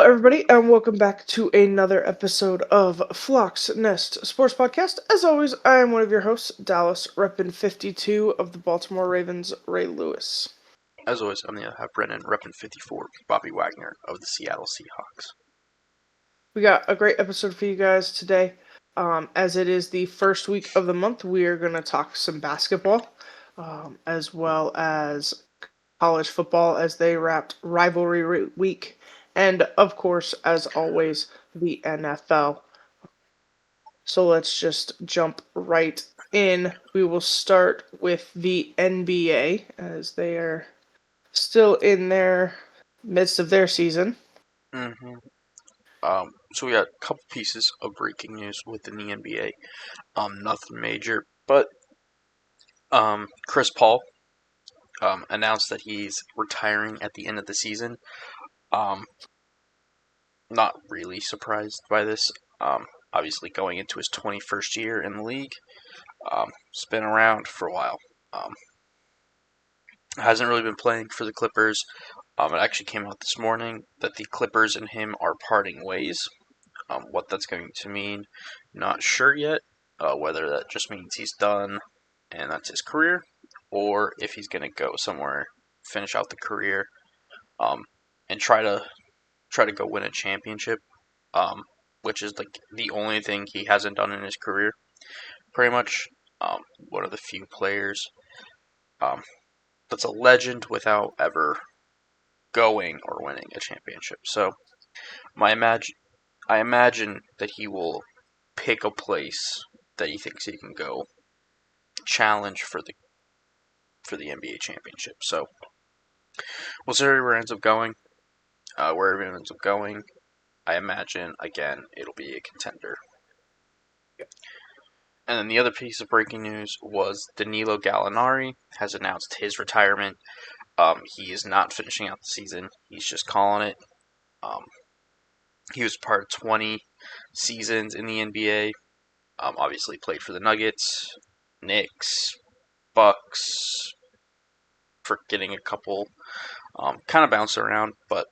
Everybody, and welcome back to another episode of Flock's Nest Sports Podcast. As always, I am one of your hosts, Dallas Reppin 52 of the Baltimore Ravens, Ray Lewis. As always, I'm the other half, Brennan, repping 54, Bobby Wagner of the Seattle Seahawks. We got a great episode for you guys today. As it is the first week of the month, we are going to talk some basketball, as well as college football as they wrapped rivalry week, and of course, as always, the NFL. So let's just jump right in. We will start with the NBA as they are still in their midst of their season. Mm-hmm. So we got a couple pieces of breaking news within the NBA. Nothing major, but Chris Paul announced that he's retiring at the end of the season. Not really surprised by this. Obviously going into his 21st year in the league. He's been around for a while. Hasn't really been playing for the Clippers. It actually came out this morning that the Clippers and him are parting ways. What that's going to mean, not sure yet. Whether that just means he's done and that's his career, or if he's going to go somewhere, finish out the career, and try to go win a championship, which is like the only thing he hasn't done in his career. Pretty much, one of the few players that's a legend without ever going or winning a championship. So I imagine that he will pick a place that he thinks he can go challenge for the NBA championship. So we'll see where it ends up going. Wherever it ends up going, I imagine again it'll be a contender. And then the other piece of breaking news was Danilo Gallinari has announced his retirement. He is not finishing out the season. He's just calling it. He was part of 20 seasons in the NBA. Obviously played for the Nuggets, Knicks, Bucks, forgetting a couple. Kind of bounced around, but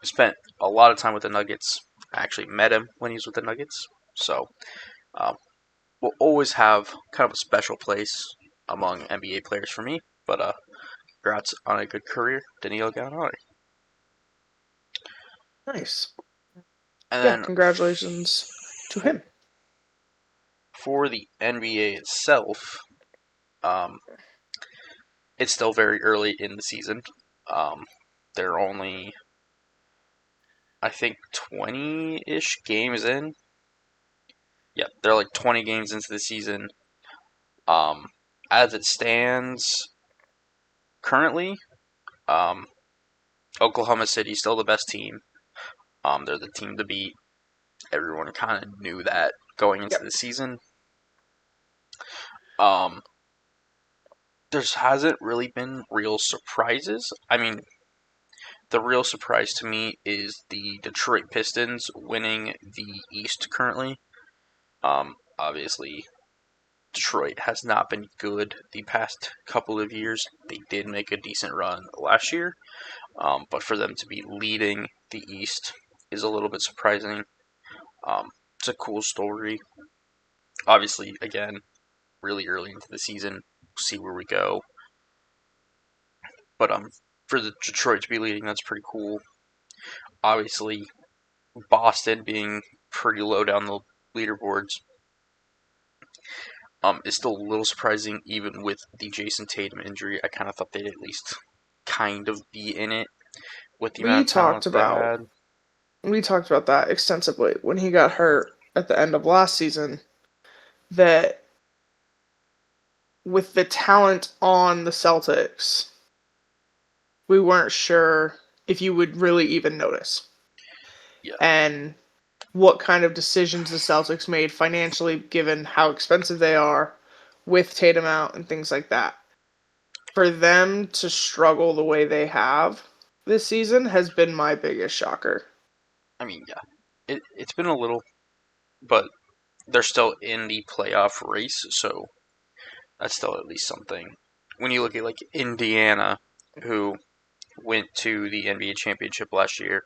spent a lot of time with the Nuggets. I actually met him when he was with the Nuggets. So we'll always have kind of a special place among NBA players for me. But congrats on a good career, Danilo Gallinari. Nice. And Yeah, then congratulations to him. For the NBA itself, it's still very early in the season. They're only, I think, 20-ish games in. Yeah, they're like 20 games into the season. As it stands currently, Oklahoma City's still the best team. They're the team to beat. Everyone kind of knew that going into the season. There hasn't really been real surprises. I mean, the real surprise to me is the Detroit Pistons winning the East currently. Obviously, Detroit has not been good the past couple of years. They did make a decent run last year, but for them to be leading the East is a little bit surprising. It's a cool story. Obviously, again, really early into the season, we'll see where we go. But for the Detroit to be leading, that's pretty cool. Obviously, Boston being pretty low down the leaderboards is still a little surprising, even with the Jason Tatum injury. I kind of thought they'd at least kind of be in it with the amount of talent they had. We talked about that extensively when he got hurt at the end of last season. That with the talent on the Celtics, we weren't sure if you would really even notice. Yeah. And what kind of decisions the Celtics made financially, given how expensive they are, with Tatum out and things like that. For them to struggle the way they have this season has been my biggest shocker. I mean, yeah, it's been a little, but they're still in the playoff race, so that's still at least something. When you look at like Indiana, who went to the NBA championship last year,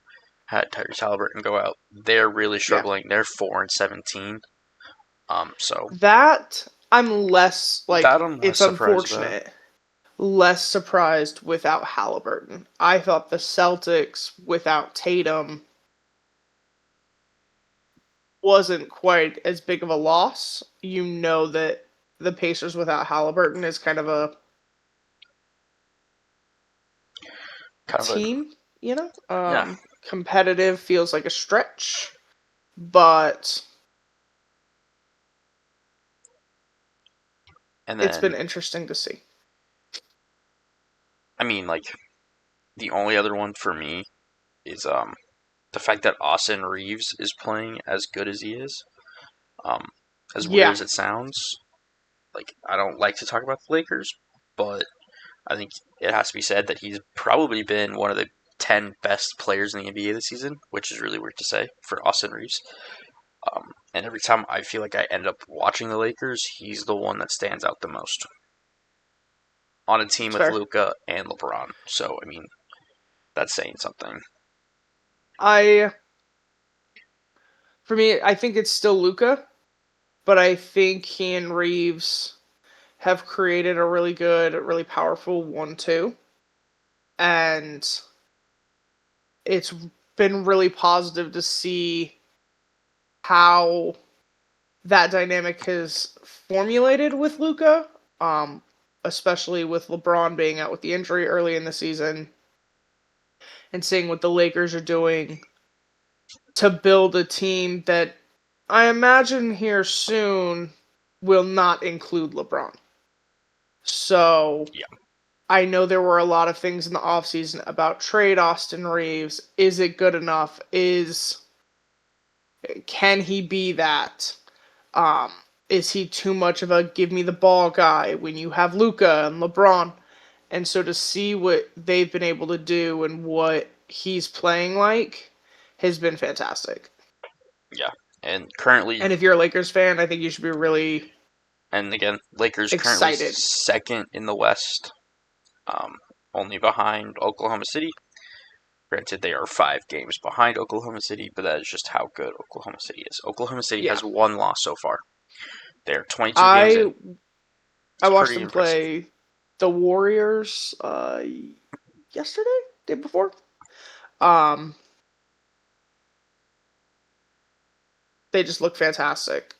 had Tyrese Halliburton go out. They're really Yeah. struggling. They're 4-17. So That I'm less that like I'm less it's surprised about. unfortunate. Less surprised without Halliburton. I thought the Celtics without Tatum wasn't quite as big of a loss. You know that the Pacers without Halliburton is kind of a Kind of a team, you know? yeah. Competitive feels like a stretch, but And it's been then interesting to see. I mean, like the only other one for me is the fact that Austin Reeves is playing as good as he is. Um, as weird Yeah, as it sounds, like I don't like to talk about the Lakers, but I think it has to be said that he's probably been one of the 10 best players in the NBA this season, which is really weird to say for Austin Reeves. And every time I feel like I end up watching the Lakers, he's the one that stands out the most on a team it's with fair. Luka and LeBron. So I mean, that's saying something. I For me, I think it's still Luca, but I think he and Reeves have created a really good, really powerful 1-2. And it's been really positive to see how that dynamic has formulated with Luca, especially with LeBron being out with the injury early in the season and seeing what the Lakers are doing to build a team that I imagine here soon will not include LeBron. So Yeah, I know there were a lot of things in the offseason about trade Austin Reeves. Is it good enough? Can he be that? Um, is he too much of a give me the ball guy when you have Luca and LeBron? And so to see what they've been able to do and what he's playing like has been fantastic. yeah. And currently, And if you're a Lakers fan, I think you should be really and again, Lakers currently excited. second in the West, um, only behind Oklahoma City. Granted, they are 5 games behind Oklahoma City, but that is just how good Oklahoma City is. Oklahoma City Yeah. has one loss so far. They're 22 games in. I I It's watched pretty them impressive. play the Warriors yesterday, day before. Um they just look fantastic.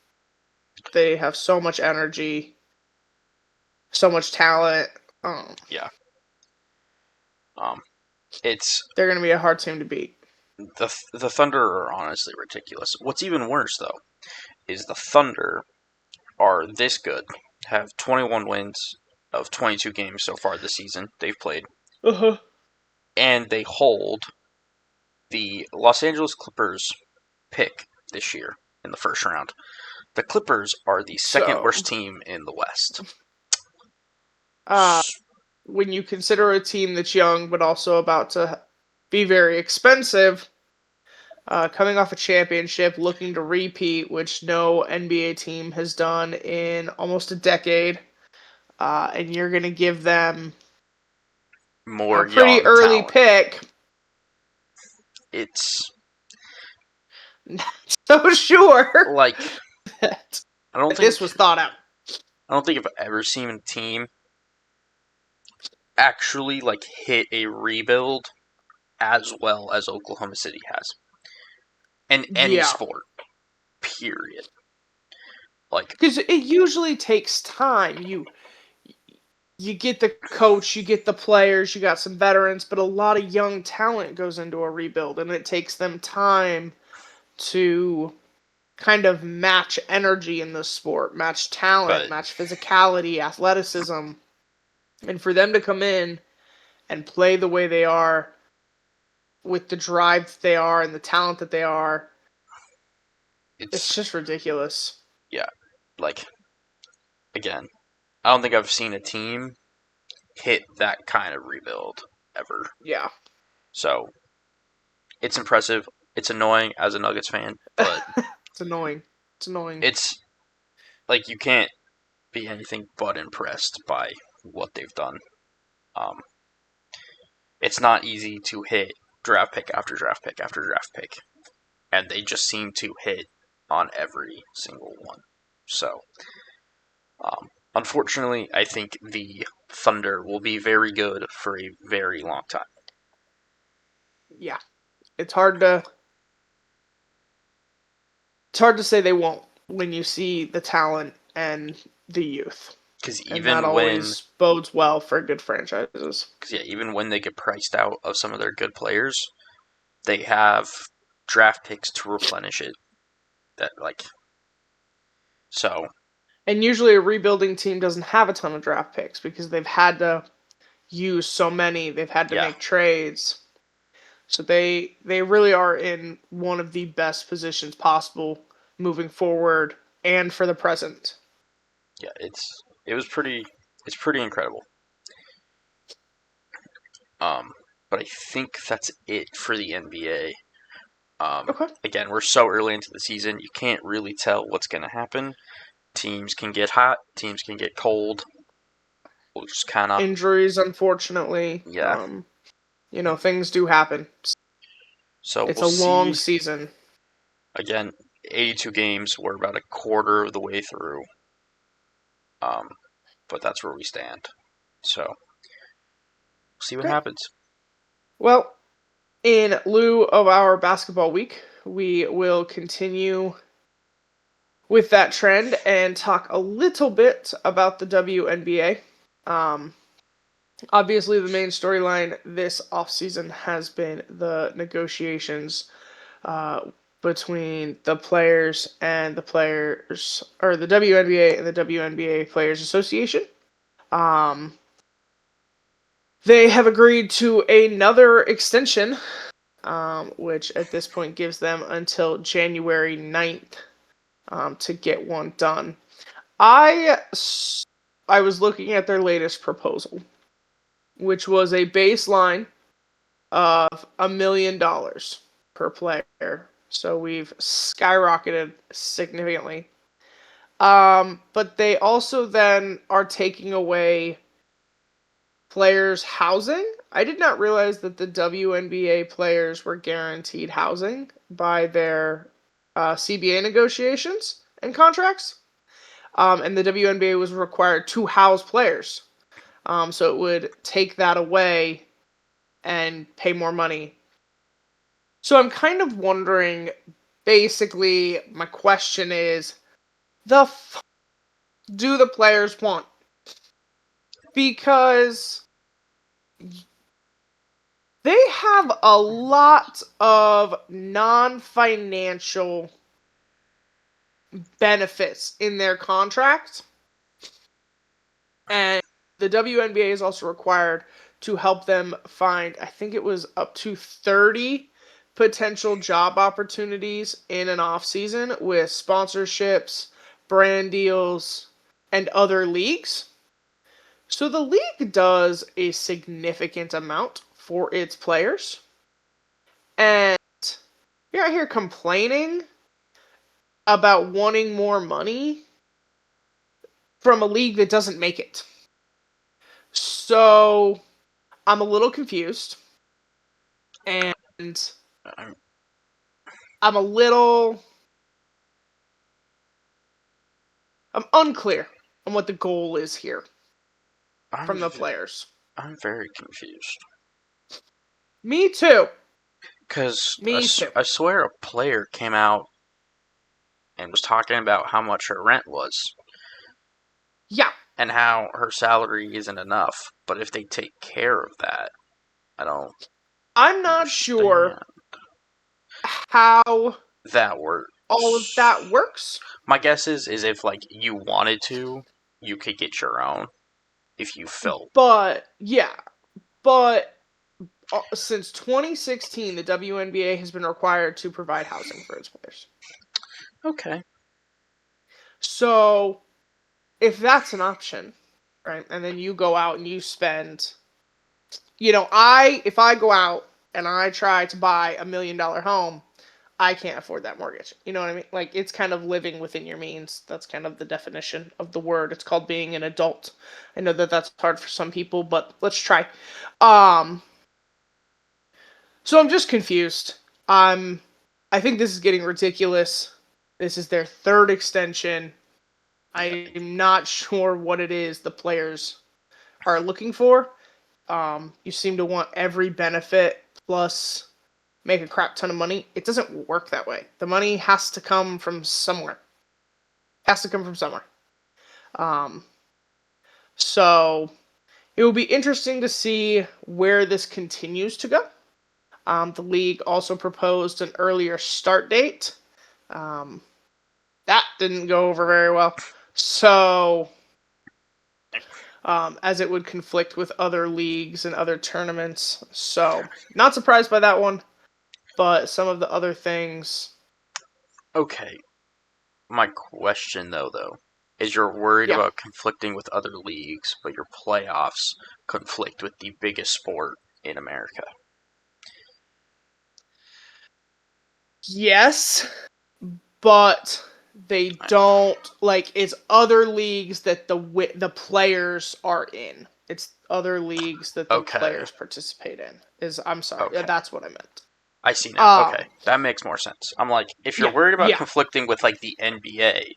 They have so much energy, so much talent. Um Yeah. Um, it's they're going to be a hard team to beat. the Thunder are honestly ridiculous. What's even worse though is the Thunder are this good, have 21 wins of 22 games so far this season they've played, Uh-huh. and they hold the Los Angeles Clippers pick this year in the first round. The Clippers are the second So, worst team in the West. uh when you consider a team that's young but also about to be very expensive, coming off a championship, looking to repeat, which no NBA team has done in almost a decade, and you're going to give them a More pretty young early talent. pick. It's So sure like that I don't think this was thought out. I don't think I've ever seen a team actually like hit a rebuild as well as Oklahoma City has in any Yeah. sport. Period. Like Because it usually takes time. You get the coach, you get the players, you got some veterans, but a lot of young talent goes into a rebuild, and it takes them time to kind of match energy in the sport, match talent, but match physicality, athleticism. And for them to come in and play the way they are with the drive that they are and the talent that they are, it's it's just ridiculous. yeah, like again, I don't think I've seen a team hit that kind of rebuild ever. Yeah. So it's impressive. It's annoying as a Nuggets fan, but It's annoying. It's annoying. it's like you can't be anything but impressed by what they've done. Um, it's not easy to hit draft pick after draft pick after draft pick, and they just seem to hit on every single one. So, unfortunately, I think the Thunder will be very good for a very long time. Yeah, it's hard to say they won't when you see the talent and the youth, Because and that even when, always bodes well for good franchises. cause yeah, even when they get priced out of some of their good players, they have draft picks to replenish it. That like so, And usually a rebuilding team doesn't have a ton of draft picks because they've had to use so many, they've had to yeah, make trades. So they really are in one of the best positions possible moving forward and for the present. yeah, it was pretty, it's pretty incredible. Um, but I think that's it for the NBA. Okay. Again, we're so early into the season, you can't really tell what's going to happen. Teams can get hot, teams can get cold. We'll just kind of, Injuries, unfortunately, yeah. things do happen. So It's we'll a long see. season. Again, 82 games. We're about a quarter of the way through. Um, but that's where we stand. So we'll see what Okay. happens. Well, in lieu of our basketball week, we will continue with that trend and talk a little bit about the WNBA. Um, Obviously, the main storyline this offseason has been the negotiations uh, between the players and the players, or the WNBA and the WNBA Players Association. Um, they have agreed to another extension, which at this point gives them until January 9th to get one done. I was looking at their latest proposal, which was a baseline of $1 million per player. So we've skyrocketed significantly. But they also then are taking away players' housing. I did not realize that the WNBA players were guaranteed housing by their CBA negotiations and contracts. And the WNBA was required to house players. So it would take that away and pay more money. So I'm kind of wondering, basically, my question is, do the players want? Because they have a lot of non-financial benefits in their contract, and the WNBA is also required to help them find, I think it was up to 30 potential job opportunities in an off season with sponsorships, brand deals, and other leagues. So the league does a significant amount for its players. And you're out here complaining about wanting more money from a league that doesn't make it. So I'm a little confused. And I'm, I'm a little I'm unclear on what the goal is here I'm, from the players. I'm very confused. Me too. Because Me too. I swear a player came out and was talking about how much her rent was Yeah. and how her salary isn't enough. But if they take care of that, I don't I'm not sure understand. how That works. all of that works, My guess is if like you wanted to, you could get your own if you felt. but yeah. But since 2016, the WNBA has been required to provide housing for its players. Okay. So if that's an option, right, and then you go out and you spend, if I go out and I try to buy $1 million home, I can't afford that mortgage. You know what I mean? Like, it's kind of living within your means. That's kind of the definition of the word. It's called being an adult. I know that that's hard for some people, but let's try. Um, So I'm just confused. I'm. I think this is getting ridiculous. This is their third extension. Yeah. I'm not sure what it is the players are looking for. You seem to want every benefit plus make a crap ton of money. It doesn't work that way. The money has to come from somewhere. Has to come from somewhere. Um, so it will be interesting to see where this continues to go. The league also proposed an earlier start date. Um, that didn't go over very well. So, as it would conflict with other leagues and other tournaments. So, not surprised by that one, but some of the other things, Okay. My question though, is you're worried yeah. about conflicting with other leagues, but your playoffs conflict with the biggest sport in America. Yes, but they don't like it's other leagues that the players are in. It's other leagues that the Okay. players participate in. Is I'm sorry, Okay. that's what I meant. I see now. Okay. Um, That makes more sense. I'm like, if you're yeah, worried about yeah. conflicting with like the NBA,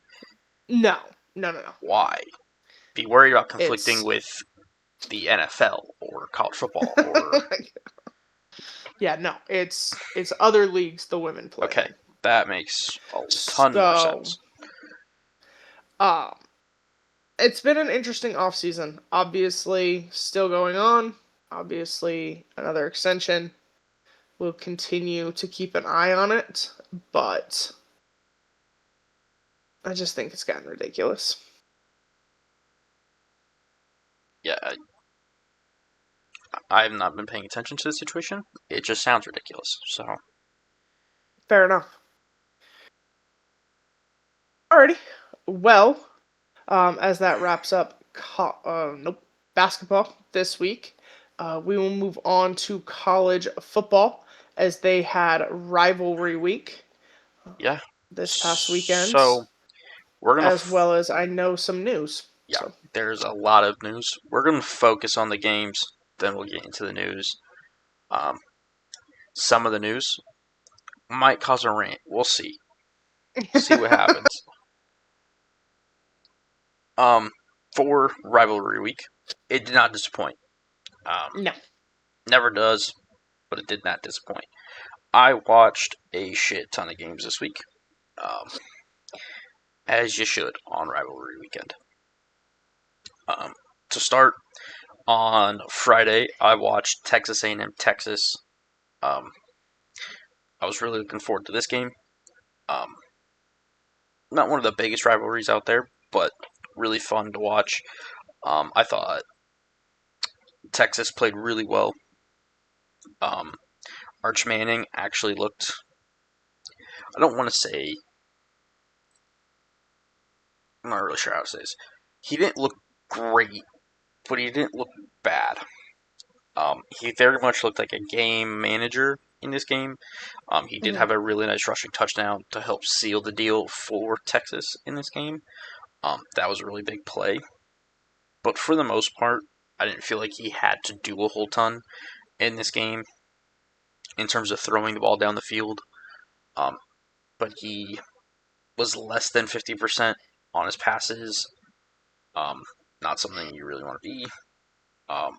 No, no, no, no. why? Be worried about conflicting It's with the NFL or college football or yeah, no. It's other leagues the women play okay. in. That makes a ton more So, sense. um, it's been an interesting off season. Obviously, still going on. Obviously, another extension. We'll continue to keep an eye on it, but I just think it's gotten ridiculous. Yeah, I have not been paying attention to the situation. It just sounds ridiculous. So, Fair enough. Alrighty. Well, as that wraps up, nope, basketball this week. We will move on to college football as they had rivalry week yeah. this past weekend, So, we're going to as well as I know some news. yeah, So there's a lot of news. We're going to focus on the games, then we'll get into the news. Um, some of the news might cause a rant. We'll see. See what happens. Um, for rivalry week, it did not disappoint. Um, no, never does, but it did not disappoint. I watched a shit ton of games this week, um, as you should on rivalry weekend. Um, to start on Friday, I watched Texas A&M Texas. Um, I was really looking forward to this game. Um, not one of the biggest rivalries out there, but really fun to watch. I thought Texas played really well. Um, Arch Manning actually looked. I don't want to say. I'm not really sure how to say this. He didn't look great, but he didn't look bad. He very much looked like a game manager in this game. He did hmm have a really nice rushing touchdown to help seal the deal for Texas in this game. That was a really big play. But for the most part, I didn't feel like he had to do a whole ton in this game in terms of throwing the ball down the field. Um, but he was less than 50% on his passes. Um, not something you really want to be.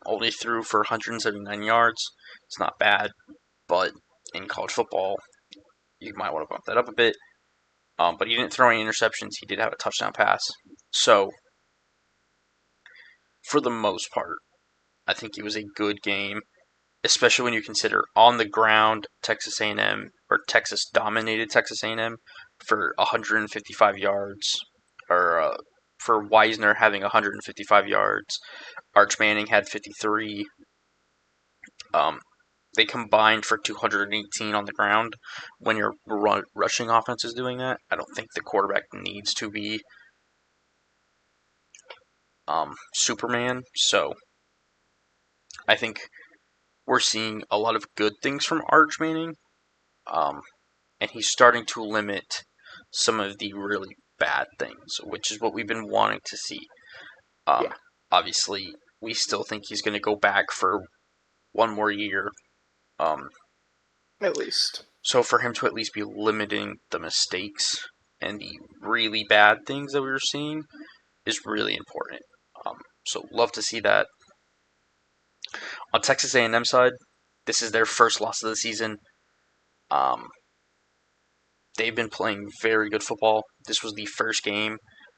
Only threw for 179 yards. It's not bad, but in college football, you might want to bump that up a bit. But he didn't throw any interceptions. He did have a touchdown pass. So, for the most part, I think it was a good game, especially when you consider on the ground Texas A&M or Texas dominated Texas A&M for 155 yards, or for Wisner having 155 yards. Arch Manning had 53. Um, they combined for 218 on the ground. When your rushing offense is doing that, I don't think the quarterback needs to be Superman. So I think we're seeing a lot of good things from Arch Manning, um, and he's starting to limit some of the really bad things, which is what we've been wanting to see. Um, yeah, obviously, we still think he's going to go back for one more year. Um, At least. So for him to at least be limiting the mistakes and the really bad things that we were seeing is really important. So love to see that. On Texas A&M side, this is their first loss of the season. Um, they've been playing very good football. This was the first game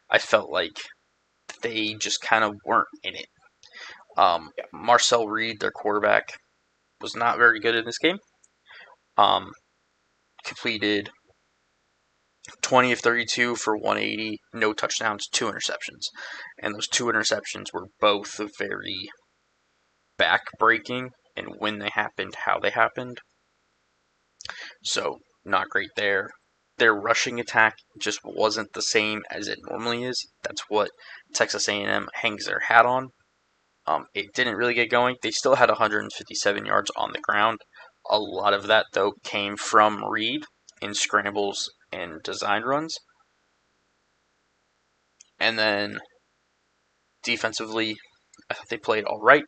I felt like they just kind of weren't in it. Yeah. Marcel Reed, their quarterback, was not very good in this game. Um, completed 20 of 32 for 180, no touchdowns, 2 interceptions. And those 2 interceptions were both very back-breaking, and when they happened, how they happened. So, not great there. Their rushing attack just wasn't the same as it normally is. That's what Texas A&M hangs their hat on. It didn't really get going. They still had 157 yards on the ground. A lot of that, though, came from Reed in scrambles and design runs. And then defensively, I thought they played all right.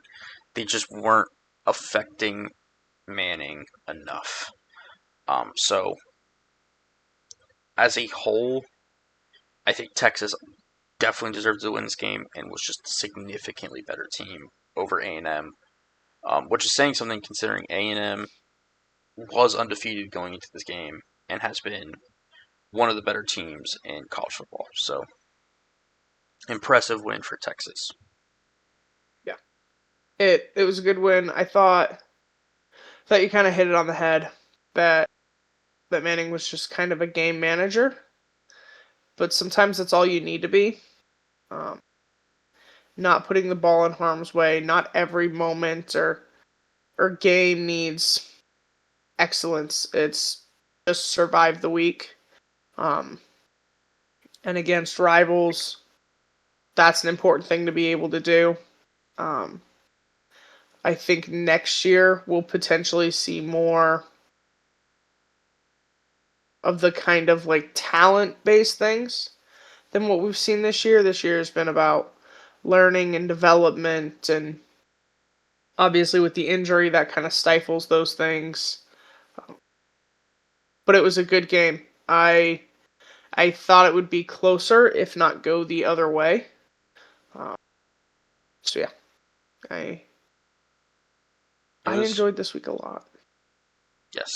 They just weren't affecting Manning enough. So, as a whole, I think Texas definitely deserved to win this game and was just a significantly better team over A&M, which is saying something considering A&M was undefeated going into this game and has been one of the better teams in college football. So, impressive win for Texas. Yeah. It was a good win. I thought you kind of hit it on the head that Manning was just kind of a game manager, but sometimes that's all you need to be. Um, Not putting the ball in harm's way. Not every moment or game needs excellence. It's just survive the week. Um, and against rivals, that's an important thing to be able to do. Um, I think next year we'll potentially see more of the kind of like talent based things than what we've seen this year. This year has been about learning and development, and obviously with the injury that kind of stifles those things. But it was a good game. I thought it would be closer, if not go the other way. Um, so yeah, I It I was, enjoyed this week a lot. yes.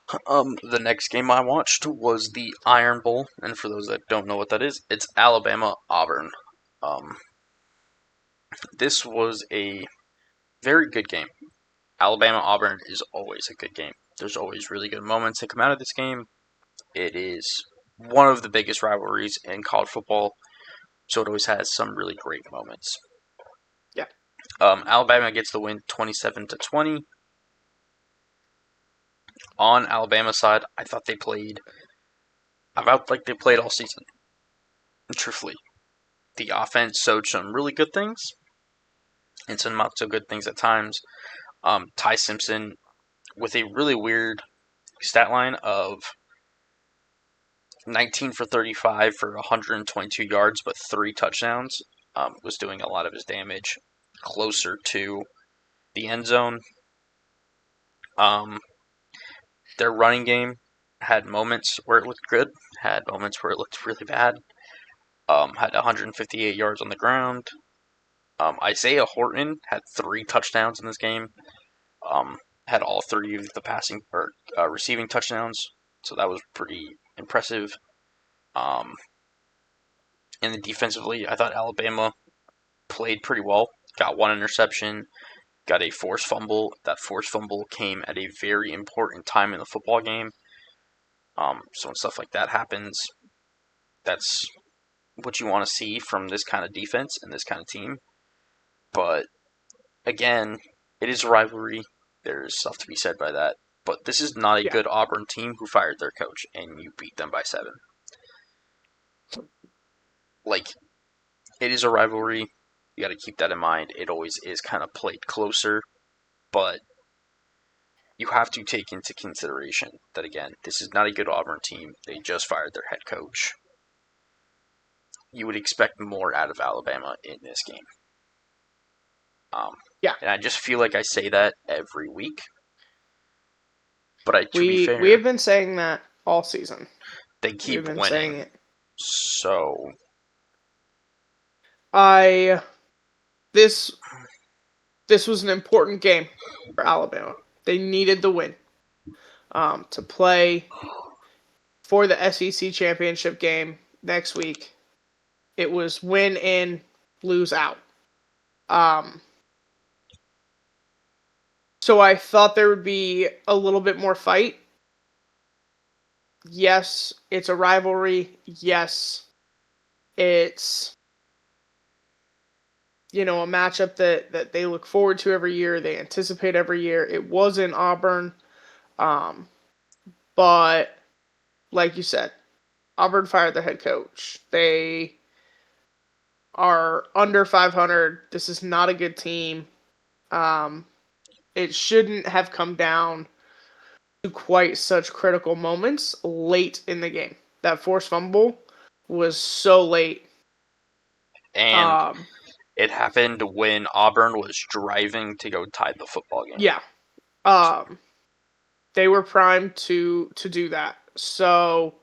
The next game I watched was the Iron Bowl, and for those that don't know what that is, it's Alabama Auburn. Um, this was a very good game. Alabama Auburn is always a good game. There's always really good moments that come out of this game. It is one of the biggest rivalries in college football, so it always has some really great moments. Yeah, Alabama gets the win 27-20. On Alabama's side, I thought they played about like they played all season. Truthfully, the offense showed some really good things and some not so good things at times. Ty Simpson with a really weird stat line of 19 for 35 for 122 yards, but 3 touchdowns. Was doing a lot of his damage closer to the end zone. Um, their running game had moments where it looked good, had moments where it looked really bad. Had 158 yards on the ground. Isaiah Horton had 3 touchdowns in this game. Um, had all 3 of the passing or receiving touchdowns, so that was pretty impressive. Um, and then defensively, I thought Alabama played pretty well. Got 1 interception, got a forced fumble. That forced fumble came at a very important time in the football game. So when stuff like that happens, that's what you want to see from this kind of defense and this kind of team. But again, it is a rivalry. There's stuff to be said by that. But this is not a yeah, good Auburn team who fired their coach and you beat them by 7. Like, it is a rivalry. You got to keep that in mind. It always is kind of played closer. But you have to take into consideration that, again, this is not a good Auburn team. They just fired their head coach. You would expect more out of Alabama in this game. Um, yeah. and I just feel like I say that every week. But to be We fair, have been saying that all season. they We've keep been saying winning. it. So, I this this was an important game for Alabama. They needed the win to play for the SEC championship game next week. It was win in, lose out. Um, so I thought there would be a little bit more fight. Yes, it's a rivalry. Yes, it's a matchup that they look forward to every year. They anticipate every year. It was in Auburn, um, but like you said, Auburn fired the head coach. They are under 500. This is not a good team. Um, it shouldn't have come down to quite such critical moments late in the game. That forced fumble was so late. and Um, it happened when Auburn was driving to go tie the football game. yeah. Um, they were primed to do that. So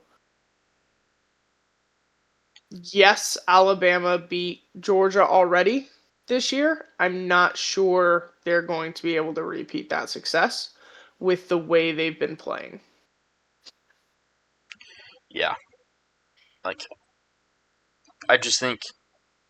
yes, Alabama beat Georgia already this year. I'm not sure they're going to be able to repeat that success with the way they've been playing. Yeah, like I just think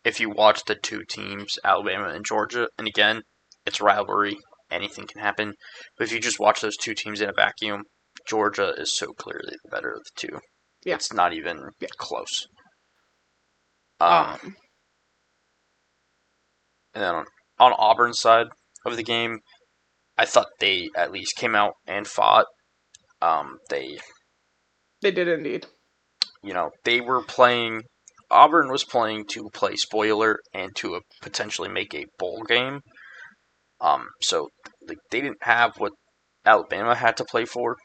if you watch the two teams, Alabama and Georgia, and again, it's rivalry, anything can happen. But if you just watch those two teams in a vacuum, Georgia is so clearly the better of the two. Yeah. It's not even Yeah. close. Um, And then on Auburn's side of the game, I thought they at least came out and fought. They, they did indeed. they were playing. Auburn was playing to play spoiler and to potentially make a bowl game. So like, they didn't have what Alabama had to play for,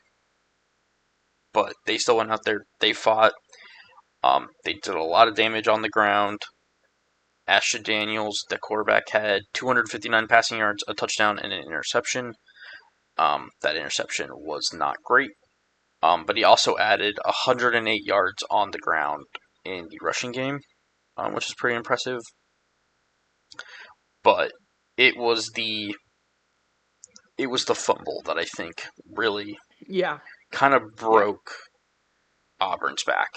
but they still went out there. They fought. They did a lot of damage on the ground. Ashton Daniels, the quarterback, had 259 passing yards, a touchdown, and an interception. That interception was not great. But he also added 108 yards on the ground in the rushing game, which is pretty impressive. But it was the fumble that I think really Yeah. kind of Yeah. broke Auburn's back.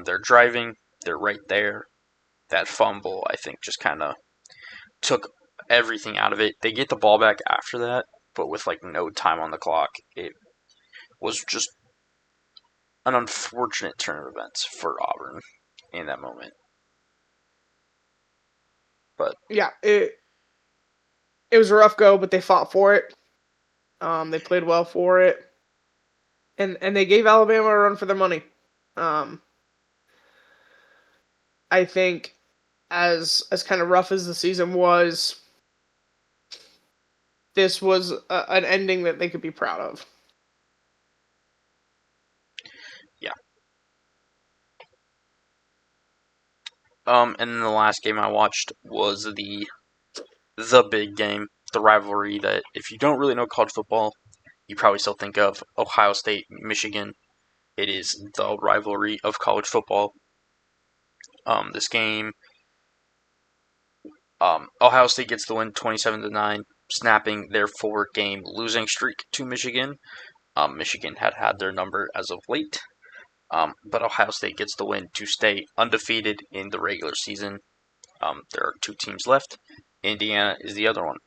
They're driving, they're right there. That fumble, I think, just kind of took everything out of it. They get the ball back after that, but with like no time on the clock, it was just an unfortunate turn of events for Auburn in that moment. But Yeah. It was a rough go, but they fought for it. They played well for it, and they gave Alabama a run for their money. Um, I think as kind of rough as the season was, this was an ending that they could be proud of. yeah. And then the last game I watched was the big game, the rivalry that if you don't really know college football, you probably still think of Ohio State, Michigan. It is the rivalry of college football. This game, Ohio State gets the win 27-9, snapping their 4-game losing streak to Michigan. Michigan had their number as of late, but Ohio State gets the win to stay undefeated in the regular season. There are 2 teams left. Indiana is the other one.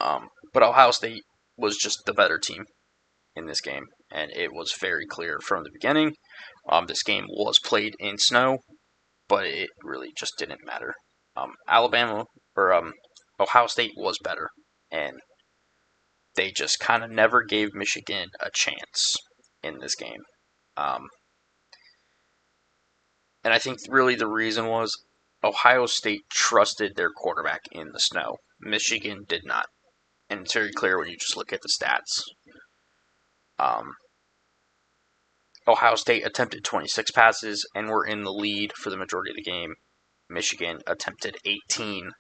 But Ohio State was just the better team in this game, and it was very clear from the beginning. This game was played in snow, but it really just didn't matter. Alabama or Ohio State was better, and they just kind of never gave Michigan a chance in this game. Um, and I think really the reason was Ohio State trusted their quarterback in the snow. Michigan did not. And it's very clear when you just look at the stats. Um, Ohio State attempted 26 passes and were in the lead for the majority of the game. Michigan attempted 18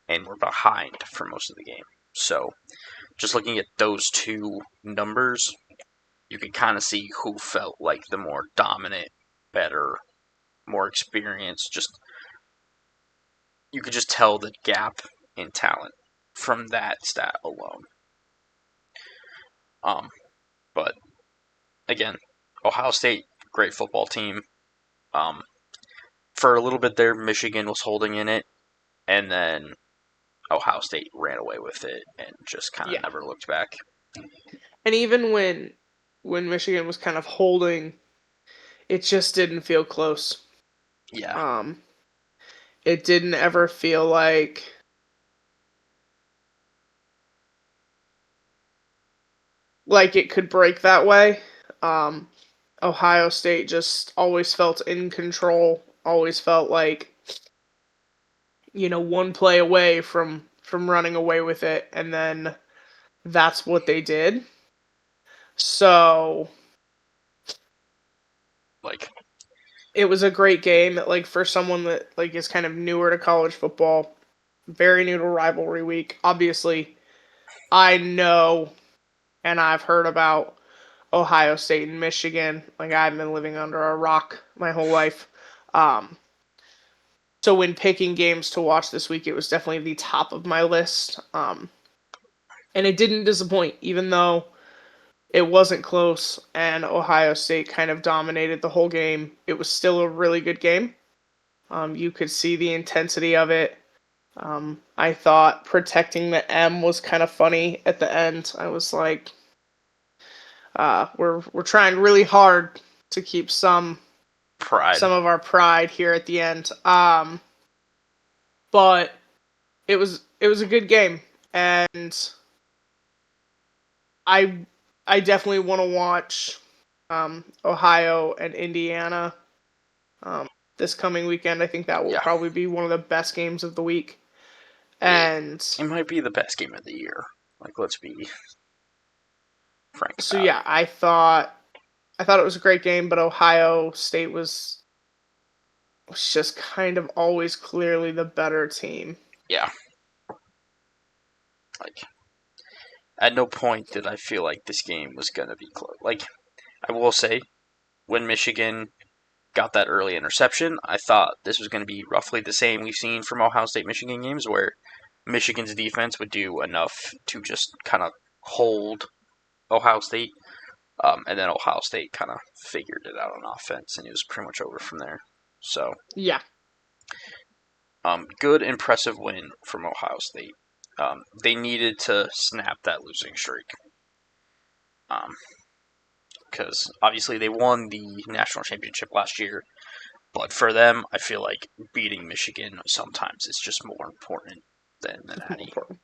and were behind for most of the game. So just looking at those two numbers, you can kind of see who felt like the more dominant, better, more experienced. Just you could just tell the gap in talent from that stat alone. But again, Ohio State, great football team. Um, for a little bit there, Michigan was holding in it, and then Ohio State ran away with it and just kind of Yeah. never looked back. And even when Michigan was kind of holding, it just didn't feel close. Yeah, Um, it didn't ever feel like it could break that way. Um, Ohio State just always felt in control, always felt like, one play away from running away with it, and then that's what they did. So like it was a great game, like for someone that like is kind of newer to college football, very new to rivalry week. Obviously, I know and I've heard about Ohio State and Michigan. Like I've been living under a rock my whole life. Um, so when picking games to watch this week, it was definitely the top of my list. And it didn't disappoint, even though it wasn't close and Ohio State kind of dominated the whole game. It was still a really good game. You could see the intensity of it. I thought protecting the M was kind of funny at the end. I was like, we're trying really hard to keep pride. some of our pride here at the end. But it was a good game, and I I definitely want to watch Ohio and Indiana this coming weekend. I think that will Yeah, probably be one of the best games of the week. it, And it might be the best game of the year. Like, let's be frank so about it. yeah, I thought it was a great game, but Ohio State was just kind of always clearly the better team. Yeah, like at no point did I feel like this game was gonna be close. Like, I will say, when Michigan got that early interception, I thought this was going to be roughly the same we've seen from Ohio State Michigan games, where Michigan's defense would do enough to just kind of hold Ohio State, and then Ohio State kind of figured it out on offense, and it was pretty much over from there. So, Yeah, good, impressive win from Ohio State. They needed to snap that losing streak. Because obviously they won the national championship last year, but for them, I feel like beating Michigan sometimes is just more important than the it's more Natty. important.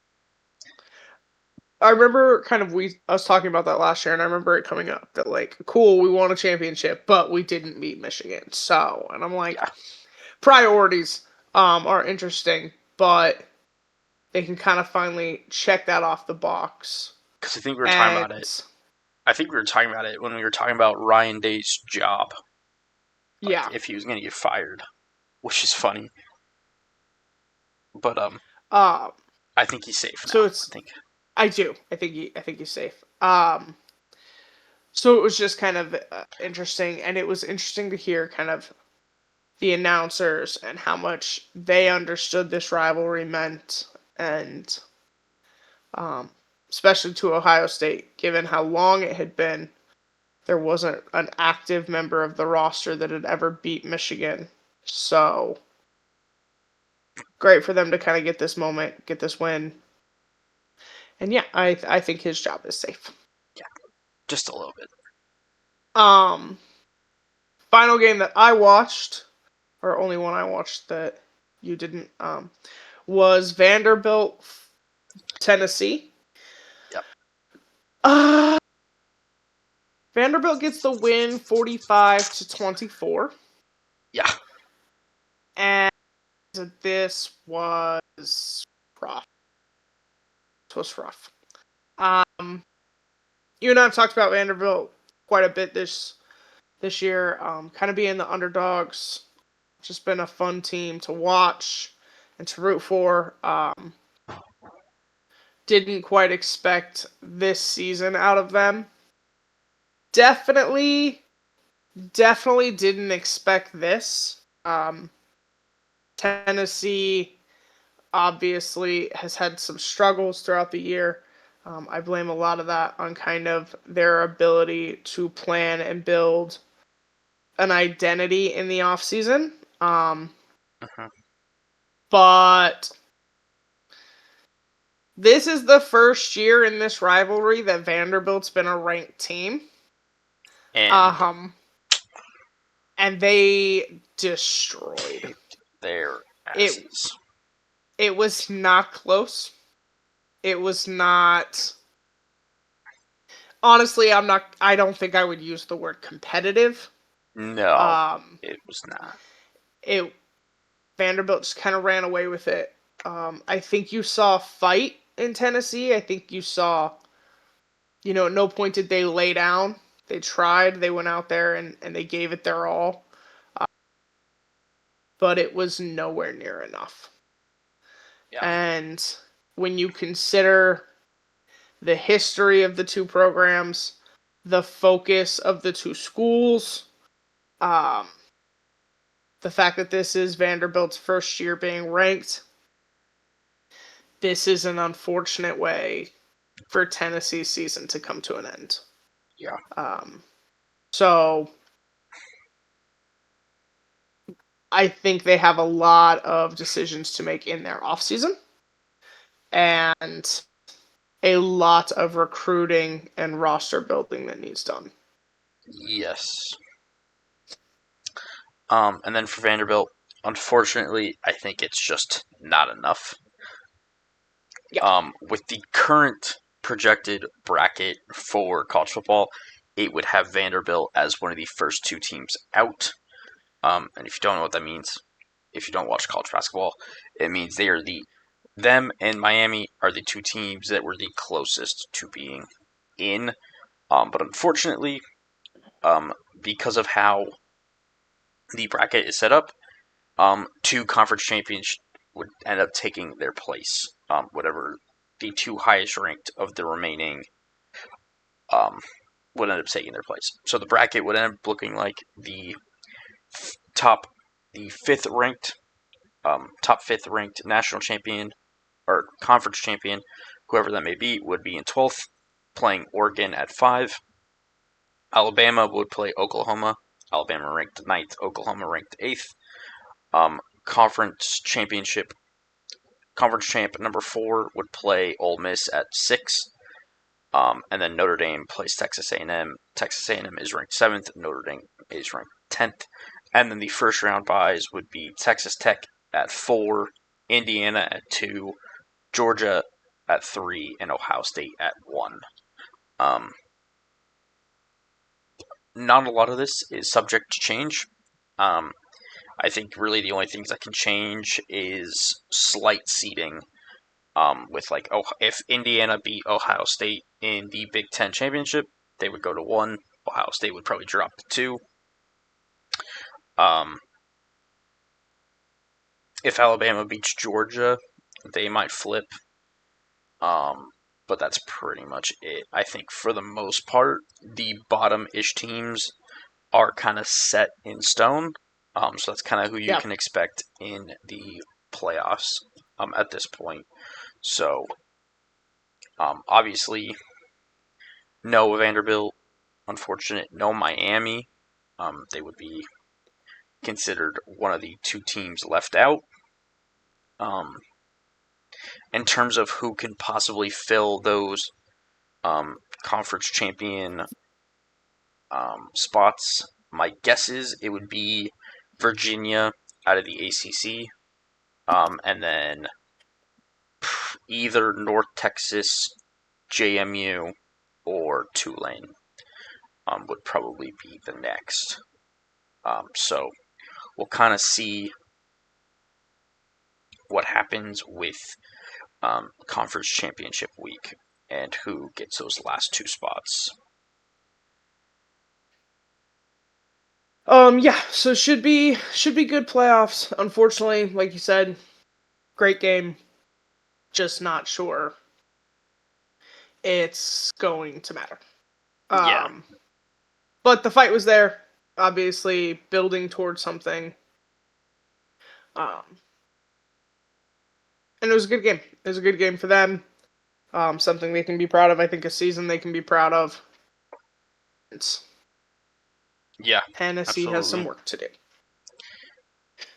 I remember kind of us talking about that last year, and I remember it coming up that like, cool, we won a championship, but we didn't beat Michigan. So, and I'm like, Yeah, priorities are interesting, but they can kind of finally check that off the box. because I think we were talking And about it. I think we were talking about it when we were talking about Ryan Day's job, like yeah, if he was going to get fired, which is funny. But um, I think he's safe now. so I it's think I do. I think he's safe. So it was just kind of interesting, and it was interesting to hear kind of the announcers and how much they understood this rivalry meant, and um, especially to Ohio State, given how long it had been. There wasn't an active member of the roster that had ever beat Michigan, so great for them to kind of get this moment, get this win, and yeah, I think his job is safe. just a little bit. Um, Final game that I watched, or only one I watched that you didn't, was Vanderbilt, Tennessee. Yep. Uh, Vanderbilt gets the win 45-24. Yeah. And this was rough. It was rough. You and I have talked about Vanderbilt quite a bit this year. Kind of being the underdogs. Just been a fun team to watch and to root for. didn't quite expect this season out of them. Definitely didn't expect this. Tennessee obviously has had some struggles throughout the year. I blame a lot of that on kind of their ability to plan and build an identity in the offseason. Mhm. But this is the first year in this rivalry that Vanderbilt's been a ranked team. And Um, and they destroyed. kicked their It asses. it was not close. It was not, honestly, I don't think I would use the word competitive. No, Um it was not. it Vanderbilt just kind of ran away with it. I think you saw a fight in Tennessee. I think you saw, at no point did they lay down. They tried. They went out there and they gave it their all. But it was nowhere near enough. Yeah. And when you consider the history of the two programs, the focus of the two schools, um, the fact that this is Vanderbilt's first year being ranked, this is an unfortunate way for Tennessee's season to come to an end. Yeah. So I think they have a lot of decisions to make in their offseason and a lot of recruiting and roster building that needs done. Yes. And then for Vanderbilt, unfortunately, I think it's just not enough. Yep. With the current projected bracket for college football, it would have Vanderbilt as one of the first two teams out. And if you don't know what that means, if you don't watch college basketball, it means them and Miami are the two teams that were the closest to being in. But unfortunately, because of how the bracket is set up, two conference champions would end up taking their place. Whatever the two highest ranked of the remaining um, would end up taking their place. So the bracket would end up looking like top, the top fifth ranked national champion or conference champion, whoever that may be, would be in 12th, playing Oregon at 5. Alabama would play Oklahoma. Alabama ranked ninth, Oklahoma ranked 8th. Conference championship, conference champ number 4 would play Ole Miss at 6. And then Notre Dame plays Texas A&M. Texas A&M is ranked 7th. Notre Dame is ranked 10th. And then the first round buys would be Texas Tech at 4, Indiana at 2, Georgia at 3, and Ohio State at 1. Um, Not a lot of this is subject to change. I think really the only things that can change is slight seeding. With like, if Indiana beat Ohio State in the Big Ten championship, they would go to 1. Ohio State would probably drop to 2. Um, if Alabama beats Georgia, they might flip. But that's pretty much it. I think for the most part, the bottom-ish teams are kind of set in stone. So that's kind of who you Yeah. can expect in the playoffs at this point. So, obviously, no Vanderbilt, unfortunate. No Miami. They would be considered one of the two teams left out. In terms of who can possibly fill those conference champion spots, my guess is it would be Virginia out of the ACC, and then either North Texas, JMU, or Tulane would probably be the next. So we'll kind of see what happens with conference championship week and who gets those last two spots. Yeah, so should be good playoffs. Unfortunately, like you said, great game. Just not sure it's going to matter. Yeah. But the fight was there, obviously building towards something. Um, and it was a good game. It was a good game for them. Something they can be proud of. I think a season they can be proud of. It's Yeah, Tennessee has some absolutely. work to do.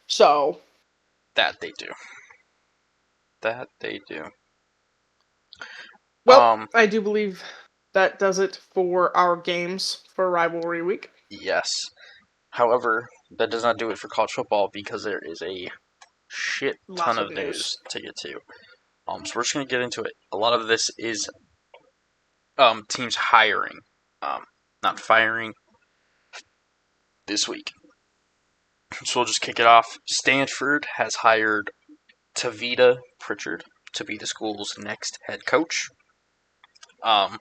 So That they do. That they do. well, I do believe that does it for our games for Rivalry Week. Yes. However, that does not do it for college football because there is a shit ton Lots of of news. news to get to. So we're just gonna get into it. A lot of this is teams hiring, not firing this week. So we'll just kick it off. Stanford has hired Tavita Pritchard to be the school's next head coach. Um,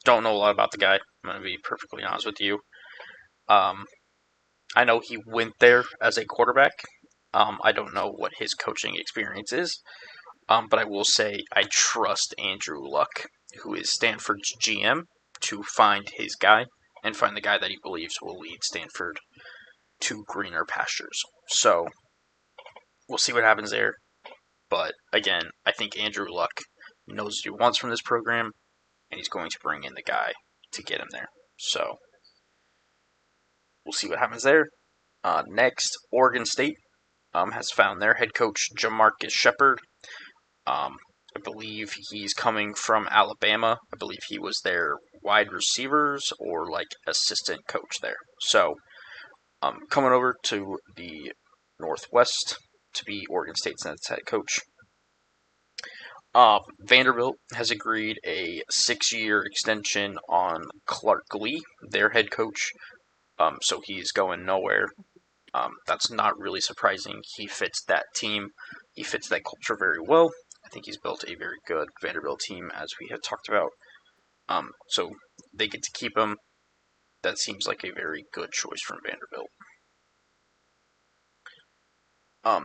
don't know a lot about the guy. I'm gonna be perfectly honest with you. Um, I know he went there as a quarterback. I don't know what his coaching experience is. But I will say I trust Andrew Luck, who is Stanford's GM, to find his guy and find the guy that he believes will lead Stanford to greener pastures. So we'll see what happens there. But again, I think Andrew Luck knows what he wants from this program, and he's going to bring in the guy to get him there. So we'll see what happens there. Next, Oregon State has found their head coach, Jamarcus Shepard. I believe he's coming from Alabama. I believe he was their wide receivers or like assistant coach there. So, coming over to the Northwest to be Oregon State's next head coach. Vanderbilt has agreed a 6-year extension on Clark Lee, their head coach. So he's going nowhere. That's not really surprising. He fits that team. He fits that culture very well. I think he's built a very good Vanderbilt team, as we had talked about. So they get to keep him. That seems like a very good choice from Vanderbilt.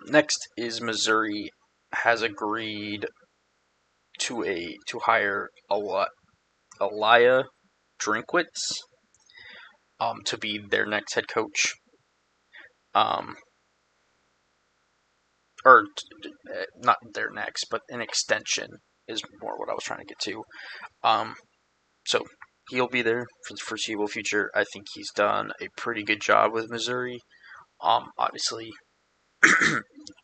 Next is Missouri has agreed to hire Elia Drinkwitz to be their next head coach. Um, or not their next, but an extension is more what I was trying to get to. So he'll be there for the foreseeable future. I think he's done a pretty good job with Missouri. Obviously,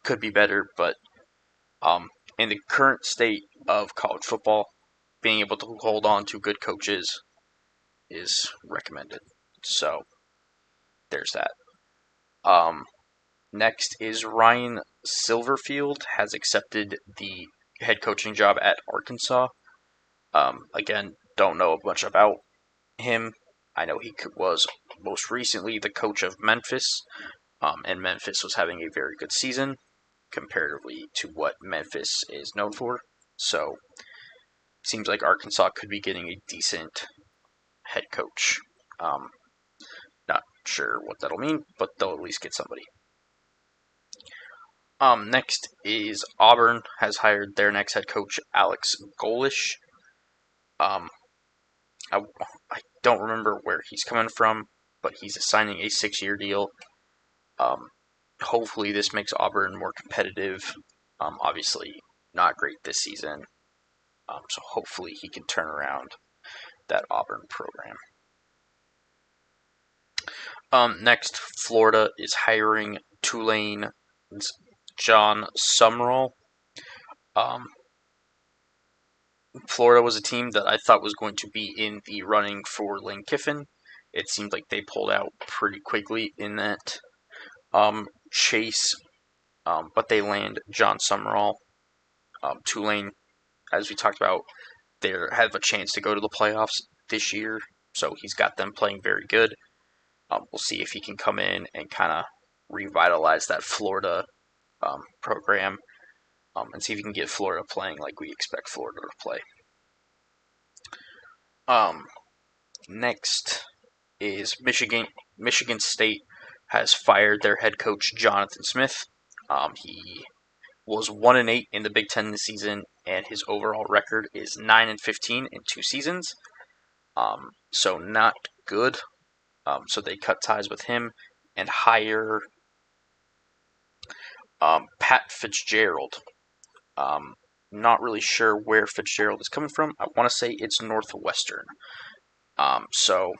could be better, but in the current state of college football, being able to hold on to good coaches is recommended. So there's that. Um, Next is Ryan Silverfield has accepted the head coaching job at Arkansas. Again, don't know much about him. I know he was most recently the coach of Memphis, and Memphis was having a very good season comparatively to what Memphis is known for. So, seems like Arkansas could be getting a decent head coach. Um, Not sure what that'll mean, but they'll at least get somebody. Next is Auburn has hired their next head coach, Alex Golish. Um, I don't remember where he's coming from, but he's signing a 6-year deal. Hopefully, this makes Auburn more competitive. Obviously, not great this season. So hopefully, he can turn around that Auburn program. Next, Florida is hiring Tulane's John Sumrall. Florida was a team that I thought was going to be in the running for Lane Kiffin. It seemed like they pulled out pretty quickly in that chase, but they land John Sumrall. Tulane, as we talked about, they have a chance to go to the playoffs this year, so he's got them playing very good. We'll see if he can come in and kind of revitalize that Florida program and see if he can get Florida playing like we expect Florida to play. Next is Michigan. Michigan State has fired their head coach Jonathan Smith. He was 1-8 in the Big Ten this season, and his overall record is 9-15 in 2 seasons. So not good. So they cut ties with him and hire Pat Fitzgerald. Not really sure where Fitzgerald is coming from. I want to say it's Northwestern. So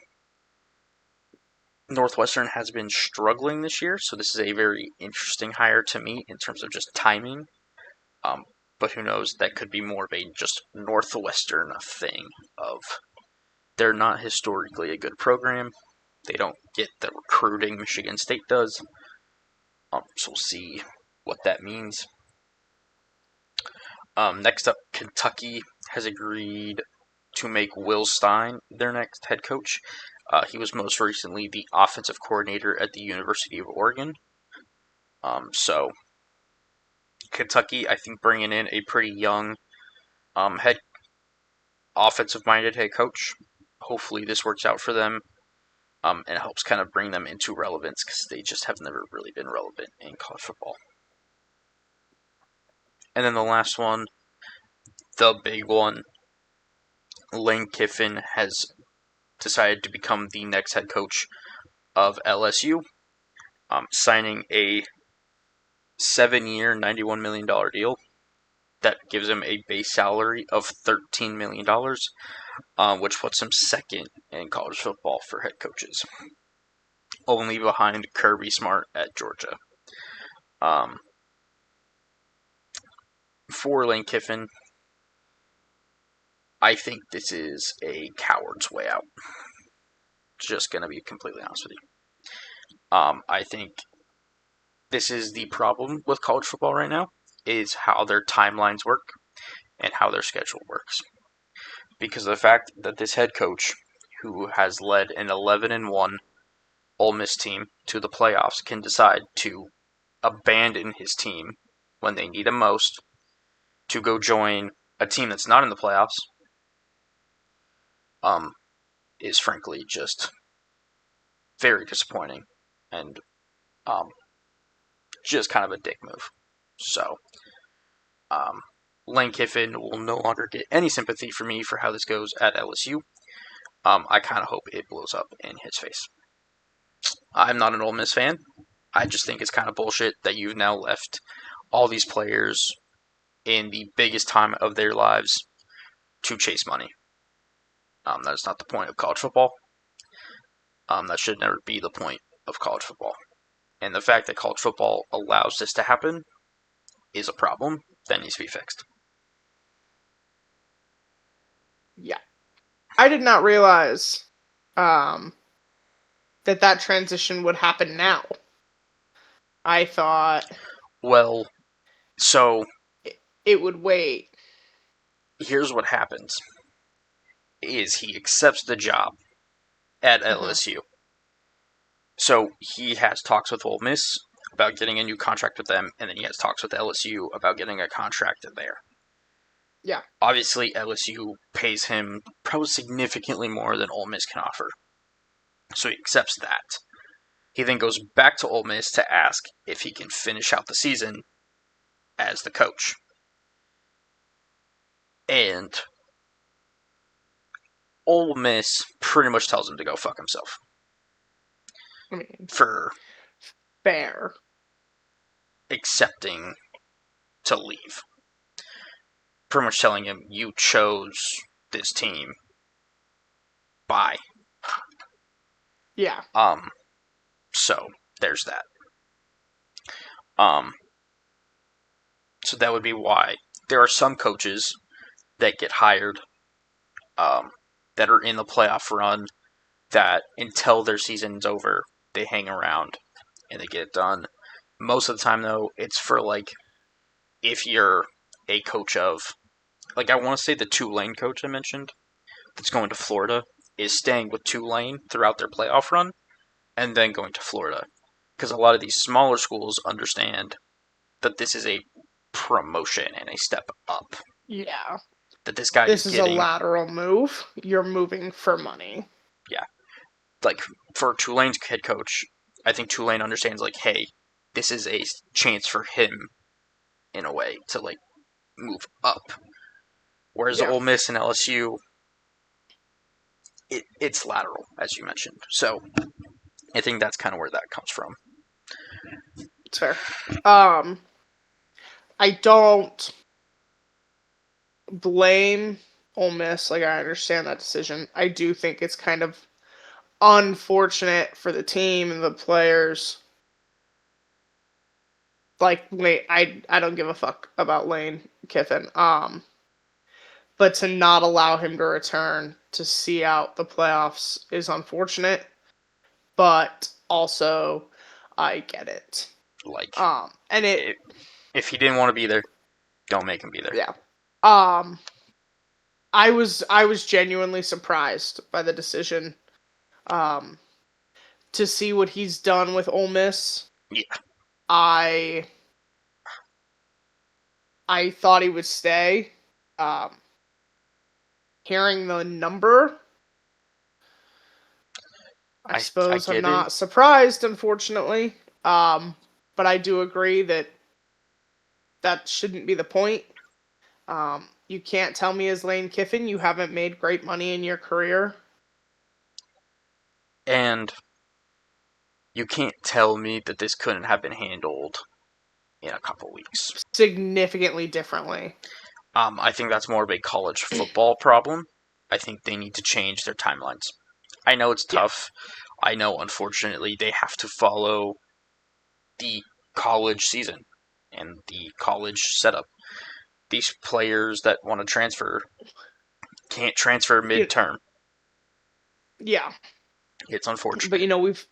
Northwestern has been struggling this year, so this is a very interesting hire to me in terms of just timing. But who knows? That could be more of a just Northwestern thing of they're not historically a good program. They don't get the recruiting Michigan State does. So we'll see what that means. Next up, Kentucky has agreed to make Will Stein their next head coach. He was most recently the offensive coordinator at the University of Oregon. So Kentucky, I think, bringing in a pretty young head offensive-minded head coach. Hopefully this works out for them and helps kind of bring them into relevance because they just have never really been relevant in college football. And then the last one, the big one, Lane Kiffin has decided to become the next head coach of LSU, signing a 7-year, $91 million deal that gives him a base salary of $13 million, which puts him second in college football for head coaches, only behind Kirby Smart at Georgia. For Lane Kiffin, I think this is a coward's way out. Just going to be completely honest with you. I think this is the problem with college football right now, is how their timelines work and how their schedule works. Because of the fact that this head coach, who has led an 11-1 Ole Miss team to the playoffs, can decide to abandon his team when they need him most to go join a team that's not in the playoffs, is frankly just very disappointing and just kind of a dick move. So, Lane Kiffin will no longer get any sympathy for me for how this goes at LSU. I kind of hope it blows up in his face. I'm not an Ole Miss fan. I just think it's kind of bullshit that you've now left all these players in the biggest time of their lives to chase money. That is not the point of college football. That should never be the point of college football. And the fact that college football allows this to happen is a problem that needs to be fixed. Yeah. I did not realize that transition would happen now. I thought Well, so it would wait. Here's what happens. Is he accepts the job at LSU. So he has talks with Ole Miss about getting a new contract with them, and then he has talks with LSU about getting a contract there. Yeah. Obviously, LSU pays him probably significantly more than Ole Miss can offer. So he accepts that. He then goes back to Ole Miss to ask if he can finish out the season as the coach. And Ole Miss pretty much tells him to go fuck himself. I mean, for fair. Accepting to leave. Pretty much telling him, you chose this team. Bye. Yeah. So, there's that. So that would be why there are some coaches that get hired that are in the playoff run that until their season's over, they hang around and they get it done. Most of the time, though, it's for, like, if you're a coach of, like, I want to say the Tulane coach I mentioned that's going to Florida is staying with Tulane throughout their playoff run and then going to Florida. Because a lot of these smaller schools understand that this is a promotion and a step up. Yeah. That this guy This is is getting. A lateral move. You're moving for money. Yeah. Like, for Tulane's head coach, I think Tulane understands, like, hey, this is a chance for him in a way to like move up. Whereas Yeah, Ole Miss and LSU, it's lateral, as you mentioned. So I think that's kind of where that comes from. it's fair. Um, I don't blame Ole Miss. Like, I understand that decision. I do think it's kind of unfortunate for the team and the players. Like, I don't give a fuck about Lane Kiffin. But to not allow him to return to see out the playoffs is unfortunate. But also, I get it. Like, And it, if he didn't want to be there, don't make him be there. yeah. Um, I was genuinely surprised by the decision. Um, to see what he's done with Ole Miss. Yeah. I thought he would stay. Um, Hearing the number, I suppose I'm get it. not surprised, unfortunately. But I do agree that that shouldn't be the point. You can't tell me as Lane Kiffin you haven't made great money in your career. And you can't tell me that this couldn't have been handled in a couple weeks. Significantly differently. I think that's more of a college football problem. I think they need to change their timelines. I know it's Yeah. tough. I know, unfortunately, they have to follow the college season and the college setup. These players that want to transfer can't transfer midterm. Yeah. It's But unfortunate.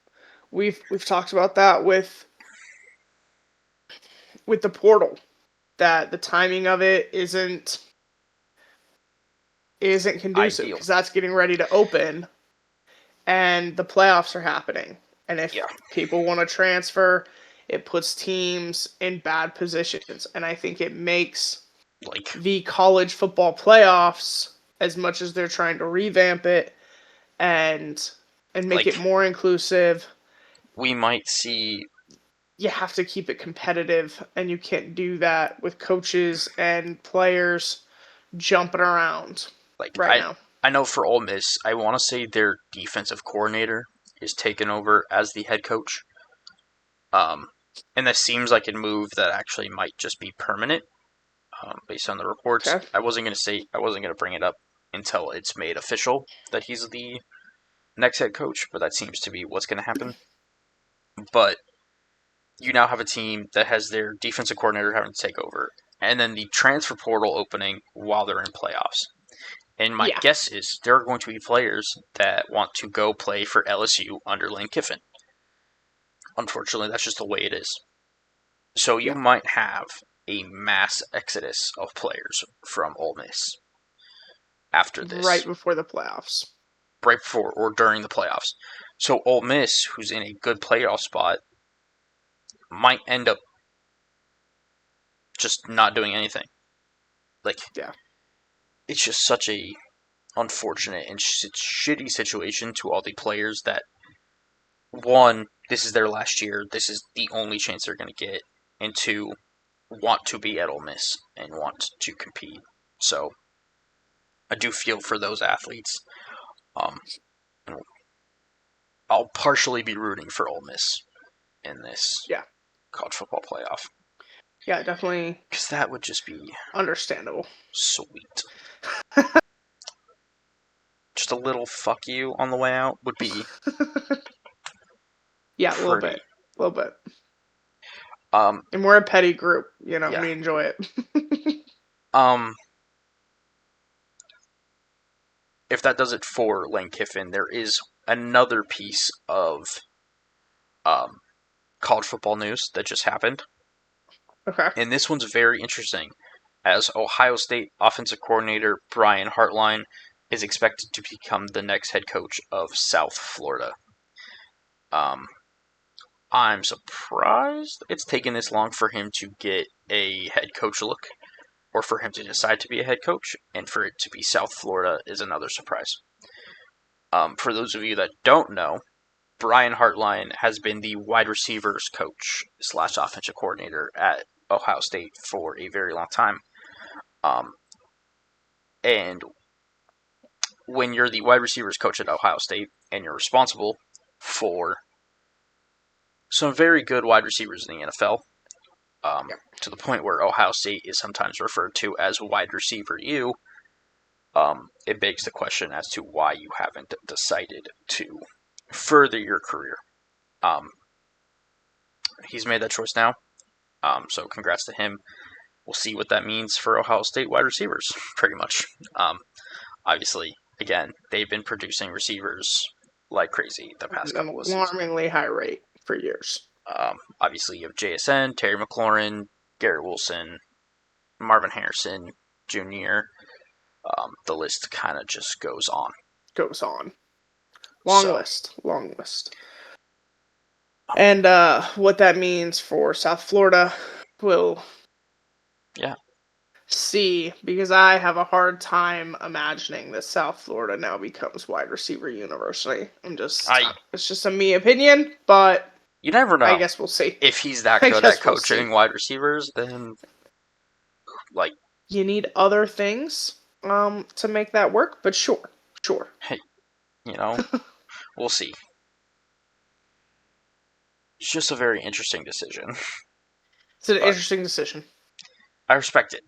we've talked about that with the portal, that the timing of it isn't conducive Ideal. because that's getting ready to open and the playoffs are happening. And if Yeah. people want to transfer, it puts teams in bad positions. And I think it makes Like, the college football playoffs, as much as they're trying to revamp it and make it like more inclusive, we might see, you have to keep it competitive, and you can't do that with coaches and players jumping around like, right now. I know for Ole Miss, I want to say their defensive coordinator is taken over as the head coach. Um, and that seems like a move that actually might just be permanent, based on the reports. Okay. I wasn't gonna bring it up until it's made official that he's the next head coach, but that seems to be what's going to happen. But you now have a team that has their defensive coordinator having to take over, and then the transfer portal opening while they're in playoffs. And my Yeah. guess is there are going to be players that want to go play for LSU under Lane Kiffin. Unfortunately, that's just the way it is. So you Yeah. might have a mass exodus of players from Ole Miss after Right this, before the playoffs. right before or during the playoffs. So Ole Miss, who's in a good playoff spot, might end up just not doing anything. Like, Yeah. it's just such a unfortunate and shitty situation to all the players that, one, this is their last year, this is the only chance they're going to get, and two, want to be at Ole Miss and want to compete. So I do feel for those athletes. Um, I'll partially be rooting for Ole Miss in this Yeah. college football playoff Yeah, definitely because that would just be understandable. sweet. Just a little fuck you on the way out would be Yeah, a little pretty. bit. A little bit. Um, And we're a petty group, yeah. we enjoy it. Um, if that does it for Lane Kiffin, there is another piece of um, college football news that just happened. Okay. And this one's very interesting, as Ohio State offensive coordinator Brian Hartline is expected to become the next head coach of South Florida. Um, I'm surprised it's taken this long for him to get a head coach look, or for him to decide to be a head coach, and for it to be South Florida is another surprise. For those of you that don't know, Brian Hartline has been the wide receivers coach slash offensive coordinator at Ohio State for a very long time. And when you're the wide receivers coach at Ohio State and you're responsible for some very good wide receivers in the NFL, to the point where Ohio State is sometimes referred to as wide receiver U, it begs the question as to why you haven't decided to further your career. He's made that choice now, so congrats to him. We'll see what that means for Ohio State wide receivers, pretty much. Obviously, again, they've been producing receivers like crazy the past couple of seasons. An alarmingly high rate for years. Obviously, you have JSN, Terry McLaurin, Garrett Wilson, Marvin Harrison Jr. The list kind of just goes on. Long list. And what that means for South Florida, we'll see, because I have a hard time imagining that South Florida now becomes wide receiver university. It's just a me opinion, but you never know. I guess we'll see. If he's that good at coaching wide receivers, then you need other things to make that work, but sure. Hey, we'll see. It's just a very interesting decision. It's an interesting decision. I respect it.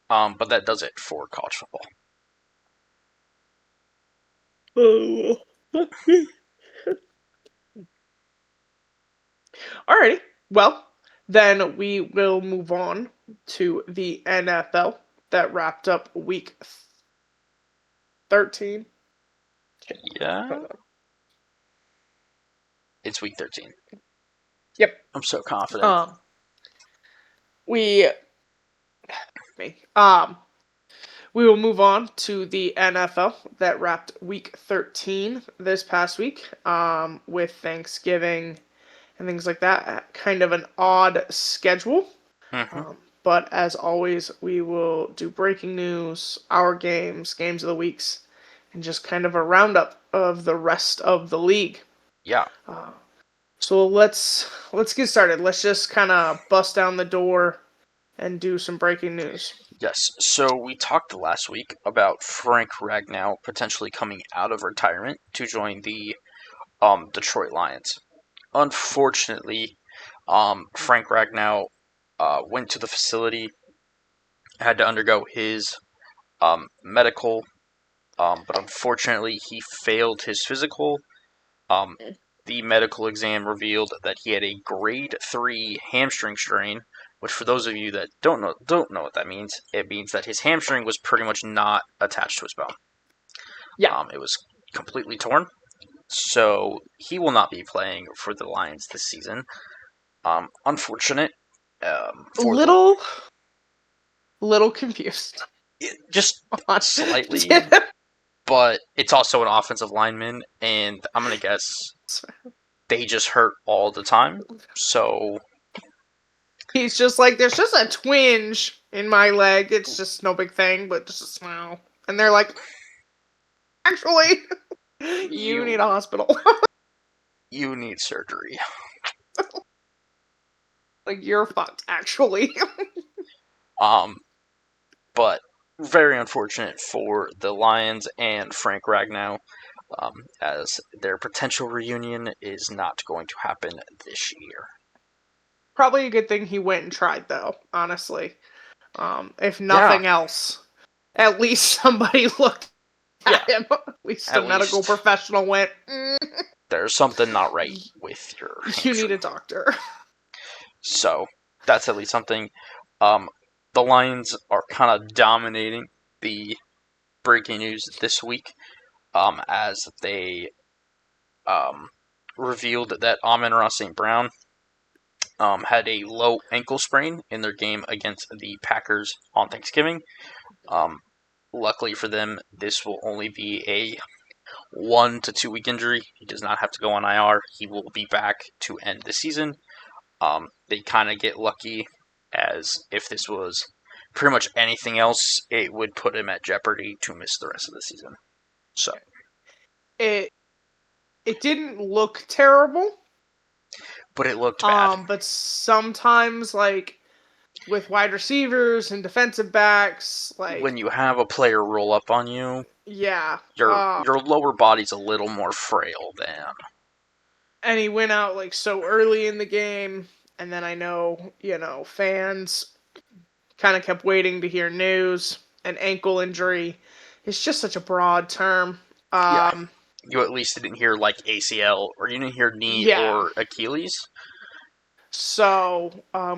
But that does it for college football. Alrighty. Well, then we will move on to the NFL that wrapped up week 13. Yeah. It's week 13. Yep. I'm so confident. We will move on to the NFL that wrapped week 13 this past week, with Thanksgiving and things like that. Kind of an odd schedule. Mm-hmm. But as always, we will do breaking news, our games of the weeks, and just kind of a roundup of the rest of the league. Yeah. So let's get started. Let's just kind of bust down the door and do some breaking news. Yes. So we talked last week about Frank Ragnow potentially coming out of retirement to join the Detroit Lions. Unfortunately, Frank Ragnow went to the facility, had to undergo his medical, but unfortunately he failed his physical. The medical exam revealed that he had a grade 3 hamstring strain, which for those of you that don't know what that means, it means that his hamstring was pretty much not attached to his bone. Yeah. It was completely torn. So he will not be playing for the Lions this season. Unfortunate. Little confused. Just slightly. But it's also an offensive lineman, and I'm going to guess they just hurt all the time. So he's just like, there's just a twinge in my leg. It's just no big thing, but just a smile. And they're like, actually, you need a hospital. You need surgery. Like, you're fucked, actually. But very unfortunate for the Lions and Frank Ragnow, as their potential reunion is not going to happen this year. Probably a good thing he went and tried, though, honestly. If nothing else, at least somebody looked at him. At least a medical professional went, there's something not right with your hamstring. You need a doctor. So, that's at least something. The Lions are kind of dominating the breaking news this week, as they revealed that Amon-Ra St. Brown had a low ankle sprain in their game against the Packers on Thanksgiving. Luckily for them, this will only be a 1 to 2 week injury. He does not have to go on IR. He will be back to end the season. They kind of get lucky, as if this was pretty much anything else, it would put him at jeopardy to miss the rest of the season. So it didn't look terrible. But it looked bad. But sometimes, like, with wide receivers and defensive backs, When like, you have a player roll up on you, yeah. your lower body's a little more frail than. And he went out, like, so early in the game, and then I know, fans kind of kept waiting to hear news. An ankle injury is just such a broad term. Yeah. Um, You at least didn't hear like ACL or you didn't hear knee yeah. or Achilles. So,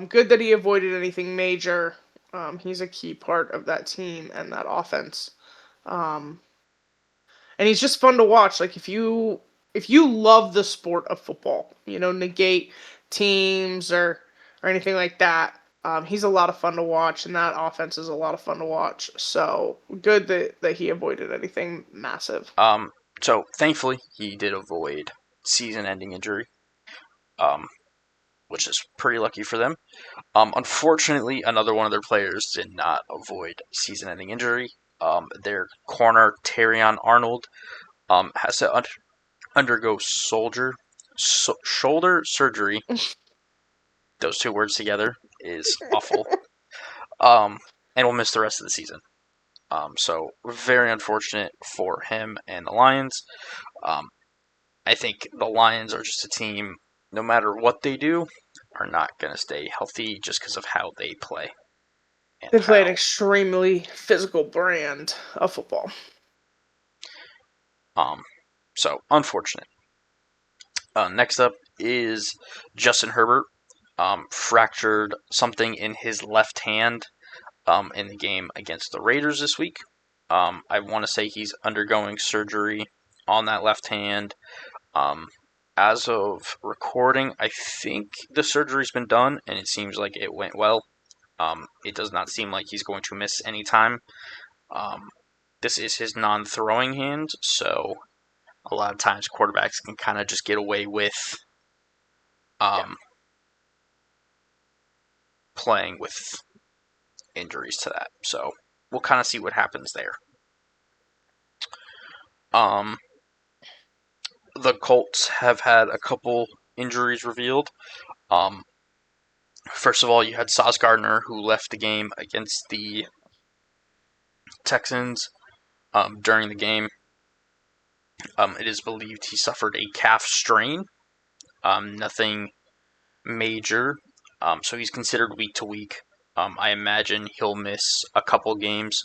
good that he avoided anything major. He's a key part of that team and that offense. Um, and he's just fun to watch. Like, if you love the sport of football, negate teams or anything like that. He's a lot of fun to watch, and that offense is a lot of fun to watch. So good that he avoided anything massive. So thankfully he did avoid season-ending injury, um, which is pretty lucky for them. Unfortunately, another one of their players did not avoid season-ending injury. Their corner Terrion Arnold has to undergo shoulder surgery. Those two words together is awful. Um, and will miss the rest of the season. So very unfortunate for him and the Lions. Um, I think the Lions are just a team, no matter what they do, are not going to stay healthy just because of how they play and They play an how. extremely physical brand of football. Um, so unfortunate. Next up is Justin Herbert. Fractured something in his left hand in the game against the Raiders this week. I want to say he's undergoing surgery on that left hand. Um, as of recording, I think the surgery's been done, and it seems like it went well. It does not seem like he's going to miss any time. Um, this is his non-throwing hand, so a lot of times quarterbacks can kind of just get away with Yeah. um, playing with injuries to that. So we'll kind of see what happens there. Um, the Colts have had a couple injuries revealed. Um, first of all, you had Sauce Gardner, who left the game against the Texans during the game. It is believed he suffered a calf strain, nothing major, so he's considered week to week. I imagine he'll miss a couple games.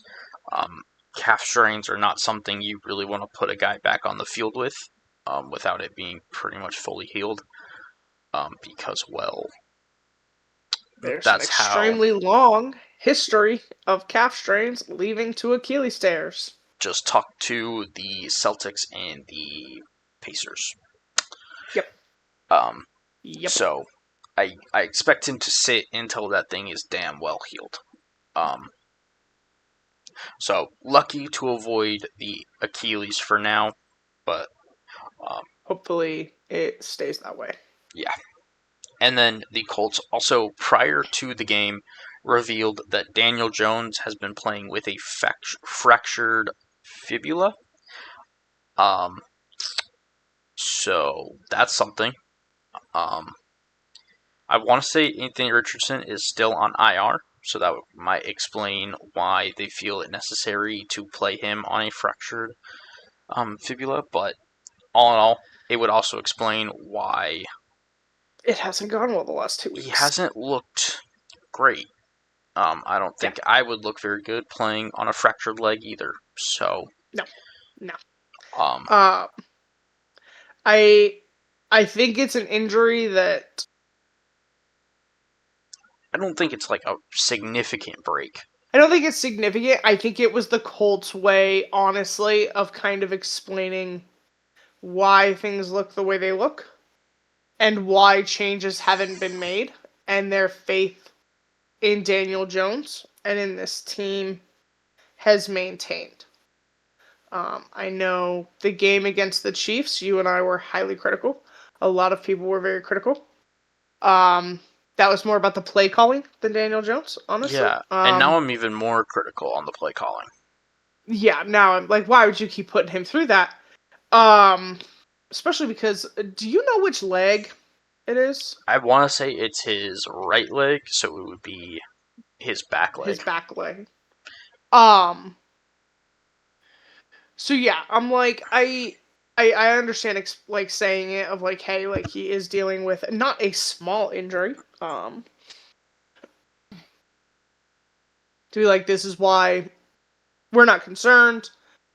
Um, Calf strains are not something you really want to put a guy back on the field with without it being pretty much fully healed, because, well, There's an that's how. extremely long history of calf strains leading to Achilles tears. Just talk to the Celtics and the Pacers. Yep. Um, Yep. so I expect him to sit until that thing is damn well healed. Um, so lucky to avoid the Achilles for now, but Hopefully it stays that way. yeah. And then the Colts also prior to the game revealed that Daniel Jones has been playing with a fractured fibula. Um, so that's something. Um, I want to say Anthony Richardson is still on IR, so that might explain why they feel it necessary to play him on a fractured fibula. But all in all, it would also explain why It hasn't gone well the last 2 he weeks. hasn't looked great. I don't Yeah. think I would look very good playing on a fractured leg either. So, No. No. um, Uh, I I think it's an injury that I don't think it's like a significant break. I don't think it's significant. I think it was the Colts' way, honestly, of kind of explaining why things look the way they look and why changes haven't been made and their faith in Daniel Jones and in this team has maintained. I know the game against the Chiefs, you and I were highly critical. A lot of people were very critical. Um, that was more about the play calling than Daniel Jones, honestly. Yeah, and now I'm even more critical on the play calling. Yeah, now I'm like, why would you keep putting him through that? Um, Especially because, do you know which leg it is. I want to say it's his right leg, so it would be his back His leg. back leg. Um. So yeah, I'm like I understand like saying it of like, hey, like he is dealing with not a small injury. To be like, this is why we're not concerned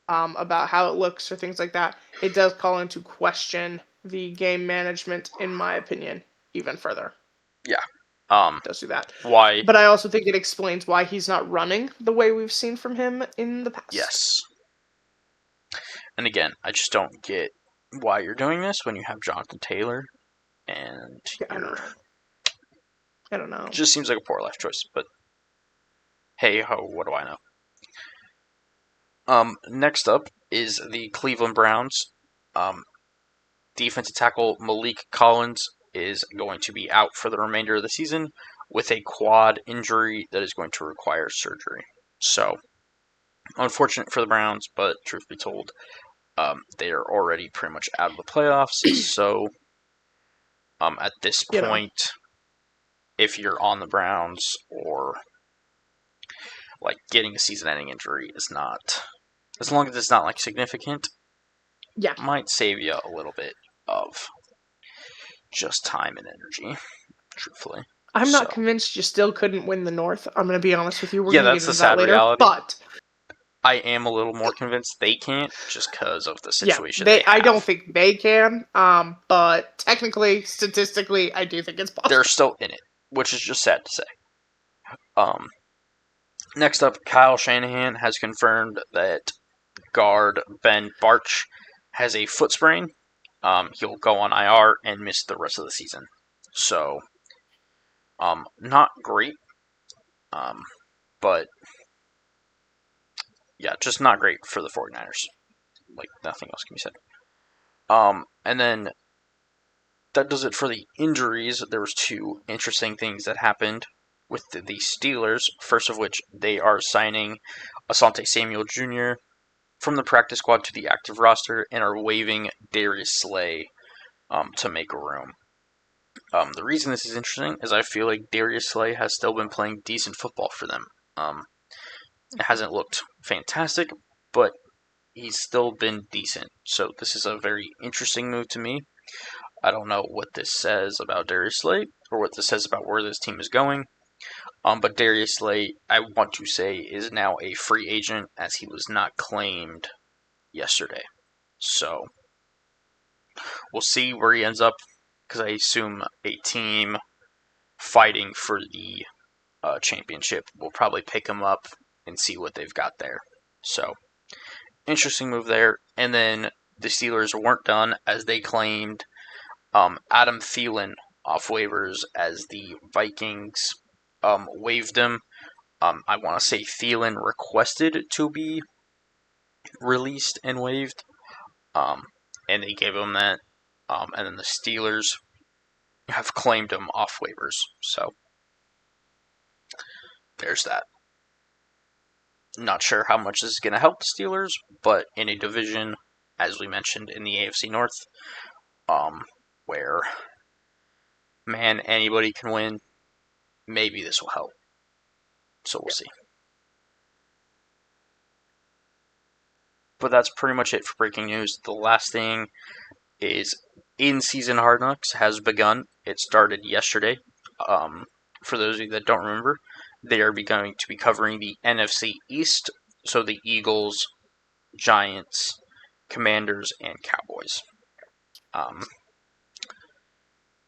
about how it looks or things like that. It does call into question the game management, in my opinion, even further. Yeah. It does do that. Why? But I also think it explains why he's not running the way we've seen from him in the past. Yes. And again, I just don't get why you're doing this when you have Jonathan Taylor, and Yeah, you're. I don't know. It just seems like a poor life choice, but hey ho, what do I know? Next up is the Cleveland Browns. Defensive tackle Malik Collins is going to be out for the remainder of the season with a quad injury that is going to require surgery. So, unfortunate for the Browns, but truth be told, they are already pretty much out of the playoffs. So, at this You know. point, if you're on the Browns or like getting a season-ending injury is not, as long as it's not like significant, Yeah. might save you a little bit of just time and energy, truthfully. I'm So, not convinced you still couldn't win the North. I'm going to be honest with you. We're yeah, going to that's get the into that sad later. reality. But I am a little more convinced they can't just because of the yeah, situation they I have. don't think they can. But technically, statistically, I do think it's possible. They're still in it, which is just sad to say. Next up, Kyle Shanahan has confirmed that guard Ben Barch has a foot sprain. He'll go on IR and miss the rest of the season. So, not great. But yeah, just not great for the 49ers. Like, nothing else can be said. And then that does it for the injuries. There was two interesting things that happened with the Steelers. First of which, they are signing Asante Samuel Jr. from the practice squad to the active roster and are waiving Darius Slay to make room. The reason this is interesting is I feel like Darius Slay has still been playing decent football for them. It hasn't looked fantastic, but he's still been decent. So this is a very interesting move to me. I don't know what this says about Darius Slay or what this says about where this team is going. But Darius Slay, I want to say, is now a free agent as he was not claimed yesterday. So we'll see where he ends up because I assume a team fighting for the championship will probably pick him up and see what they've got there. So interesting move there. And then the Steelers weren't done as they claimed Adam Thielen off waivers as the Vikings waived him. I want to say Thielen requested to be released and waived, and they gave him that. And then the Steelers have claimed him off waivers. So there's that. Not sure how much this is going to help the Steelers, but in a division, as we mentioned, in the AFC North, where, man, anybody can win, maybe this will help. So we'll see. But that's pretty much it for breaking news. The last thing is in-season Hard Knocks has begun. It started yesterday. For those of you that don't remember, they are going to be covering the NFC East, so the Eagles, Giants, Commanders, and Cowboys.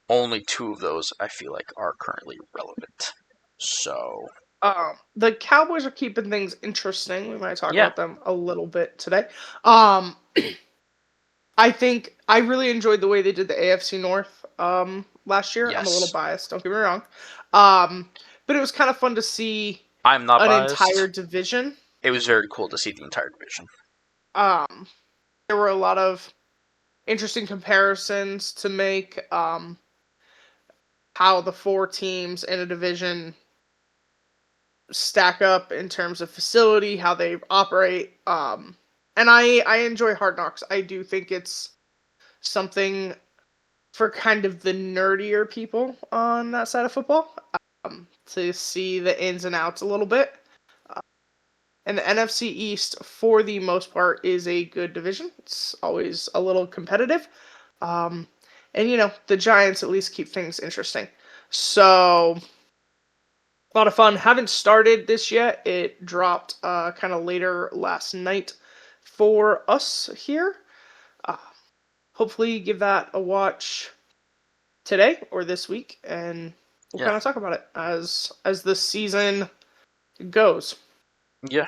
Only two of those I feel like are currently relevant. So The Cowboys are keeping things interesting. We might talk yeah, about them a little bit today. I think I really enjoyed the way they did the AFC North last year. I'm a little yes, biased, don't get me wrong. But it was kind of fun to see I'm not an biased. entire division. It was very cool to see the entire division. Um, there were a lot of interesting comparisons to make. How the four teams in a division stack up in terms of facility, how they operate. And I enjoy Hard Knocks. I do think it's something for kind of the nerdier people on that side of football, to see the ins and outs a little bit. And the NFC East, for the most part, is a good division. It's always a little competitive. Um, and, the Giants at least keep things interesting. So, a lot of fun. Haven't started this yet. It dropped kind of later last night for us here. Uh, Hopefully, give that a watch today or this week, and we'll Yeah. kind of talk about it as the season goes. Yeah.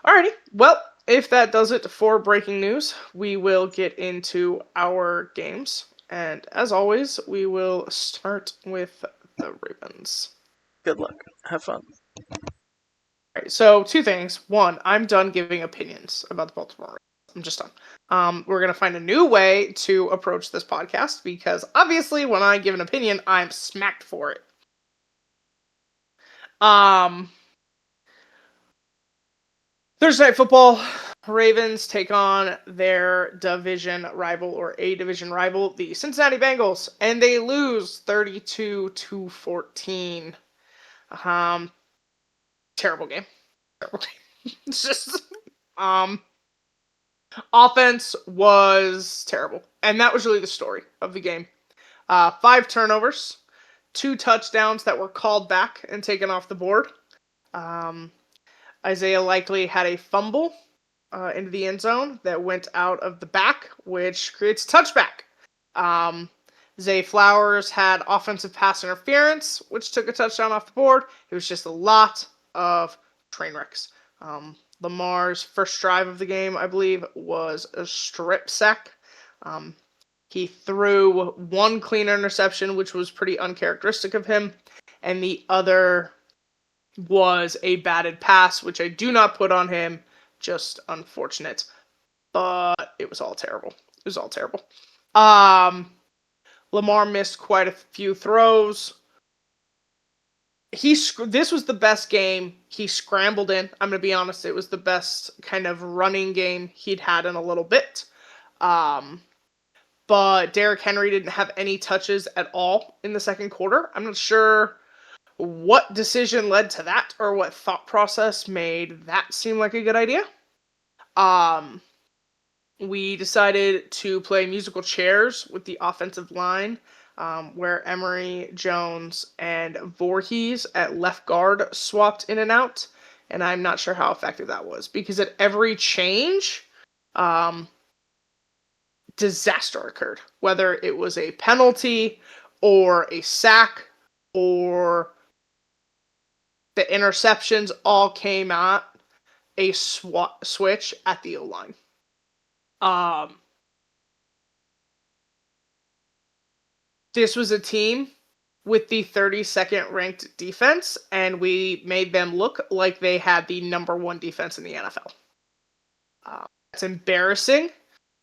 Alrighty. Well, if that does it for breaking news, we will get into our games. And as always, we will start with the Ravens. Good luck. Have fun. Alright, so two things. One, I'm done giving opinions about the Baltimore Ravens. I'm just done. We're gonna find a new way to approach this podcast because obviously, when I give an opinion, I'm smacked for it. Thursday Night Football, Ravens take on their division rival, or a division rival, the Cincinnati Bengals, and they lose 32-14. Terrible game. Terrible game. It's just, offense was terrible, and that was really the story of the game. 5 turnovers, 2 touchdowns that were called back and taken off the board. Isaiah Likely had a fumble into the end zone that went out of the back, which creates a touchback. Zay Flowers had offensive pass interference, which took a touchdown off the board. It was just a lot of train wrecks. Lamar's first drive of the game, I believe, was a strip sack. He threw one clean interception, which was pretty uncharacteristic of him, and the other was a batted pass, which I do not put on him. Just unfortunate. But it was all terrible. It was all terrible. Lamar missed quite a few throws. This was the best game he scrambled in. I'm going to be honest. It was the best kind of running game he'd had in a little bit. But Derrick Henry didn't have any touches at all in the second quarter. I'm not sure what decision led to that or what thought process made that seem like a good idea. We decided to play musical chairs with the offensive line, where Emery, Jones, and Voorhees at left guard swapped in and out. And I'm not sure how effective that was because at every change, disaster occurred. Whether it was a penalty or a sack or the interceptions, all came at a switch at the O-line. This was a team with the 32nd ranked defense, and we made them look like they had the number 1 defense in the NFL. That's embarrassing.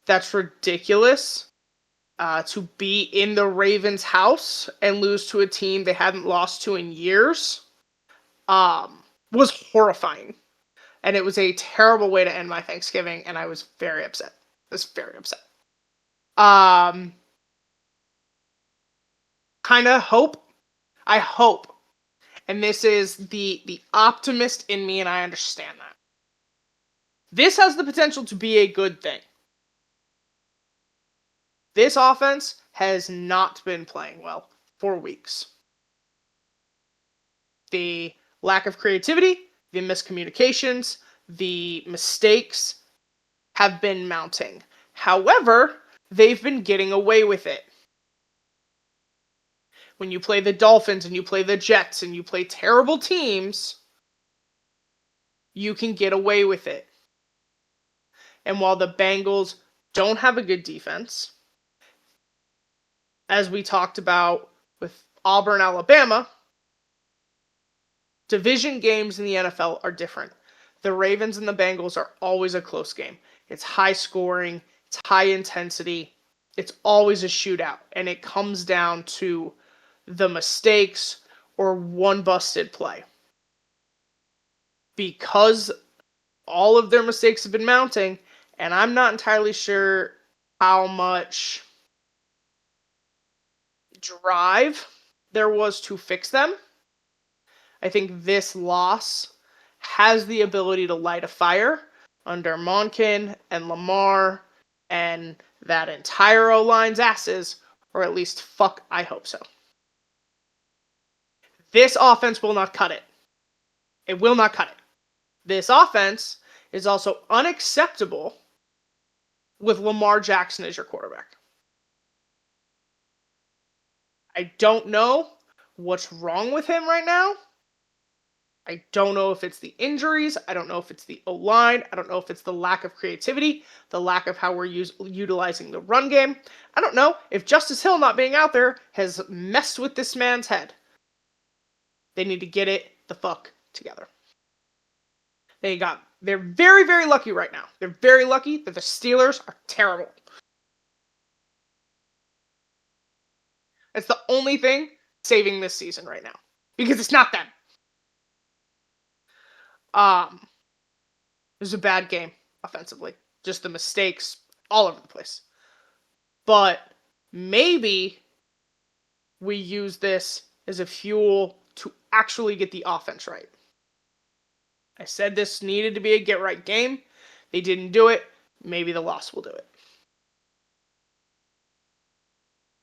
That's ridiculous. To be in the Ravens' house and lose to a team they hadn't lost to in years was horrifying. And it was a terrible way to end my Thanksgiving, and I was very upset. I was very upset. I hope, and this is the optimist in me, and I understand that. This has the potential to be a good thing. This offense has not been playing well for weeks. The lack of creativity, the miscommunications, the mistakes have been mounting. However, they've been getting away with it. When you play the Dolphins and you play the Jets and you play terrible teams, you can get away with it. And while the Bengals don't have a good defense, as we talked about with Auburn, Alabama, division games in the NFL are different. The Ravens and the Bengals are always a close game. It's high scoring, it's high intensity, it's always a shootout, and it comes down to the mistakes or one busted play. Because all of their mistakes have been mounting And I'm not entirely sure how much drive there was to fix them. I think this loss has the ability to light a fire under Monken and Lamar and that entire O-line's asses, or at least fuck, I hope so. This offense will not cut it. It will not cut it. This offense is also unacceptable with Lamar Jackson as your quarterback. I don't know what's wrong with him right now. I don't know if it's the injuries. I don't know if it's the O-line. I don't know if it's the lack of creativity, the lack of how we're utilizing the run game. I don't know if Justice Hill not being out there has messed with this man's head. They need to get it the fuck together. They're very, very lucky right now. They're very lucky that the Steelers are terrible. It's the only thing saving this season right now. Because it's not them. It was a bad game offensively. Just the mistakes all over the place. But maybe we use this as a fuel to actually get the offense right. I said this needed to be a get-right game. They didn't do it. Maybe the loss will do it.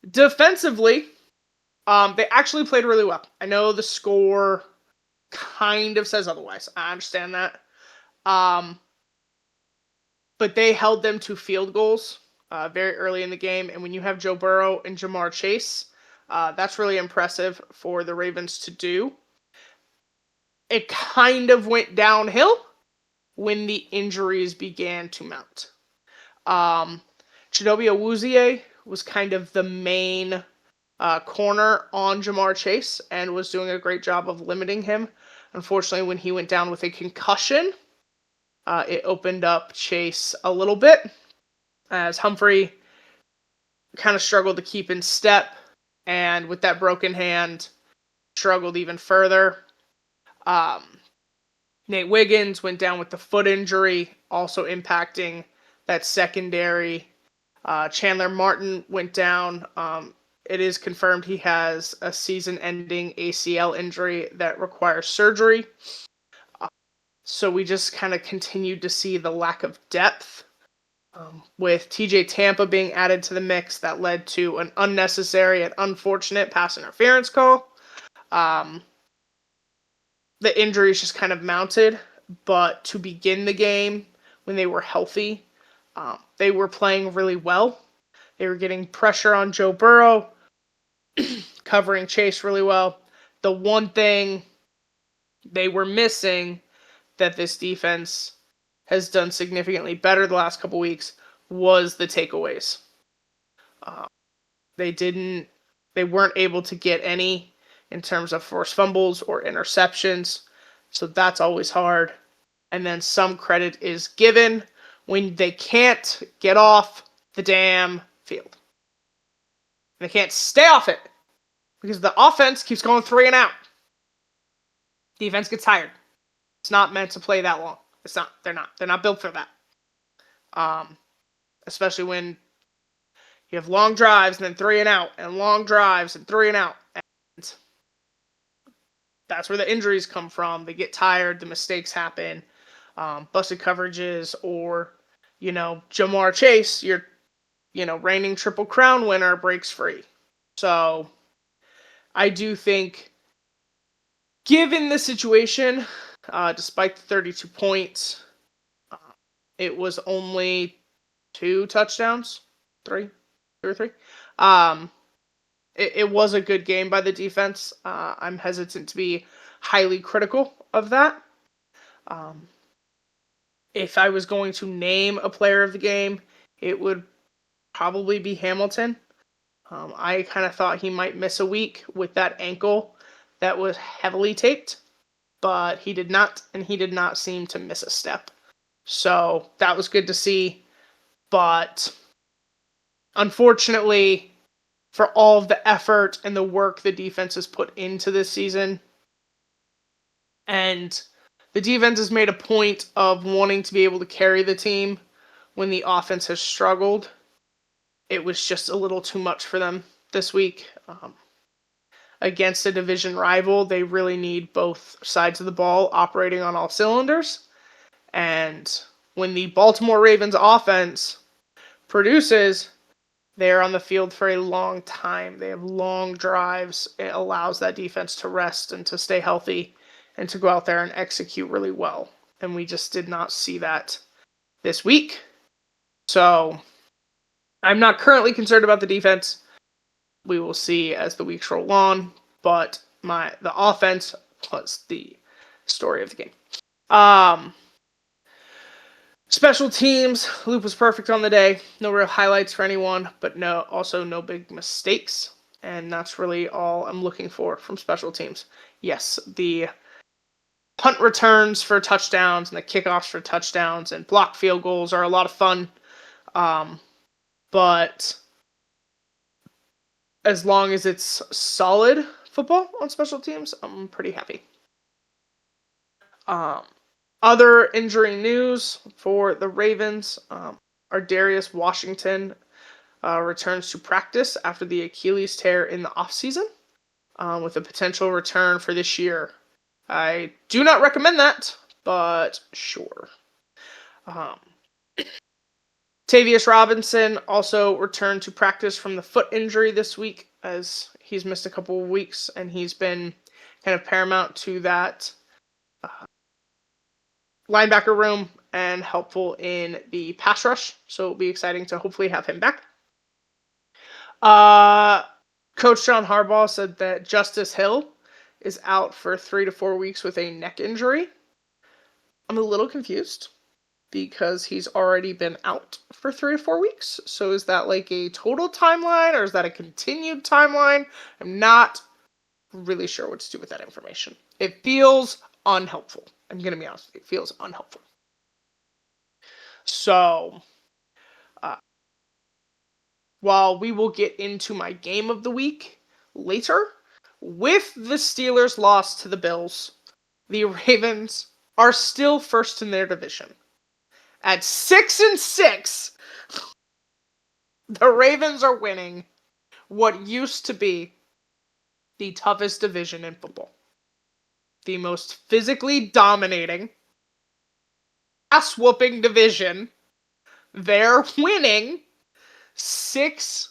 Defensively, they actually played really well. I know the score kind of says otherwise. I understand that. But they held them to field goals very early in the game. And when you have Joe Burrow and Jamar Chase, that's really impressive for the Ravens to do. It kind of went downhill when the injuries began to mount. Chidobe Awuzie was kind of the main corner on Jamar Chase and was doing a great job of limiting him. Unfortunately, when he went down with a concussion, it opened up Chase a little bit as Humphrey kind of struggled to keep in step, and with that broken hand, struggled even further. Nate Wiggins went down with the foot injury, also impacting that secondary. Chandler Martin went down. It is confirmed he has a season-ending ACL injury that requires surgery. So we just kind of continued to see the lack of depth. With TJ Tampa being added to the mix, that led to an unnecessary and unfortunate pass interference call. The injuries just kind of mounted, but to begin the game, when they were healthy, they were playing really well. They were getting pressure on Joe Burrow, covering Chase really well. The one thing they were missing that this defense has done significantly better the last couple weeks was the takeaways. They weren't able to get any in terms of forced fumbles or interceptions, so that's always hard. And then some credit is given when they can't get off the damn field. They can't stay off it because the offense keeps going 3 and out. Defense gets tired. It's not meant to play that long. It's not. They're not built for that. Especially when you have long drives and then 3 and out, and long drives and 3 and out. And that's where the injuries come from. They get tired. The mistakes happen. Busted coverages, or Jamar Chase, your reigning Triple Crown winner, breaks free. So I do think, given the situation, despite the 32 points, it was only 2 touchdowns, 3 or 3. It was a good game by the defense. I'm hesitant to be highly critical of that. If I was going to name a player of the game, it would probably be Hamilton. I kind of thought he might miss a week with that ankle that was heavily taped, but he did not, and he did not seem to miss a step. So that was good to see, but unfortunately, for all of the effort and the work the defense has put into this season, and the defense has made a point of wanting to be able to carry the team when the offense has struggled, it was just a little too much for them this week. Against a division rival, they really need both sides of the ball operating on all cylinders. And when the Baltimore Ravens offense produces, they're on the field for a long time. They have long drives. It allows that defense to rest and to stay healthy and to go out there and execute really well. And we just did not see that this week. So I'm not currently concerned about the defense. We will see as the weeks roll on, but the offense was the story of the game. Special teams, Loop was perfect on the day. No real highlights for anyone, but also no big mistakes. And that's really all I'm looking for from special teams. Yes, the punt returns for touchdowns and the kickoffs for touchdowns and blocked field goals are a lot of fun. But as long as it's solid football on special teams, I'm pretty happy. Other injury news for the Ravens, Darius Washington returns to practice after the Achilles tear in the offseason, with a potential return for this year. I do not recommend that, but sure. Tavius Robinson also returned to practice from the foot injury this week, as he's missed a couple of weeks, and he's been kind of paramount to that linebacker room and helpful in the pass rush. So it'll be exciting to hopefully have him back. Coach John Harbaugh said that Justice Hill is out for 3 to 4 weeks with a neck injury. I'm a little confused because he's already been out for 3 to 4 weeks. So is that like a total timeline or is that a continued timeline? I'm not really sure what to do with that information. It feels unhelpful. I'm going to be honest with you. It feels unhelpful. So, while we will get into my game of the week later, with the Steelers' loss to the Bills, the Ravens are still first in their division. At 6-6, the Ravens are winning what used to be the toughest division in football. The most physically dominating, ass-whooping division. They're winning 6-6.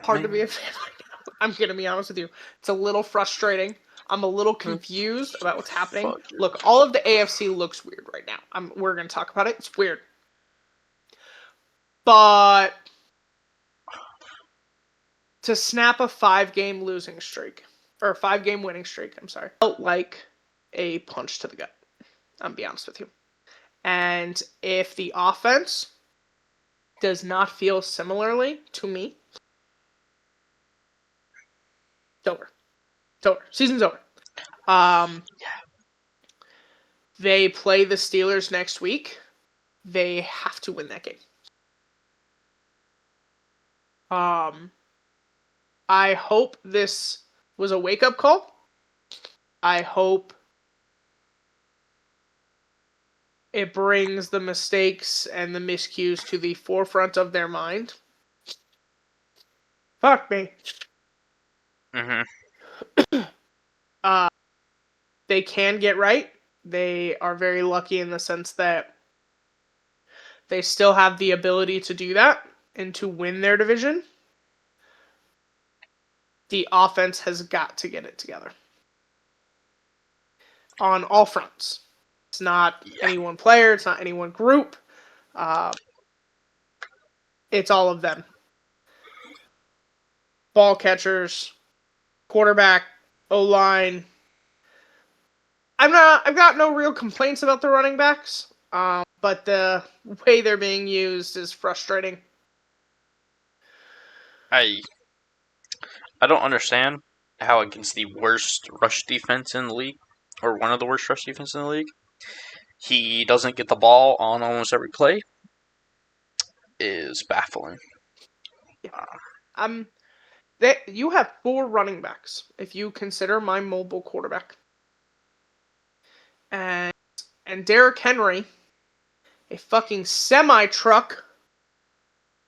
Hard to be a fan right now. I'm going to be honest with you. It's a little frustrating. I'm a little confused about what's happening. Look, all of the AFC looks weird right now. We're going to talk about it. It's weird. But to snap a 5-game losing streak, or a 5-game winning streak, felt like a punch to the gut. I'm be honest with you. And if the offense does not feel similarly to me, it's over. It's over. Season's over. They play the Steelers next week. They have to win that game. I hope this was a wake-up call. I hope it brings the mistakes and the miscues to the forefront of their mind. Fuck me. They can get right. They are very lucky in the sense that they still have the ability to do that and to win their division. The offense has got to get it together. On all fronts. It's not any one player. It's not any one group. It's all of them. Ball catchers, quarterback, O-line. I've got no real complaints about the running backs, but the way they're being used is frustrating. I don't understand how against the worst rush defense in the league, or one of the worst rush defenses in the league, he doesn't get the ball on almost every play. Is baffling. You have 4 running backs if you consider my mobile quarterback. and Derrick Henry, a fucking semi-truck,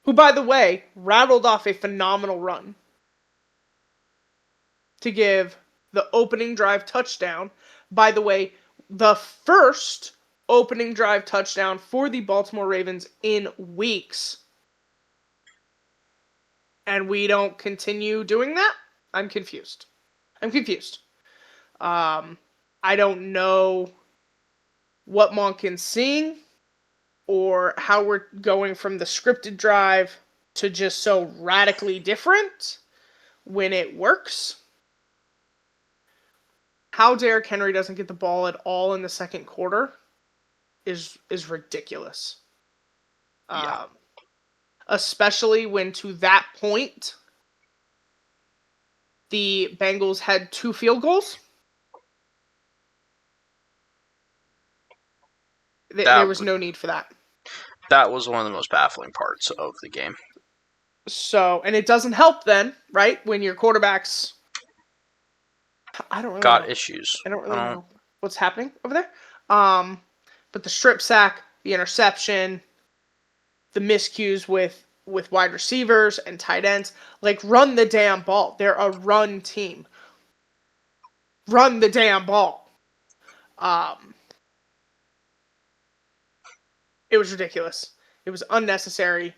who, by the way, rattled off a phenomenal run to give the opening drive touchdown. By the way, the first opening drive touchdown for the Baltimore Ravens in weeks. And we don't continue doing that? I'm confused. I don't know what Monken's seeing or how we're going from the scripted drive to just so radically different when it works. How Derrick Henry doesn't get the ball at all in the second quarter is ridiculous. Yeah. Especially when, to that point, the Bengals had 2 field goals. There was no need for that. That was one of the most baffling parts of the game. So, and it doesn't help then, right? When your quarterback's, I don't really got know. issues. I don't really know what's happening over there. But the strip sack, the interception, the miscues with wide receivers and tight ends, like, run the damn ball. They're a run team. Run the damn ball. It was ridiculous. It was unnecessary,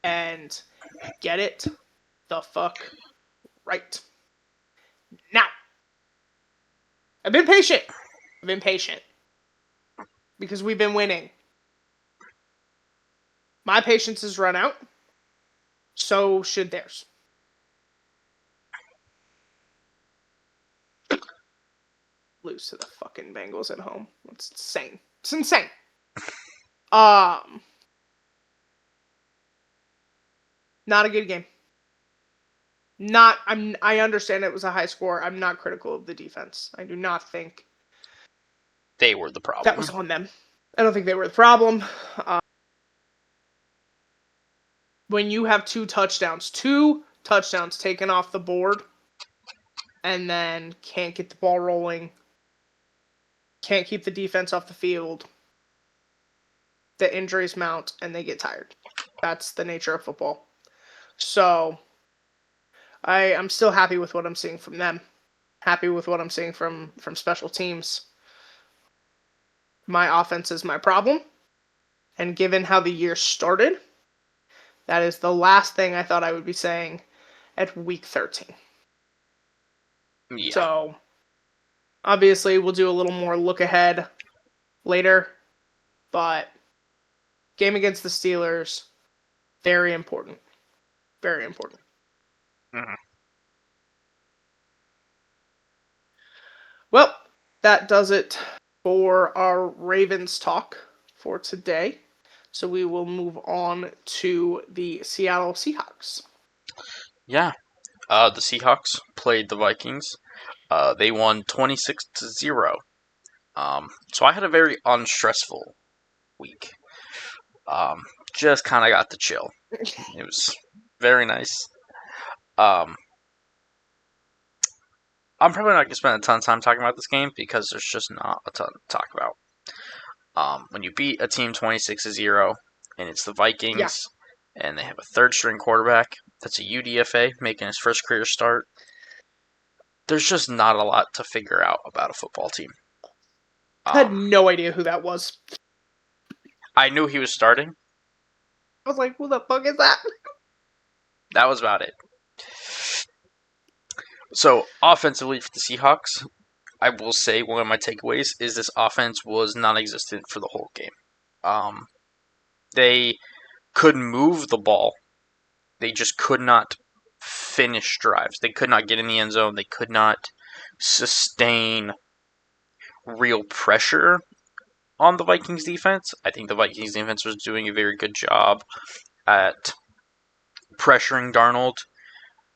and get it the fuck right. Now, I've been patient. Because we've been winning. My patience has run out. So should theirs. Lose to the fucking Bengals at home. It's insane. It's insane. Not a good game. I understand it was a high score. I'm not critical of the defense. I do not think they were the problem. That was on them. I don't think they were the problem. When you have 2 touchdowns taken off the board, and then can't get the ball rolling, can't keep the defense off the field, the injuries mount, and they get tired. That's the nature of football. So, I'm still happy with what I'm seeing from them. Happy with what I'm seeing from special teams. My offense is my problem. And given how the year started, that is the last thing I thought I would be saying at week 13. Yeah. So, obviously, we'll do a little more look ahead later. But, game against the Steelers, very important. Very important. Mm-hmm. Well, that does it for our Ravens talk for today. So we will move on to the Seattle Seahawks. Yeah. The Seahawks played the Vikings. They won 26-0. So I had a very unstressful week. Just kind of got to chill. It was very nice. I'm probably not going to spend a ton of time talking about this game because there's just not a ton to talk about. When you beat a team 26-0 and it's the Vikings and they have a third string quarterback that's a UDFA making his first career start, there's just not a lot to figure out about a football team. I had no idea who that was. I knew he was starting. I was like, who the fuck is that? That was about it. So, offensively for the Seahawks, I will say one of my takeaways is this offense was non-existent for the whole game. They could move the ball. They just could not finish drives. They could not get in the end zone. They could not sustain real pressure on the Vikings defense. I think the Vikings defense was doing a very good job at pressuring Darnold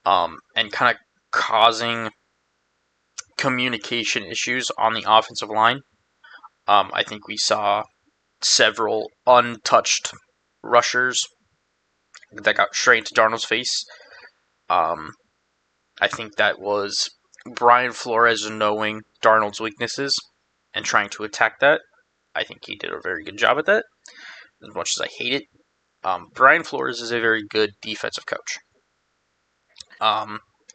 and kind of causing communication issues on the offensive line. I think we saw several untouched rushers that got straight into Darnold's face. I think that was Brian Flores knowing Darnold's weaknesses and trying to attack that. I think he did a very good job at that, as much as I hate it. Brian Flores is a very good defensive coach.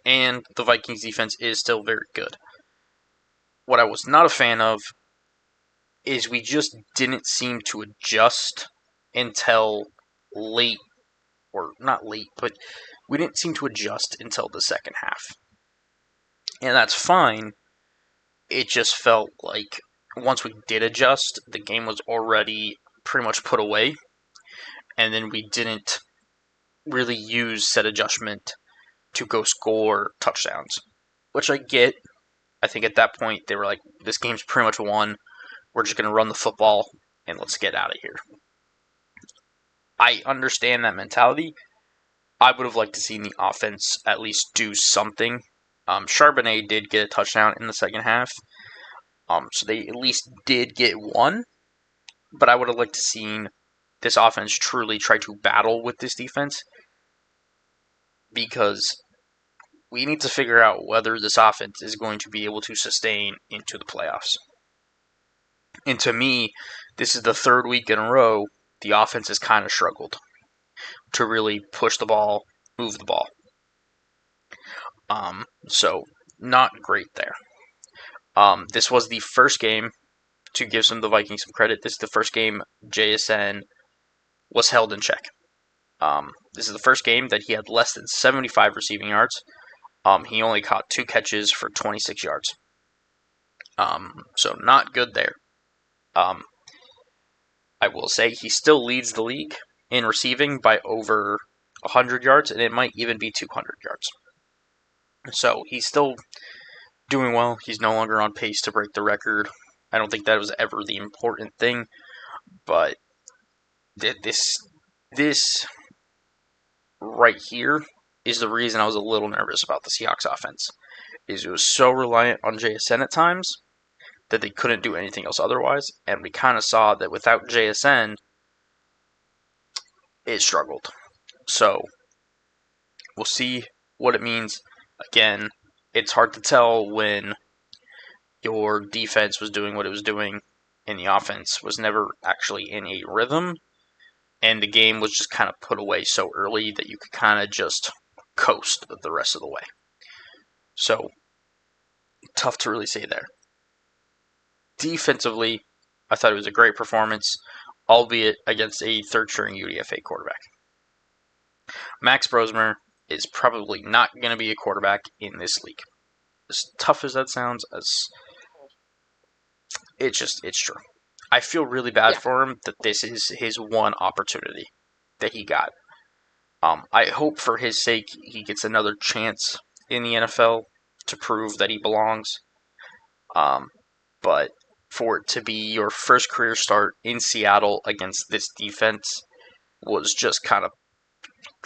And the Vikings defense is still very good. What I was not a fan of is we just didn't seem to adjust until late, or not late, but we didn't seem to adjust until the second half. And that's fine. It just felt like once we did adjust, the game was already pretty much put away, and then we didn't really use said adjustment to go score touchdowns, which I get. I think at that point they were like, this game's pretty much won. We're just going to run the football and let's get out of here. I understand that mentality. I would have liked to see the offense at least do something. Charbonnet did get a touchdown in the second half, so they at least did get one. But I would have liked to see this offense truly try to battle with this defense, because we need to figure out whether this offense is going to be able to sustain into the playoffs. And to me, this is the third week in a row the offense has kind of struggled to really push the ball, move the ball. So not great there. This was the first game, to give the Vikings some credit, this is the first game JSN was held in check. This is the first game that he had less than 75 receiving yards. He only caught 2 catches for 26 yards. So not good there. I will say he still leads the league in receiving by over 100 yards, and it might even be 200 yards. So he's still doing well. He's no longer on pace to break the record. I don't think that was ever the important thing, but this right here is the reason I was a little nervous about the Seahawks offense. Is it was so reliant on JSN at times that they couldn't do anything else otherwise, and we kind of saw that without JSN, it struggled. So we'll see what it means. Again, it's hard to tell when your defense was doing what it was doing and the offense was never actually in a rhythm, and the game was just kind of put away so early that you could kind of just coast the rest of the way. So, tough to really say there. Defensively, I thought it was a great performance, albeit against a third-string UDFA quarterback. Max Brosmer is probably not going to be a quarterback in this league. As tough as that sounds, it's true. I feel really bad for him that this is his one opportunity that he got. I hope for his sake he gets another chance in the NFL to prove that he belongs. But for it to be your first career start in Seattle against this defense was just kind of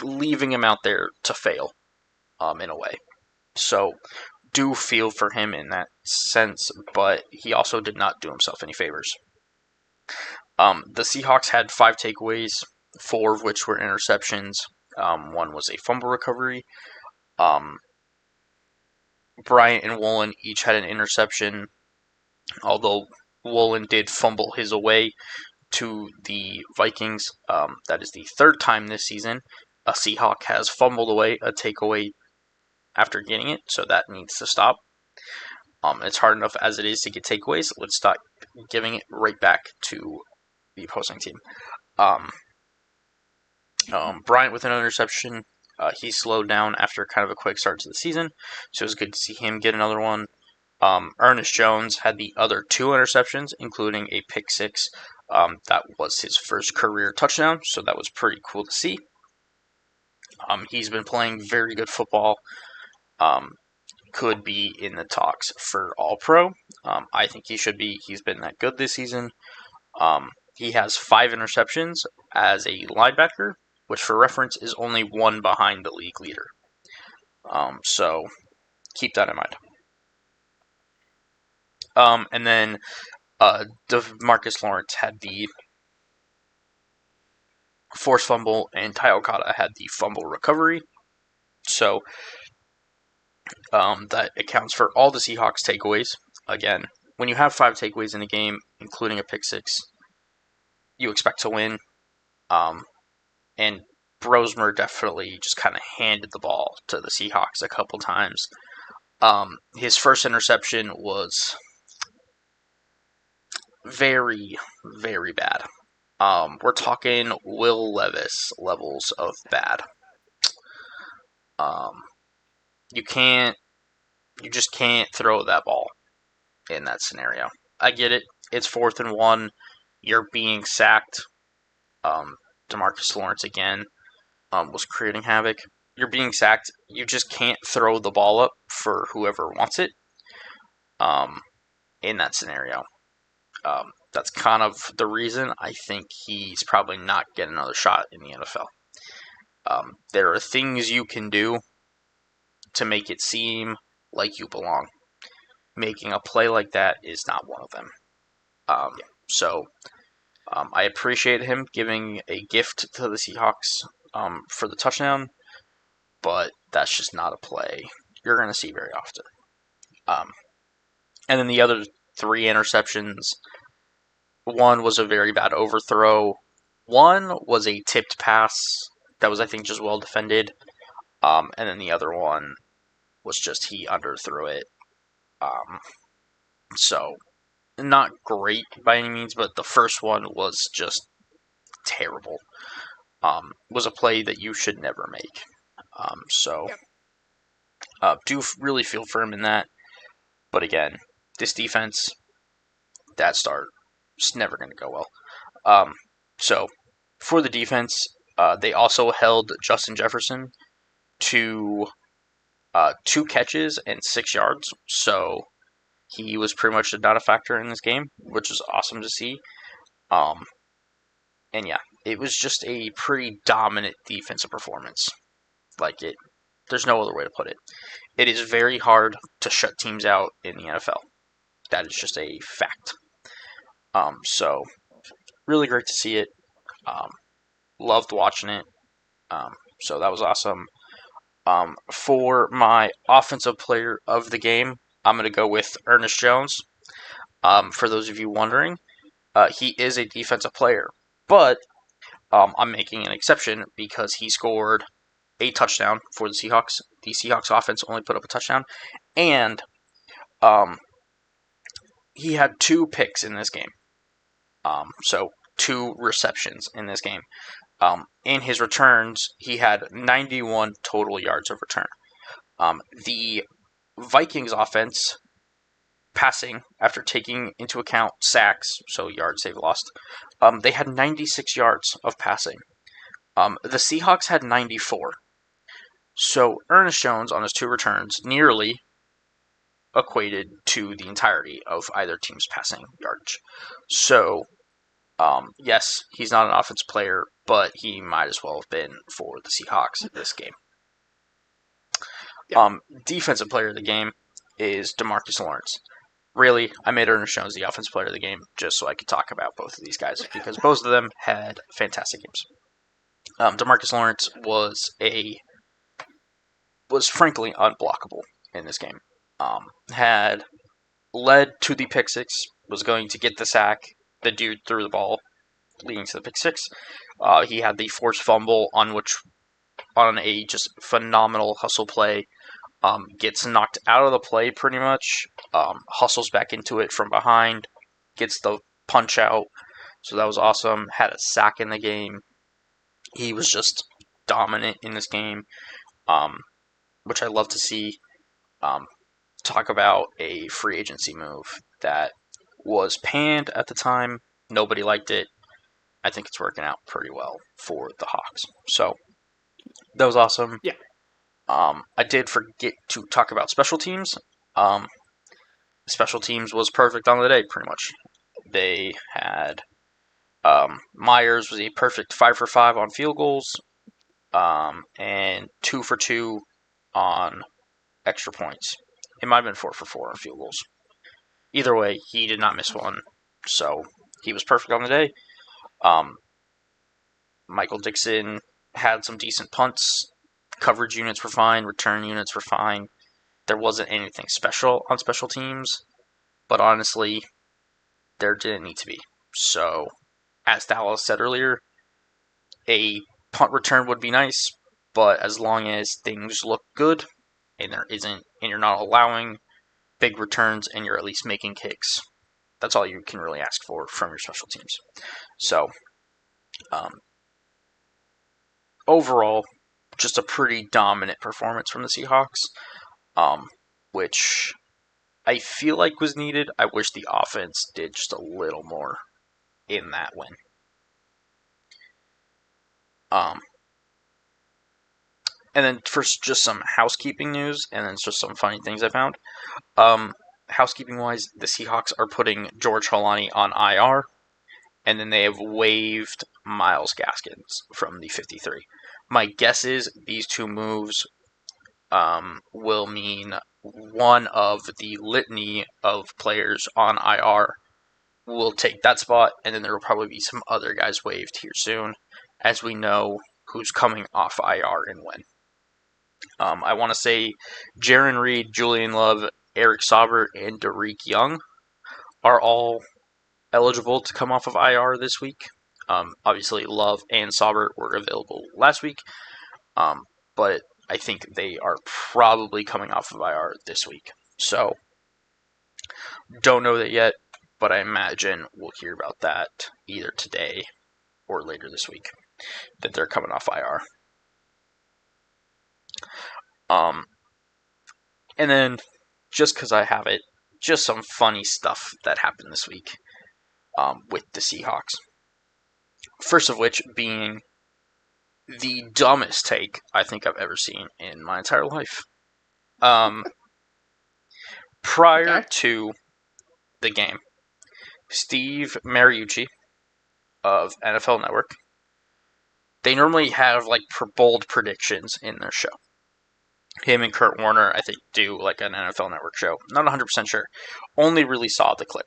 leaving him out there to fail, in a way. So, do feel for him in that sense, but he also did not do himself any favors. The Seahawks had 5 takeaways, 4 of which were interceptions. One was a fumble recovery. Bryant and Woolen each had an interception, although Woolen did fumble his away to the Vikings. That is the 3rd time this season a Seahawk has fumbled away a takeaway after getting it, so that needs to stop. It's hard enough as it is to get takeaways. Let's stop giving it right back to the opposing team. Bryant with an interception. He slowed down after kind of a quick start to the season, so it was good to see him get another one. Ernest Jones had the other 2 interceptions, including a pick 6. That was his first career touchdown, so that was pretty cool to see. He's been playing very good football. Could be in the talks for All-Pro. I think he should be. He's been that good this season. He has 5 interceptions as a linebacker, which for reference is only 1 behind the league leader. So keep that in mind. And then DeMarcus Lawrence had the forced fumble, and Ty Okada had the fumble recovery. So that accounts for all the Seahawks takeaways. Again, when you have 5 takeaways in a game, including a pick six, you expect to win. And Brosmer definitely just kind of handed the ball to the Seahawks a couple times. His first interception was very, very bad. We're talking Will Levis levels of bad. Um, you can't, you just can't throw that ball in that scenario. I get it. It's 4th and 1. You're being sacked. Demarcus Lawrence again was creating havoc. You're being sacked. You just can't throw the ball up for whoever wants it. In that scenario, that's kind of the reason I think he's probably not getting another shot in the NFL. There are things you can do to make it seem like you belong. Making a play like that is not one of them. So I appreciate him giving a gift to the Seahawks for the touchdown, but that's just not a play you're going to see very often. And then the other 3 interceptions, one was a very bad overthrow. One was a tipped pass that was, I think, just well defended. And then the other one was just he underthrew it. So, not great by any means, but the first one was just terrible. Was a play that you should never make. Do really feel for him in that. But again, this defense, that start, it's never going to go well. So, for the defense, they also held Justin Jefferson to 2 catches and 6 yards. So, he was pretty much not a factor in this game, which is awesome to see. And yeah, it was just a pretty dominant defensive performance. There's no other way to put it. It is very hard to shut teams out in the NFL. That is just a fact. So, really great to see it. Loved watching it. So that was awesome. For my offensive player of the game, I'm going to go with Ernest Jones. For those of you wondering, he is a defensive player, but I'm making an exception because he scored a touchdown for the Seahawks. The Seahawks offense only put up a touchdown, and he had 2 picks in this game. So 2 receptions in this game. In his returns, he had 91 total yards of return. The Vikings offense passing, after taking into account sacks, so yards they've lost, they had 96 yards of passing. The Seahawks had 94. So Ernest Jones on his 2 returns nearly equated to the entirety of either team's passing yardage. So, yes, he's not an offensive player, but he might as well have been for the Seahawks in this game. Yeah. Defensive player of the game is DeMarcus Lawrence. Really, I made Ernest Jones the offensive player of the game just so I could talk about both of these guys because both of them had fantastic games. DeMarcus Lawrence was frankly unblockable in this game. Had led to the pick six, was going to get the sack. The dude threw the ball, leading to the pick six. He had the forced fumble on a just phenomenal hustle play. Gets knocked out of the play pretty much. Hustles back into it from behind. Gets the punch out. So that was awesome. Had a sack in the game. He was just dominant in this game, which I love to see. Talk about a free agency move that was panned at the time. Nobody liked it. I think it's working out pretty well for the Hawks. So that was awesome. Yeah. I did forget to talk about special teams. Special teams was perfect on the day, pretty much. They had Myers was a perfect 5 for 5 on field goals, and 2 for 2 on extra points. It might have been 4 for 4 on field goals. Either way, he did not miss one, so he was perfect on the day. Michael Dixon had some decent punts. Coverage units were fine. Return units were fine. There wasn't anything special on special teams. but honestly, there didn't need to be. So, as Dallas said earlier, a punt return would be nice, but as long as things look good and you're not allowing big returns and you're at least making kicks, that's all you can really ask for from your special teams. So, um, overall, just a pretty dominant performance from the Seahawks, which I feel like was needed. I wish the offense did just a little more in that win. And then for just some housekeeping news, and then just some funny things I found. Housekeeping wise, the Seahawks are putting George Holani on IR, and then they have waived Miles Gaskins from the 53. My guess is these two moves will mean one of the litany of players on IR will take that spot, and then there will probably be some other guys waived here soon, as we know who's coming off IR and when. I want to say Jaron Reed, Julian Love, Eric Sauber, and Derek Young are all eligible to come off of IR this week. Obviously, Love and Sauber were available last week, but I think they are probably coming off of IR this week. So, don't know that yet, but I imagine we'll hear about that either today or later this week, that they're coming off IR. And then, just because I have it, just some funny stuff that happened this week with the Seahawks. First of which being the dumbest take I think I've ever seen in my entire life. Prior to the game, Steve Mariucci of NFL Network, they normally have like bold predictions in their show. Him and Kurt Warner, I think, do like an NFL Network show. Not 100% sure. Only really saw the clip.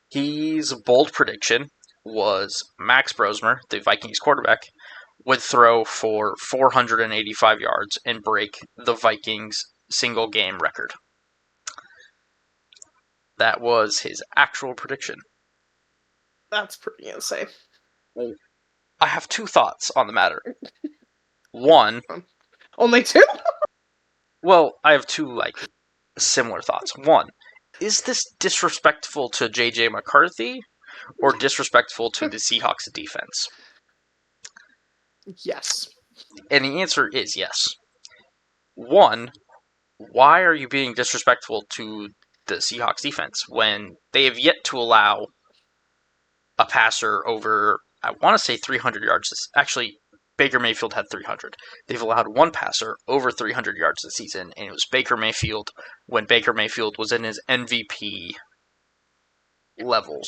His bold prediction was Max Brosmer, the Vikings quarterback, would throw for 485 yards and break the Vikings single game record. That was his actual prediction. That's pretty insane. Well, I have two thoughts on the matter. One, only two? Well, I have two similar thoughts. One, is this disrespectful to JJ McCarthy or disrespectful to the Seahawks defense? Yes. And the answer is yes. One, why are you being disrespectful to the Seahawks defense when they have yet to allow a passer over, I want to say 300 yards? Actually, Baker Mayfield had 300. They've allowed one passer over 300 yards this season, and it was Baker Mayfield when Baker Mayfield was in his MVP levels.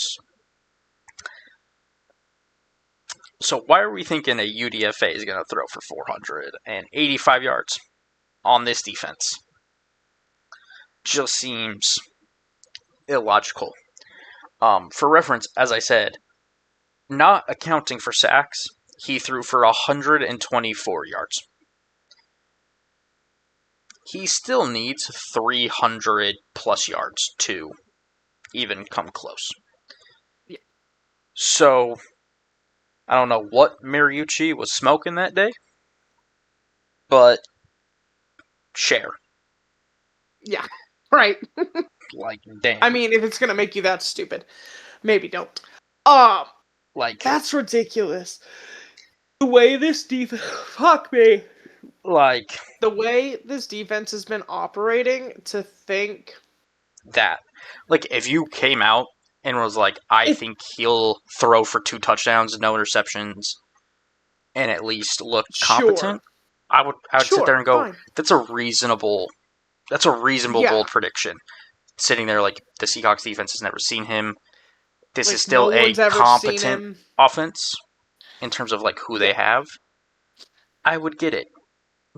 So why are we thinking a UDFA is going to throw for 485 yards on this defense? Just seems illogical. For reference, as I said, not accounting for sacks, he threw for 124 yards. He still needs 300 plus yards to even come close. Yeah. So, I don't know what Mariucci was smoking that day, but share. Yeah, right. Like, damn. I mean, if it's gonna make you that stupid, maybe don't. Like, that's ridiculous. The way this defense, fuck me. Like, the way this defense has been operating, to think that, like, if you came out and was like, I think he'll throw for 2 touchdowns, no interceptions, and at least look competent, I would sit there and go, fine. That's a reasonable bold prediction. Sitting there like, the Seahawks defense has never seen him. This is still a competent offense in terms of like who they have. I would get it.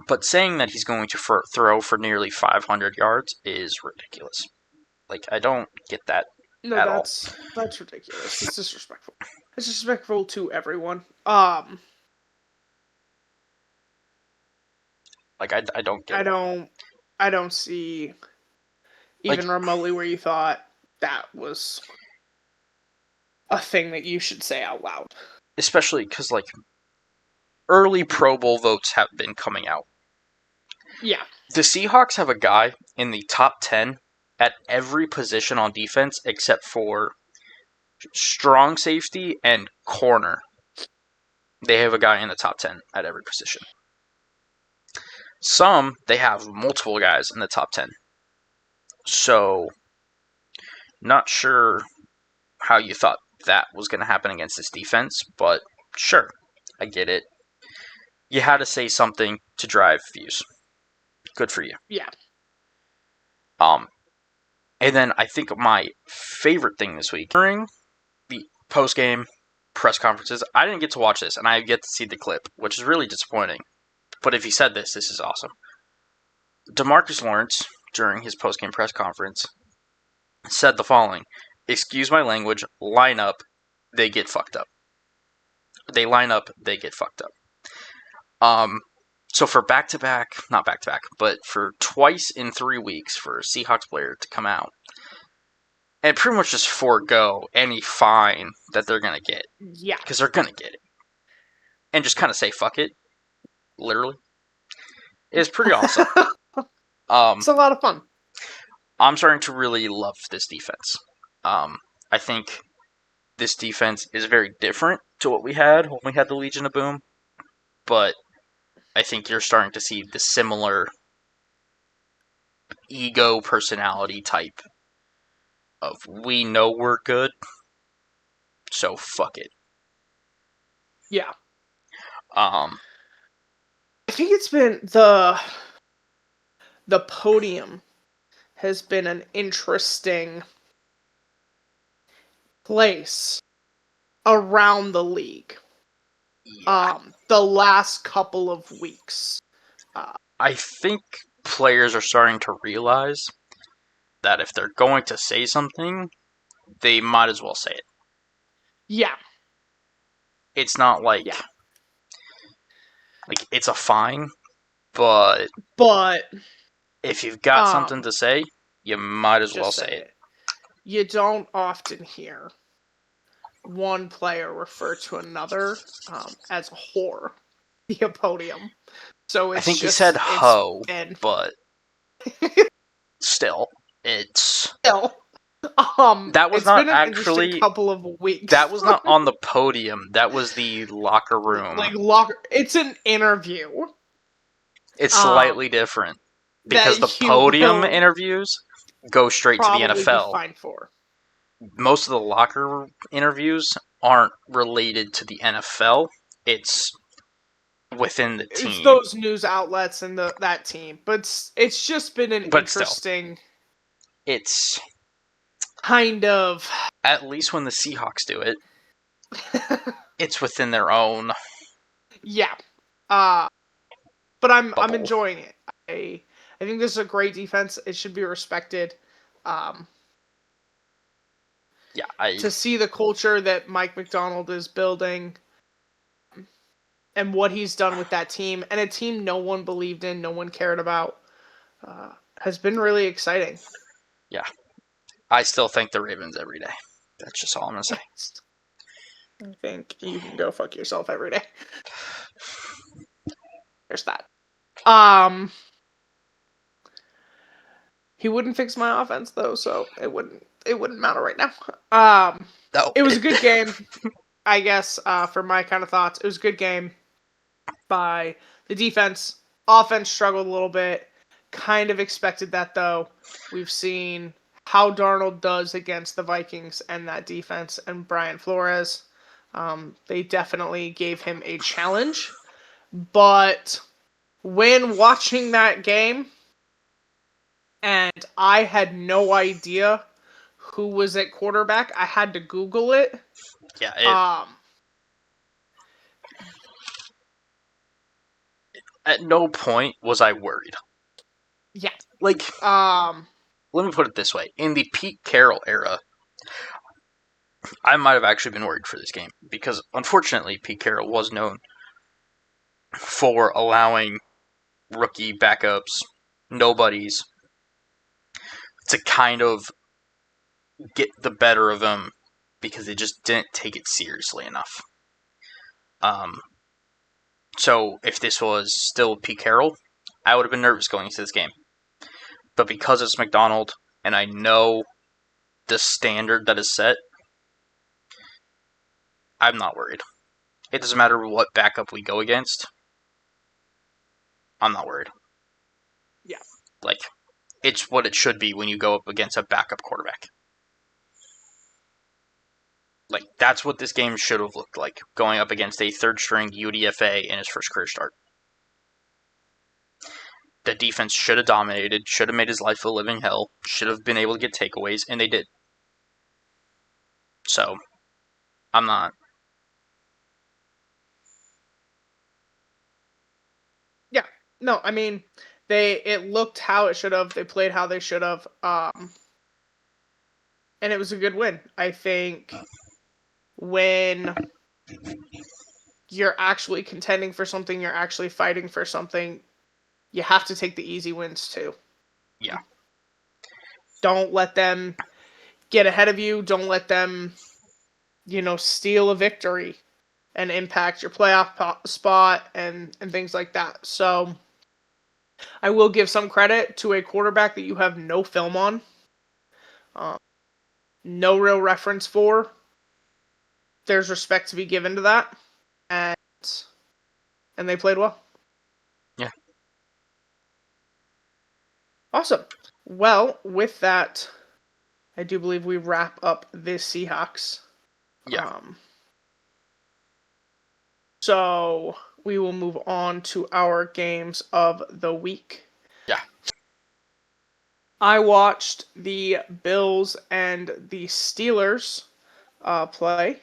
But saying that he's going to throw for nearly 500 yards is ridiculous. Like, I don't get that at all. That's ridiculous. It's disrespectful. It's disrespectful to everyone. Like, I don't get it. I don't see even remotely where you thought that was a thing that you should say out loud. Especially because, like, early Pro Bowl votes have been coming out. Yeah. The Seahawks have a guy in the top 10 at every position on defense except for strong safety and corner. They have a guy in the top 10 at every position. Some, they have multiple guys in the top 10. So, not sure how you thought that was going to happen against this defense, but sure, I get it. You had to say something to drive views. Good for you. Yeah. And then I think my favorite thing this week, during the post-game press conferences, I didn't get to watch this, and I get to see the clip, which is really disappointing. But if he said this is awesome. DeMarcus Lawrence, during his post-game press conference, said the following: "Excuse my language, line up, they get fucked up. They line up, they get fucked up." So for not back-to-back, but for twice in 3 weeks for a Seahawks player to come out and pretty much just forego any fine that they're going to get. Yeah. Because they're going to get it. And just kind of say, fuck it, literally, is pretty awesome. It's a lot of fun. I'm starting to really love this defense. I think this defense is very different to what we had when we had the Legion of Boom. But I think you're starting to see the similar ego personality type of, we know we're good, so fuck it. Yeah. I think it's been the podium has been an interesting place around the league. Yeah. The last couple of weeks. I think players are starting to realize that if they're going to say something, they might as well say it. Yeah. It's not like, like it's a fine, but if you've got something to say, you might as well say it. You don't often hear one player refer to another as a whore via podium. So it's I think he said hoe, but still, it's that was not actually couple of weeks. That was not on the podium. That was the locker room. It's an interview. It's slightly different because the podium interviews go straight to the NFL. Fine for. Most of the locker interviews aren't related to the NFL. It's within the team. It's those news outlets and that team. But it's just been an interesting. It's kind of. At least when the Seahawks do it, it's within their own. Yeah. But I'm enjoying it. I think this is a great defense. It should be respected. To see the culture that Mike McDonald is building and what he's done with that team, and a team no one believed in, no one cared about, has been really exciting. Yeah. I still thank the Ravens every day. That's just all I'm going to say. I think you can go fuck yourself every day. There's that. He wouldn't fix my offense though, so it wouldn't matter right now. It was a good game, I guess, for my kind of thoughts. It was a good game by the defense. Offense struggled a little bit. Kind of expected that though. We've seen how Darnold does against the Vikings and that defense and Brian Flores. They definitely gave him a challenge. But when watching that game, and I had no idea who was at quarterback, I had to Google it. Yeah. At no point was I worried. Yeah. Like, let me put it this way. In the Pete Carroll era, I might have actually been worried for this game. Because, unfortunately, Pete Carroll was known for allowing rookie backups, nobodies, to kind of get the better of them because they just didn't take it seriously enough. So if this was still Pete Carroll, I would have been nervous going into this game. But because it's McDonald and I know the standard that is set, I'm not worried. It doesn't matter what backup we go against. I'm not worried. Yeah. Like, it's what it should be when you go up against a backup quarterback. Like, that's what this game should have looked like, going up against a third-string UDFA in his first career start. The defense should have dominated, should have made his life a living hell, should have been able to get takeaways, and they did. So, I'm not. Yeah. No, I mean, it looked how it should have. They played how they should have. And it was a good win. I think when you're actually contending for something, you're actually fighting for something, you have to take the easy wins too. Yeah. Don't let them get ahead of you. Don't let them, steal a victory and impact your playoff spot and things like that. So I will give some credit to a quarterback that you have no film on, no real reference for. There's respect to be given to that, and they played well. Yeah. Awesome. Well, with that, I do believe we wrap up this Seahawks. Yeah. So we will move on to our games of the week. Yeah. I watched the Bills and the Steelers play,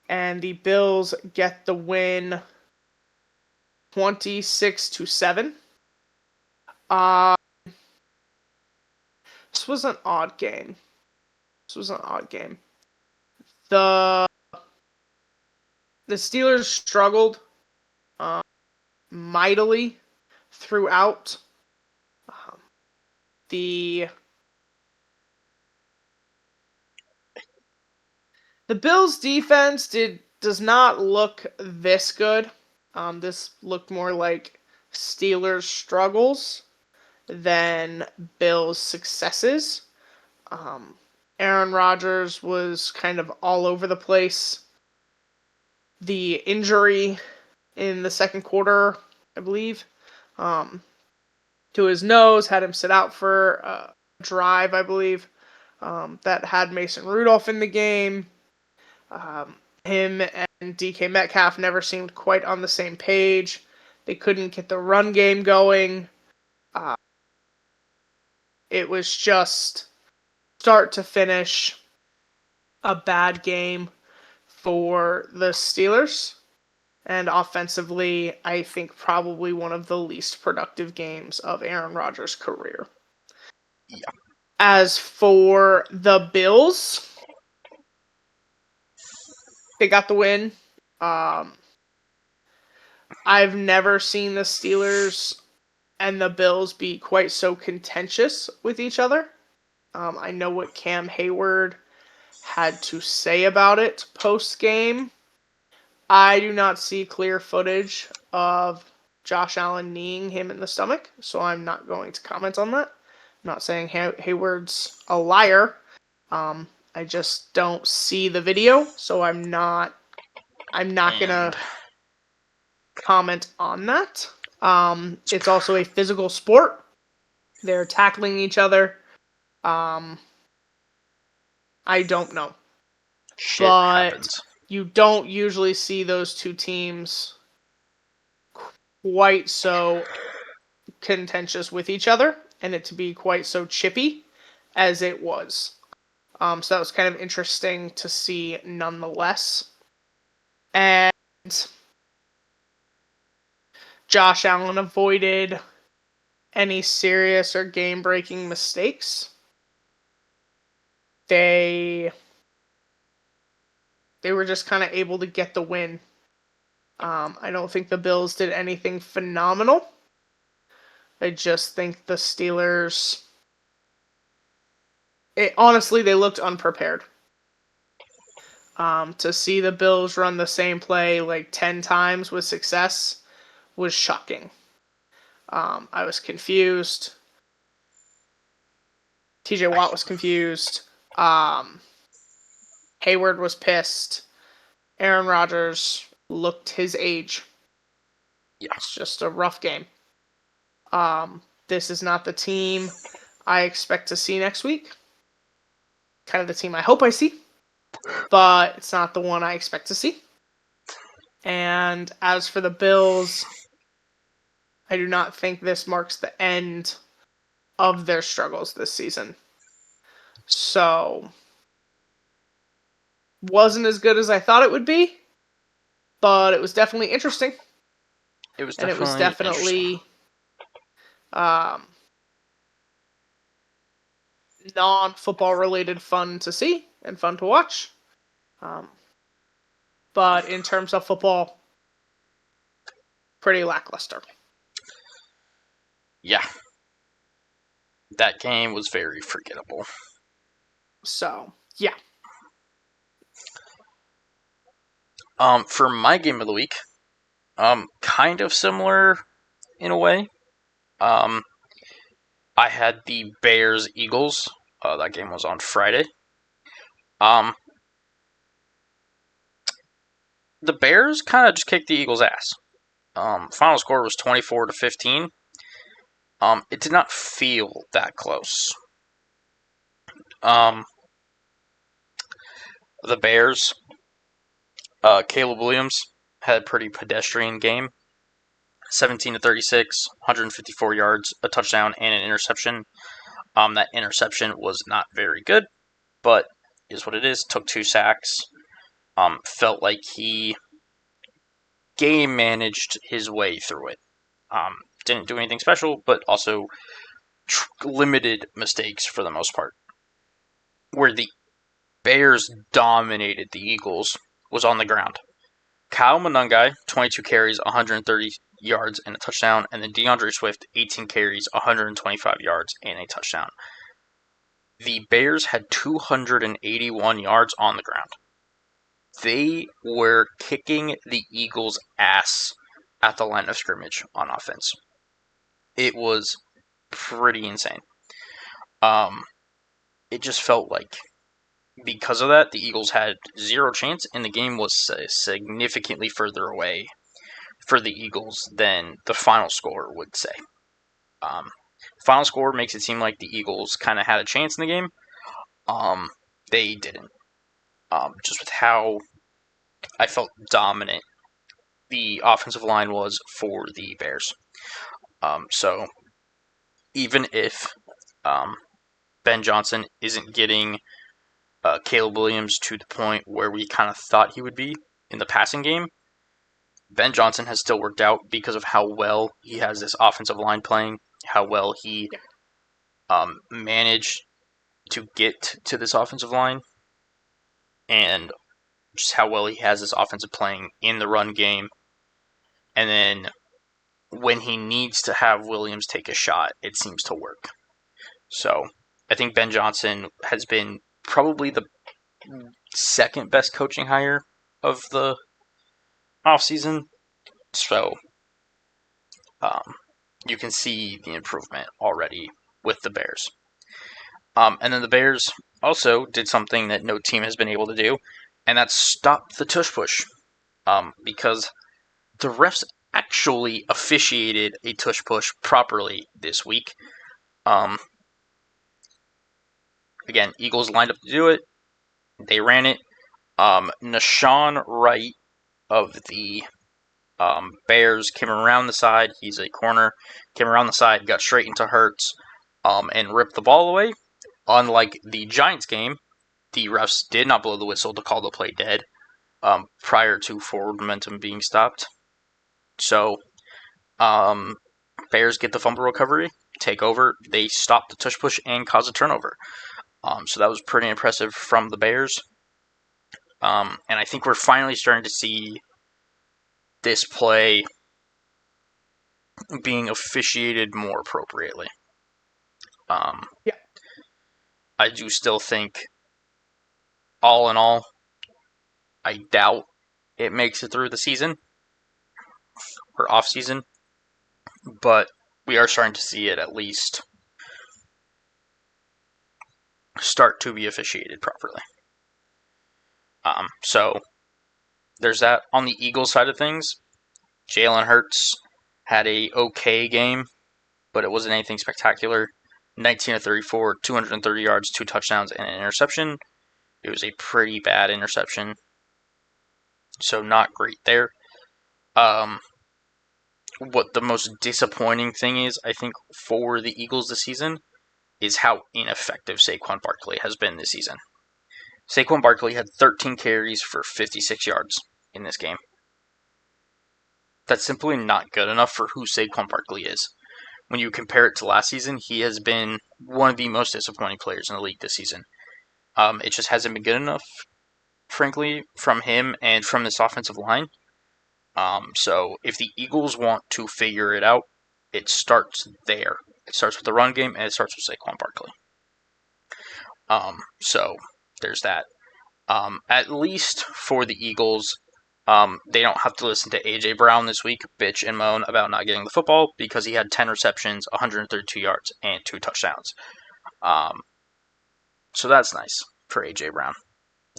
and the Bills get the win 26-7. This was an odd game. The Steelers struggled mightily throughout. The Bills defense does not look this good. This looked more like Steelers struggles than Bills successes. Aaron Rodgers was kind of all over the place. The injury in the second quarter, I believe, to his nose, had him sit out for a drive, I believe, that had Mason Rudolph in the game. Him and DK Metcalf never seemed quite on the same page. They couldn't get the run game going. It was just start to finish a bad game for the Steelers. And offensively, I think probably one of the least productive games of Aaron Rodgers' career. Yeah. As for the Bills, they got the win. I've never seen the Steelers and the Bills be quite so contentious with each other. I know what Cam Hayward had to say about it post-game. I do not see clear footage of Josh Allen kneeing him in the stomach, so I'm not going to comment on that. I'm not saying Hayward's a liar. I just don't see the video, so I'm not gonna comment on that. It's also a physical sport. They're tackling each other. I don't know. Shit But happens. you don't usually see those two teams quite so contentious with each other, and it to be quite so chippy as it was. So that was kind of interesting to see nonetheless. And Josh Allen avoided any serious or game-breaking mistakes. They were just kind of able to get the win. I don't think the Bills did anything phenomenal. I just think the Steelers honestly, they looked unprepared. To see the Bills run the same play like 10 times with success was shocking. I was confused. TJ I, Watt was confused. Um, Hayward was pissed. Aaron Rodgers looked his age. yeah, It's just a rough game. This is not the team I expect to see next week. Kind of the team I hope I see, but it's not the one I expect to see. And as for the Bills, I do not think this marks the end of their struggles this season. So, wasn't as good as I thought it would be, but it was definitely interesting. it was And it was definitely interesting. definitely um, non-football related fun to see and fun to watch. Um, but in terms of football, pretty lackluster. Yeah, that game was very forgettable. So, yeah. For my game of the week, kind of similar in a way. Um, I had the Bears Eagles. That game was on Friday. Um, the Bears kind of just kicked the Eagles' ass. Final score was 24-15. It did not feel that close. Um, the Bears, Caleb Williams had a pretty pedestrian game. 17-36, 154 yards, a touchdown, and an interception. That interception was not very good, but is what it is. Took 2 sacks. Felt like he game managed his way through it. Didn't do anything special, but also limited mistakes for the most part. Where the Bears dominated the Eagles was on the ground. Kyle Monangai, 22 carries, 130 yards, and a touchdown, and then DeAndre Swift, 18 carries, 125 yards, and a touchdown. The Bears had 281 yards on the ground. They were kicking the Eagles' ass at the line of scrimmage on offense. It was pretty insane. Um, it just felt like because of that, the Eagles had zero chance, and the game was significantly further away for the Eagles than the final score would say. Um, Final score makes it seem like the Eagles kind of had a chance in the game. They didn't. Just with how I felt dominant the offensive line was for the Bears. So even if um, Ben Johnson isn't getting Caleb Williams to the point where we kind of thought he would be in the passing game, Ben Johnson has still worked out because of how well he has this offensive line playing, how well he Yeah. managed to get to this offensive line, and just how well he has this offensive playing in the run game. And then when he needs to have Williams take a shot, it seems to work. So I think Ben Johnson has been probably the second best coaching hire of the offseason. So um, you can see the improvement already with the Bears. And then the Bears also did something that no team has been able to do, and that's stop the tush push. Because the refs actually officiated a tush push properly this week. Um, Again, Eagles lined up to do it. They ran it. Nashawn Wright of the Bears came around the side. He's a corner. Came around the side, got straight into Hurts, and ripped the ball away. Unlike the Giants game, the refs did not blow the whistle to call the play dead prior to forward momentum being stopped. So, Bears get the fumble recovery, take over. They stop the tush push and cause a turnover. So that was pretty impressive from the Bears. And I think we're finally starting to see this play being officiated more appropriately. Um, Yeah. I do still think, all in all, I doubt it makes it through the season or off season, but we are starting to see it at least start to be officiated properly. So there's that. On the Eagles side of things, Jalen Hurts had a okay game, but it wasn't anything spectacular. 19 of 34, 230 yards, 2 touchdowns, and an interception. It was a pretty bad interception, so not great there. What the most disappointing thing is, I think, for the Eagles this season is how ineffective Saquon Barkley has been this season. Saquon Barkley had 13 carries for 56 yards in this game. That's simply not good enough for who Saquon Barkley is. When you compare it to last season, he has been one of the most disappointing players in the league this season. It just hasn't been good enough, frankly, from him and from this offensive line. So if the Eagles want to figure it out, it starts there. It starts with the run game, and it starts with Saquon Barkley. So there's that. At least for the Eagles, they don't have to listen to A.J. Brown this week bitch and moan about not getting the football because he had 10 receptions, 132 yards, and 2 touchdowns. So that's nice for A.J. Brown.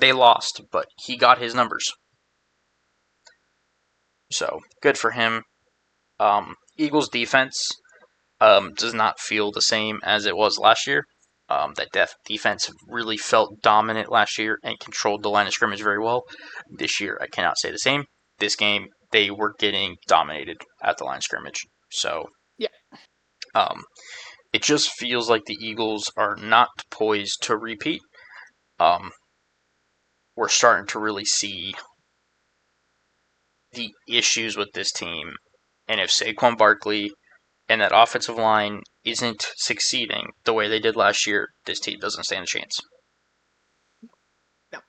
They lost, but he got his numbers. So good for him. Eagles defense does not feel the same as it was last year. That defense really felt dominant last year and controlled the line of scrimmage very well. This year, I cannot say the same. This game, they were getting dominated at the line of scrimmage. So, yeah. It just feels like the Eagles are not poised to repeat. We're starting to really see the issues with this team. And if Saquon Barkley and that offensive line isn't succeeding the way they did last year, this team doesn't stand a chance. No.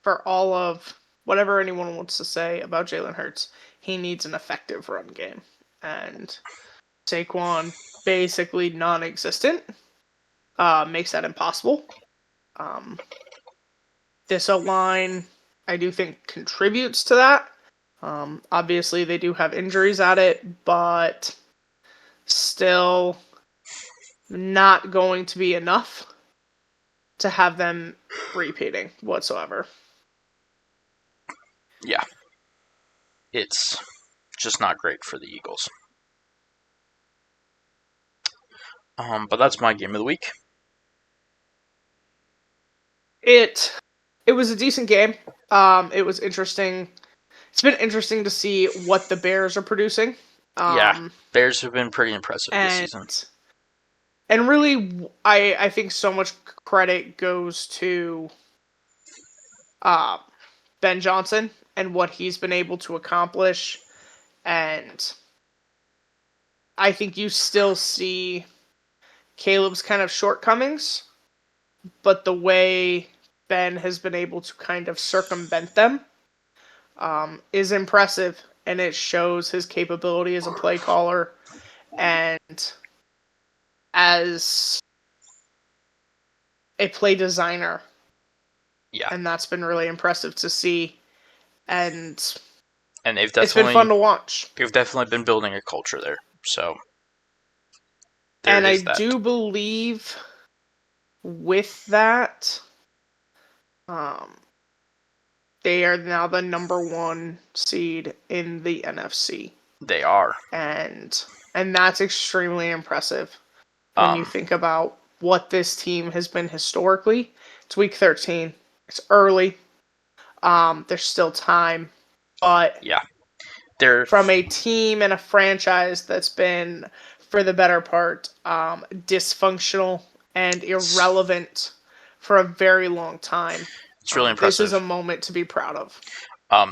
For all of whatever anyone wants to say about Jalen Hurts, he needs an effective run game. And Saquon, basically non-existent, makes that impossible. This O-line, I do think, contributes to that. Obviously, they do have injuries at it, but still not going to be enough to have them repeating whatsoever. Yeah. It's just not great for the Eagles. But that's my game of the week. It was a decent game. It was interesting. It's been interesting to see what the Bears are producing. Yeah, Bears have been pretty impressive this season. And really, I think so much credit goes to Ben Johnson and what he's been able to accomplish. And I think you still see Caleb's kind of shortcomings, but the way Ben has been able to kind of circumvent them is impressive, and it shows his capability as a play caller and as a play designer. Yeah. And that's been really impressive to see. And they've definitely, it's been fun to watch. They've definitely been building a culture there. So and I do believe with that, they are now the number 1 seed in the NFC. They are. And that's extremely impressive when you think about what this team has been historically. It's week 13. It's early. There's still time. But yeah, from a team and a franchise that's been, for the better part, dysfunctional and irrelevant for a very long time. It's really impressive. This is a moment to be proud of.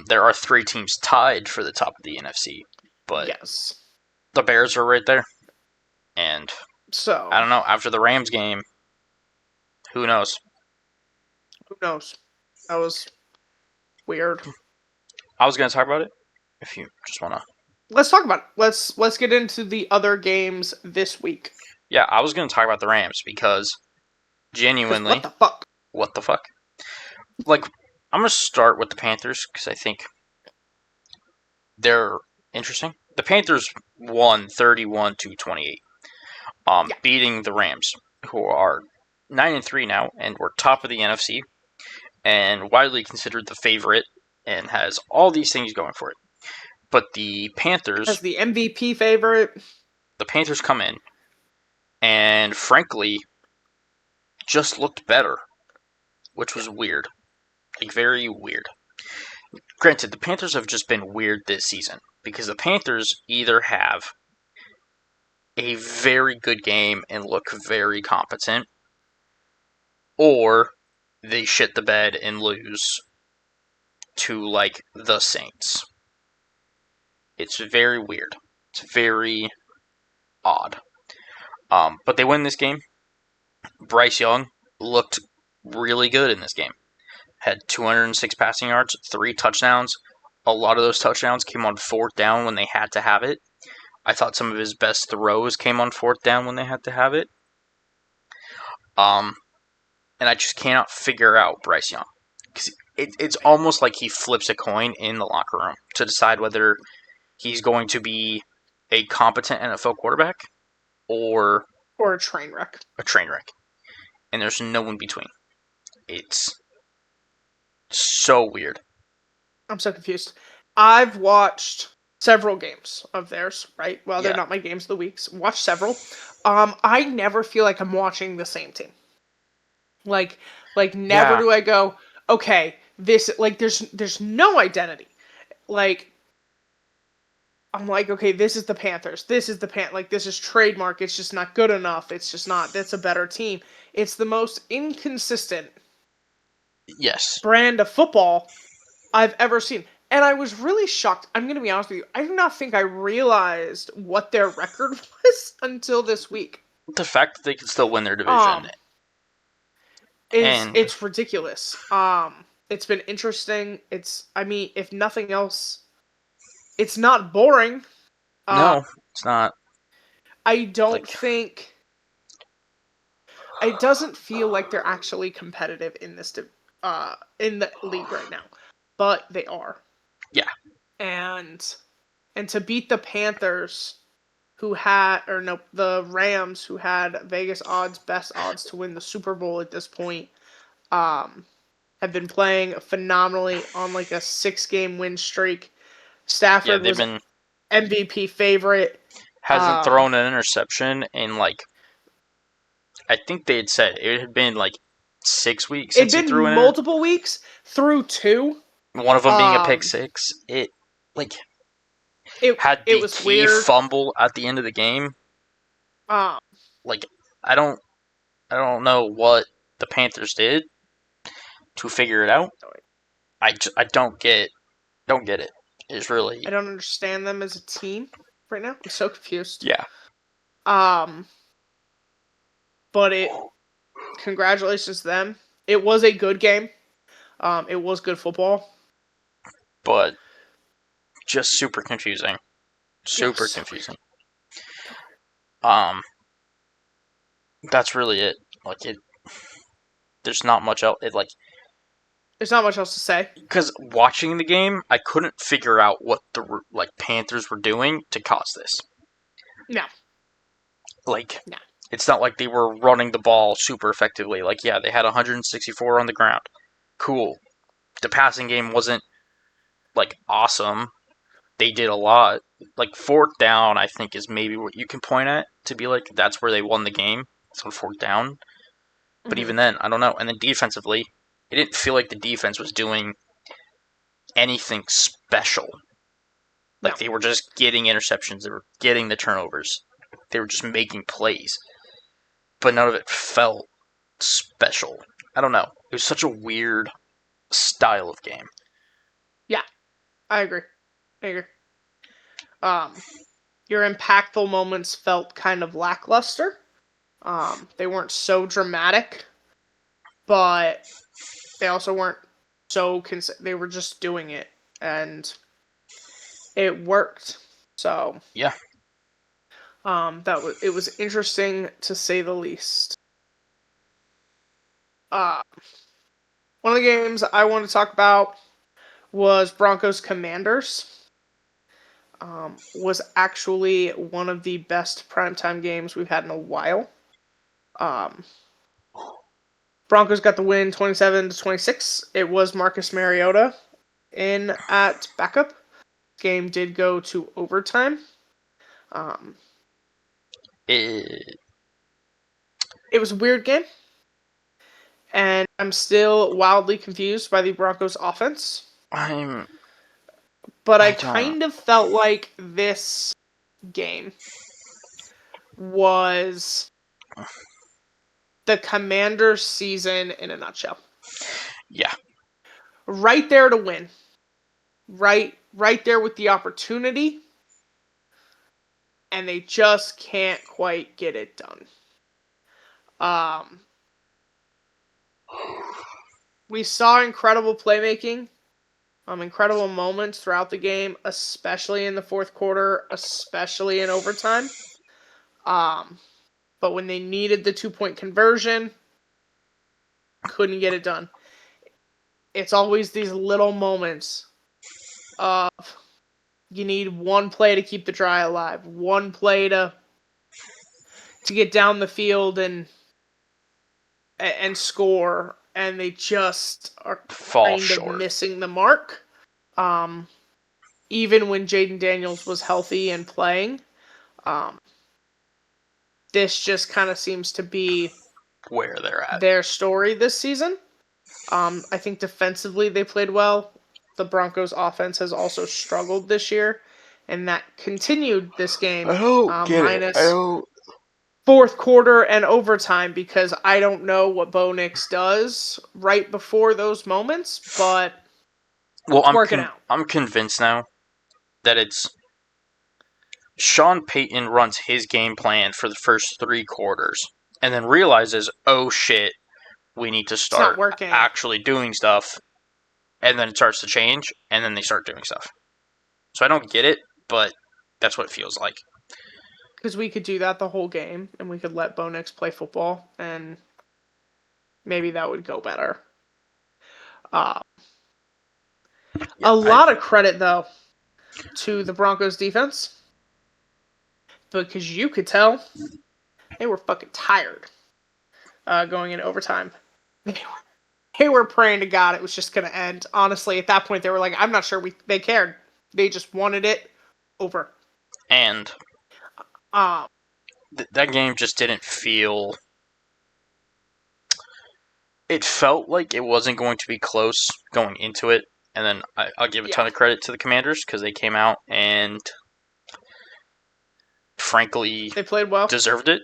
There are 3 teams tied for the top of the NFC, but yes, the Bears are right there. And so I don't know, after the Rams game, who knows? Who knows? That was weird. I was going to talk about it, if you just want to. Let's talk about it. Let's get into the other games this week. Yeah, I was going to talk about the Rams because Because genuinely, what the fuck? what the fuck? Like, I'm going to start with the Panthers because I think they're interesting. The Panthers won 31-28, Yeah. beating the Rams, who are 9-3 now and were top of the NFC and widely considered the favorite and has all these things going for it. But As the MVP favorite. the Panthers come in and frankly just looked better, which was weird. Like, very weird. Granted, the Panthers have just been weird this season because the Panthers either have a very good game and look very competent, or they shit the bed and lose to, like, the Saints. It's very weird. It's very odd. But they win this game. Bryce Young looked really good in this game. Had 206 passing yards, 3 touchdowns. A lot of those touchdowns came on fourth down when they had to have it. I thought some of his best throws came on fourth down when they had to have it. Um, and I just cannot figure out Bryce Young. Because it's almost like he flips a coin in the locker room to decide whether he's going to be a competent NFL quarterback or Or a train wreck. a train wreck. And there's no in between. It's so weird. I'm so confused. I've watched several games of theirs, right? Well, they're Yeah. not my games of the weeks. Watched several. I never feel like I'm watching the same team. Like never Yeah. do I go, okay, this like there's no identity. Like I'm like, okay, this is the Panthers. This is the like this is trademark. It's just not good enough. It's just not. That's a better team. It's the most inconsistent Yes. brand of football I've ever seen. And I was really shocked. I'm going to be honest with you. I do not think I realized what their record was until this week. The fact that they can still win their division. Um is And it's ridiculous. It's been interesting. I mean, if nothing else, it's not boring. no, it's not. I don't Like, think it doesn't feel like they're actually competitive in in the league right now, but they are. yeah. And to beat the Panthers, who had or no the Rams, who had Vegas odds best odds to win the Super Bowl at this point, have been playing phenomenally on like a 6-game win streak. Yeah, Stafford they've was been MVP favorite. hasn't thrown an interception in, like, I think they had said it had been like 6 weeks It'd since he been threw in multiple weeks through 2. one of them being a pick six. It, like, had It the was key weird. fumble at the end of the game. Um, Like, I don't know what the Panthers did to figure it out. I don't get it. It's really, I don't understand them as a team right now. I'm so confused. yeah. But congratulations to them. It was a good game. It was good football. But just super confusing. Super Yes. confusing. That's really it. Like, there's not much else. It, like, There's not much else to say. because watching the game, I couldn't figure out what the, like, Panthers were doing to cause this. No. Like, No. it's not like they were running the ball super effectively. Like, yeah, they had 164 on the ground. Cool. The passing game wasn't, like, awesome. They did a lot. Like, fourth down, I think, is maybe what you can point at to be like, that's where they won the game. It's on fourth down. But even then, I don't know. And then defensively, it didn't feel like the defense was doing anything special. Like, No. they were just getting interceptions. They were getting the turnovers. They were just making plays. But none of it felt special. I don't know. It was such a weird style of game. Yeah, I agree. Your impactful moments felt kind of lackluster. They weren't so dramatic, but they also weren't so they were just doing it, and it worked. So Yeah. It was interesting to say the least. Uh, one of the games I want to talk about was Broncos Commanders. Was actually one of the best primetime games we've had in a while. Um, Broncos got the win 27-26. It was Marcus Mariota in at backup. Game did go to overtime. Um, It, it was a weird game, and I'm still wildly confused by the Broncos offense. I'm. But I I don't. kind of felt like this game was the Commanders season in a nutshell. Yeah. Right there to win. Right there with the opportunity. And they just can't quite get it done. We saw incredible playmaking, incredible moments throughout the game, especially in the fourth quarter, especially in overtime. But when they needed the 2-point conversion, couldn't get it done. It's always these little moments of you need one play to keep the drive alive, one play to get down the field and score, and they just are Fall kind of short. missing the mark. Even when Jaden Daniels was healthy and playing, this just kind of seems to be Where they're at. their story this season. I think defensively they played well. The Broncos offense has also struggled this year, and that continued this game. I don't get it. I Minus don't. fourth quarter and overtime, because I don't know what Bo Nix does right before those moments, but Well, it's working out. I'm convinced now that it's Sean Payton runs his game plan for the first 3 quarters and then realizes, oh shit, we need to It's not start working. actually doing stuff, and then it starts to change, and then they start doing stuff. So I don't get it, but that's what it feels like. Because we could do that the whole game, and we could let Bo Nix play football, and maybe that would go better. Yeah, A lot of credit, though, to the Broncos defense, because you could tell they were fucking tired going into overtime. They were praying to God it was just going to end. Honestly, at that point, they were like, I'm not sure they cared. They just wanted it over. And that game just didn't feel. It felt like it wasn't going to be close going into it, and then I'll give a ton of credit to the Commanders because they came out and, frankly, they played well, deserved it.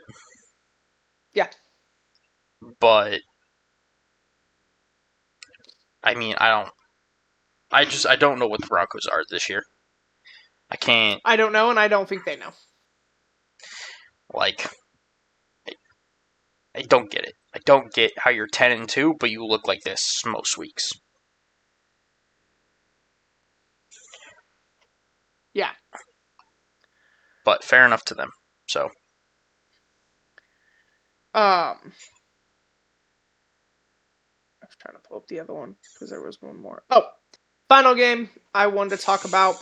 Yeah, but I mean, I don't know what the Broncos are this year. I can't. I don't know, and I don't think they know. Like, I don't get it. I don't get how you're 10-2, but you look like this most weeks. Yeah. But fair enough to them. So. I was trying to pull up the other one because there was one more. Oh, final game I wanted to talk about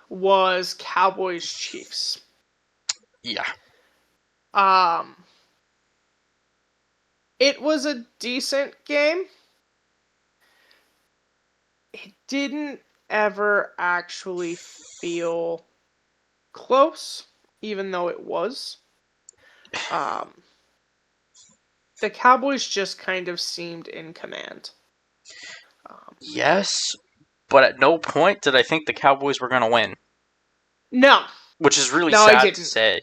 was Cowboys Chiefs. Yeah. It was a decent game. It didn't ever actually feel close, even though it was. The Cowboys just kind of seemed in command. Yes, but at no point did I think the Cowboys were going to win. No. Which is really No, I sad didn't. to say.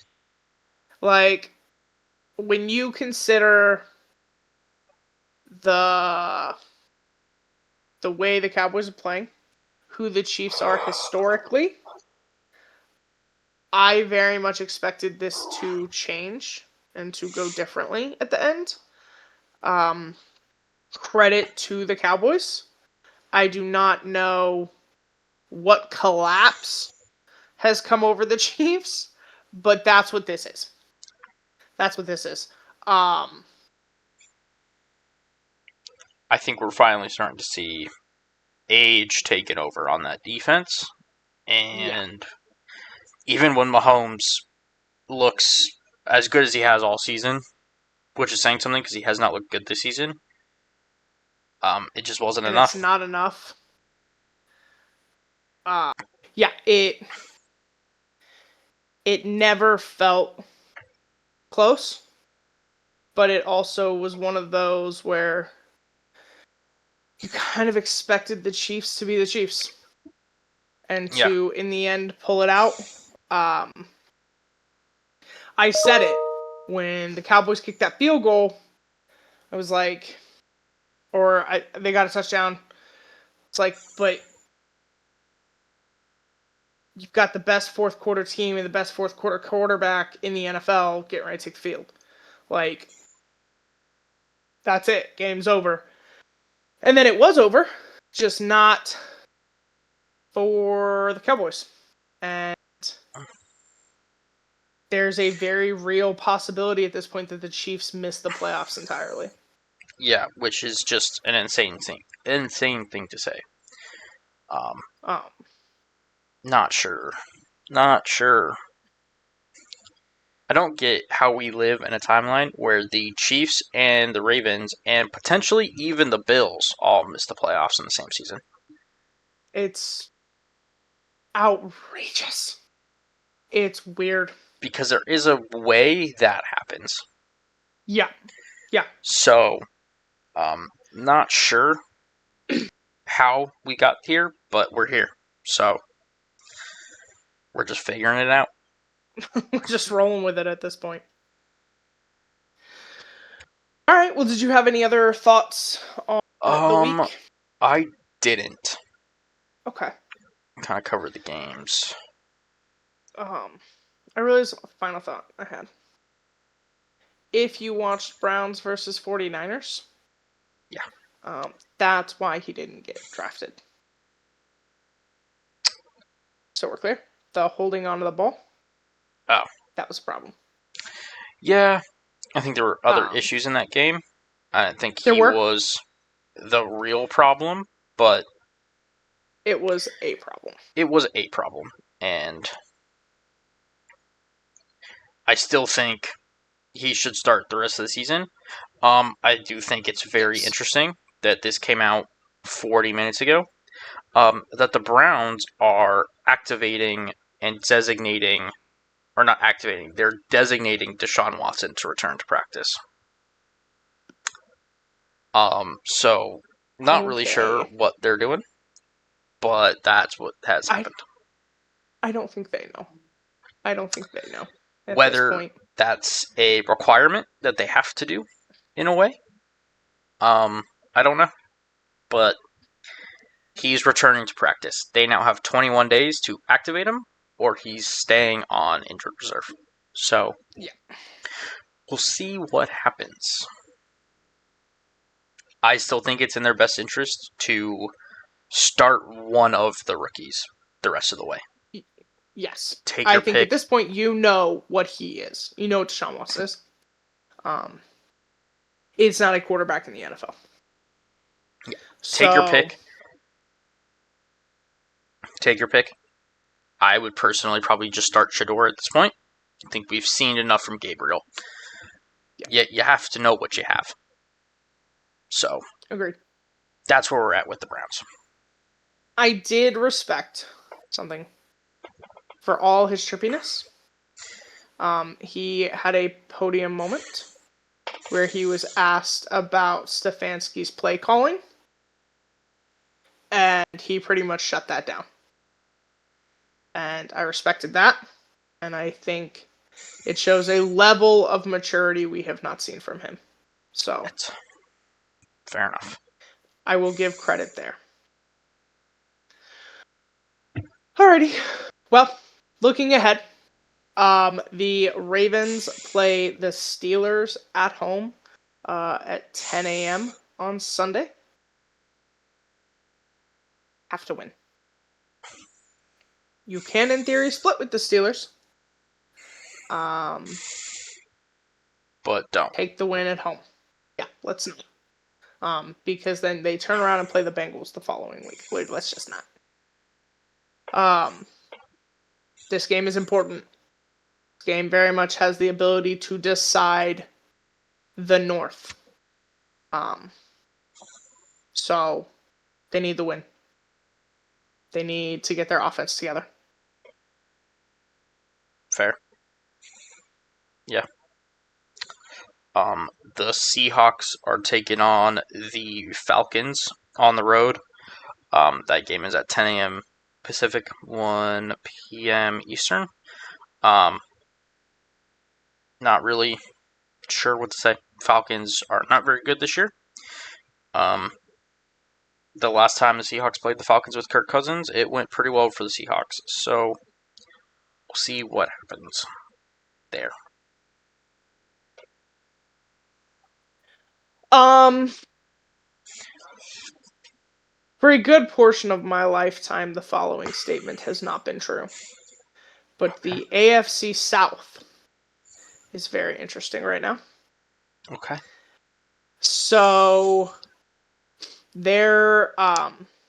Like, when you consider the way the Cowboys are playing, who the Chiefs are historically, I very much expected this to change and to go differently at the end. Credit to the Cowboys. I do not know what collapse has come over the Chiefs, but that's what this is. That's what this is. I think we're finally starting to see age taken over on that defense. Yeah. And even when Mahomes looks as good as he has all season, which is saying something because he has not looked good this season, it just wasn't And it's enough. not enough. Yeah, it never felt close, but it also was one of those where you kind of expected the Chiefs to be the Chiefs and Yeah. to, in the end, pull it out. I said it when the Cowboys kicked that field goal. I was like, they got a touchdown. It's like, but you've got the best fourth quarter team and the best fourth quarter quarterback in the NFL getting ready to take the field. Like, that's it. Game's over. And then it was over, just not for the Cowboys. And there's a very real possibility at this point that the Chiefs miss the playoffs entirely. Yeah, which is just an insane thing to say. Um, Not sure. Not sure. I don't get how we live in a timeline where the Chiefs and the Ravens and potentially even the Bills all miss the playoffs in the same season. it's outrageous. It's weird. Because there is a way that happens. Yeah. Yeah. So, not sure how we got here, but we're here. So, we're just figuring it out. We're just rolling with it at this point. All right. Well, did you have any other thoughts on the week? I didn't. Okay. Kind of covered the games. I realized a final thought I had. If you watched Browns versus 49ers, Yeah. That's why he didn't get drafted. So we're clear. The holding onto the ball. Oh. That was a problem. Yeah, I think there were other issues in that game. I don't think he was the real problem, but it was a problem. It was a problem, and I still think he should start the rest of the season. I do think it's very interesting that this came out 40 minutes ago. That the Browns are activating and designating, or not activating, they're designating Deshaun Watson to return to practice. So not really sure what they're doing, but that's what has happened. I don't think they know. I don't think they know. At Whether this point. That's a requirement that they have to do, in a way, I don't know. But he's returning to practice. They now have 21 days to activate him, or he's staying on injured reserve. So, yeah, we'll see what happens. I still think it's in their best interest to start one of the rookies the rest of the way. Yes. Take your I think pick. at this point you know what he is. You know what Deshaun Watson is. It's not a quarterback in the NFL. Yeah. Take your pick. Take your pick. I would personally probably just start Shador at this point. I think we've seen enough from Gabriel. Yeah. You have to know what you have. So, agreed. That's where we're at with the Browns. I did respect something. For all his trippiness, he had a podium moment where he was asked about Stefanski's play calling, and he pretty much shut that down. And I respected that, and I think it shows a level of maturity we have not seen from him. So, that's fair enough. I will give credit there. Alrighty. Well, looking ahead, the Ravens play the Steelers at home at 10 a.m. on Sunday. Have to win. You can, in theory, split with the Steelers. But don't. Take the win at home. Yeah, let's not. Because then they turn around and play the Bengals the following week. Wait, let's just not. This game is important. This game very much has the ability to decide the North. So they need the win. They need to get their offense together. Fair. Yeah. The Seahawks are taking on the Falcons on the road. That game is at 10 a.m. Pacific, 1 p.m. Eastern. Not really sure what to say. Falcons are not very good this year. The last time the Seahawks played the Falcons with Kirk Cousins, it went pretty well for the Seahawks. So we'll see what happens there. For a good portion of my lifetime, the following statement has not been true. But the AFC South is very interesting right now. Okay. So their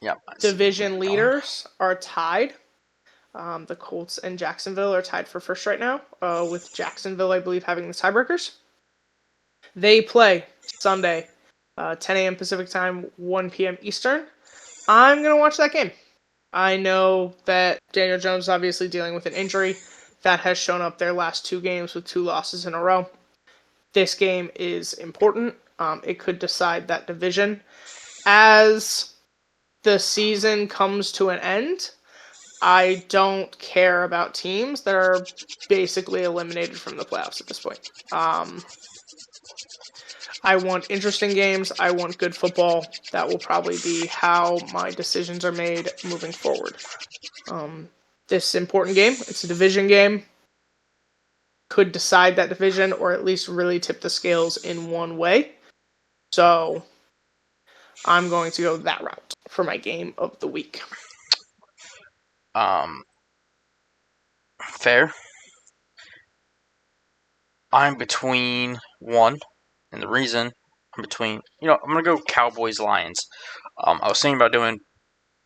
Yep. division leaders are tied. The Colts and Jacksonville are tied for first right now, with Jacksonville, I believe, having the tiebreakers. They play Sunday, 10 a.m. Pacific time, 1 p.m. Eastern. I'm going to watch that game. I know that Daniel Jones is obviously dealing with an injury. That has shown up their last 2 games with 2 losses in a row. This game is important. It could decide that division. As the season comes to an end, I don't care about teams that are basically eliminated from the playoffs at this point. I want interesting games. I want good football. That will probably be how my decisions are made moving forward. This important game, it's a division game, could decide that division or at least really tip the scales in one way. So I'm going to go that route for my game of the week. Fair. I'm between one, and the reason I'm between, I'm gonna go Cowboys Lions. I was thinking about doing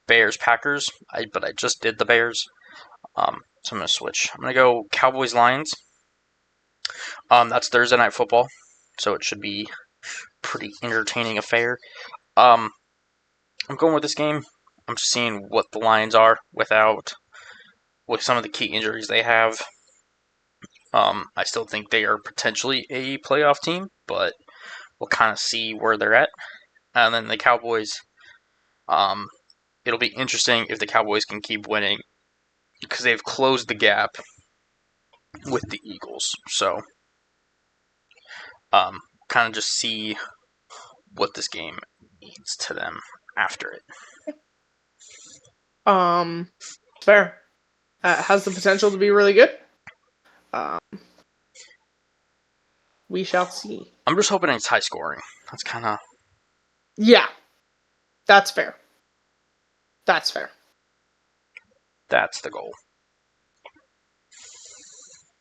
Bears Packers, but I just did the Bears. So I'm gonna switch. I'm gonna go Cowboys Lions. That's Thursday night football, so it should be pretty entertaining affair. I'm going with this game. I'm just seeing what the Lions are with some of the key injuries they have. I still think they are potentially a playoff team, but we'll kind of see where they're at. And then the Cowboys, it'll be interesting if the Cowboys can keep winning because they've closed the gap with the Eagles. So, kind of just see what this game means to them after it. Fair. Has the potential to be really good. We shall see. I'm just hoping it's high scoring. That's kind of... Yeah. That's fair. That's fair. That's the goal.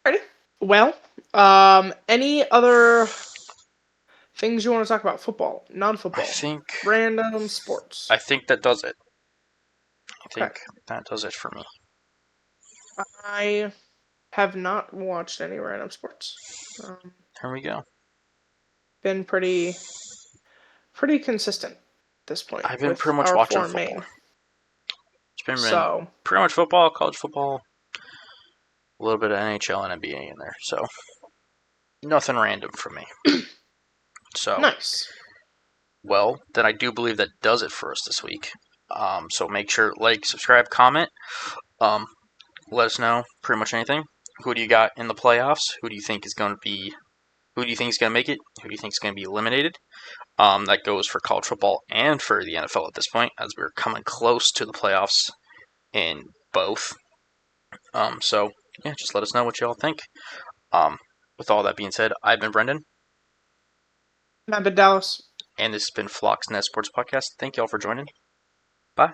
Alrighty. Well, any other things you want to talk about? Football, non-football, random sports. I think that does it. I think that does it for me. I have not watched any random sports. Here we go. Been pretty consistent at this point. I've been pretty much watching football. Main. It's been pretty much football, college football, a little bit of NHL and NBA in there. So nothing random for me. So nice. Well, then I do believe that does it for us this week. So make sure subscribe, comment. Let us know pretty much anything. Who do you got in the playoffs? Who do you think is going to be? Who do you think is going to make it? Who do you think is going to be eliminated? That goes for college football and for the NFL at this point, as we're coming close to the playoffs in both. So yeah, just let us know what you all think. With all that being said, I've been Brendan. I've been Dallas. And this has been Flock's Net Sports Podcast. Thank you all for joining. Bye.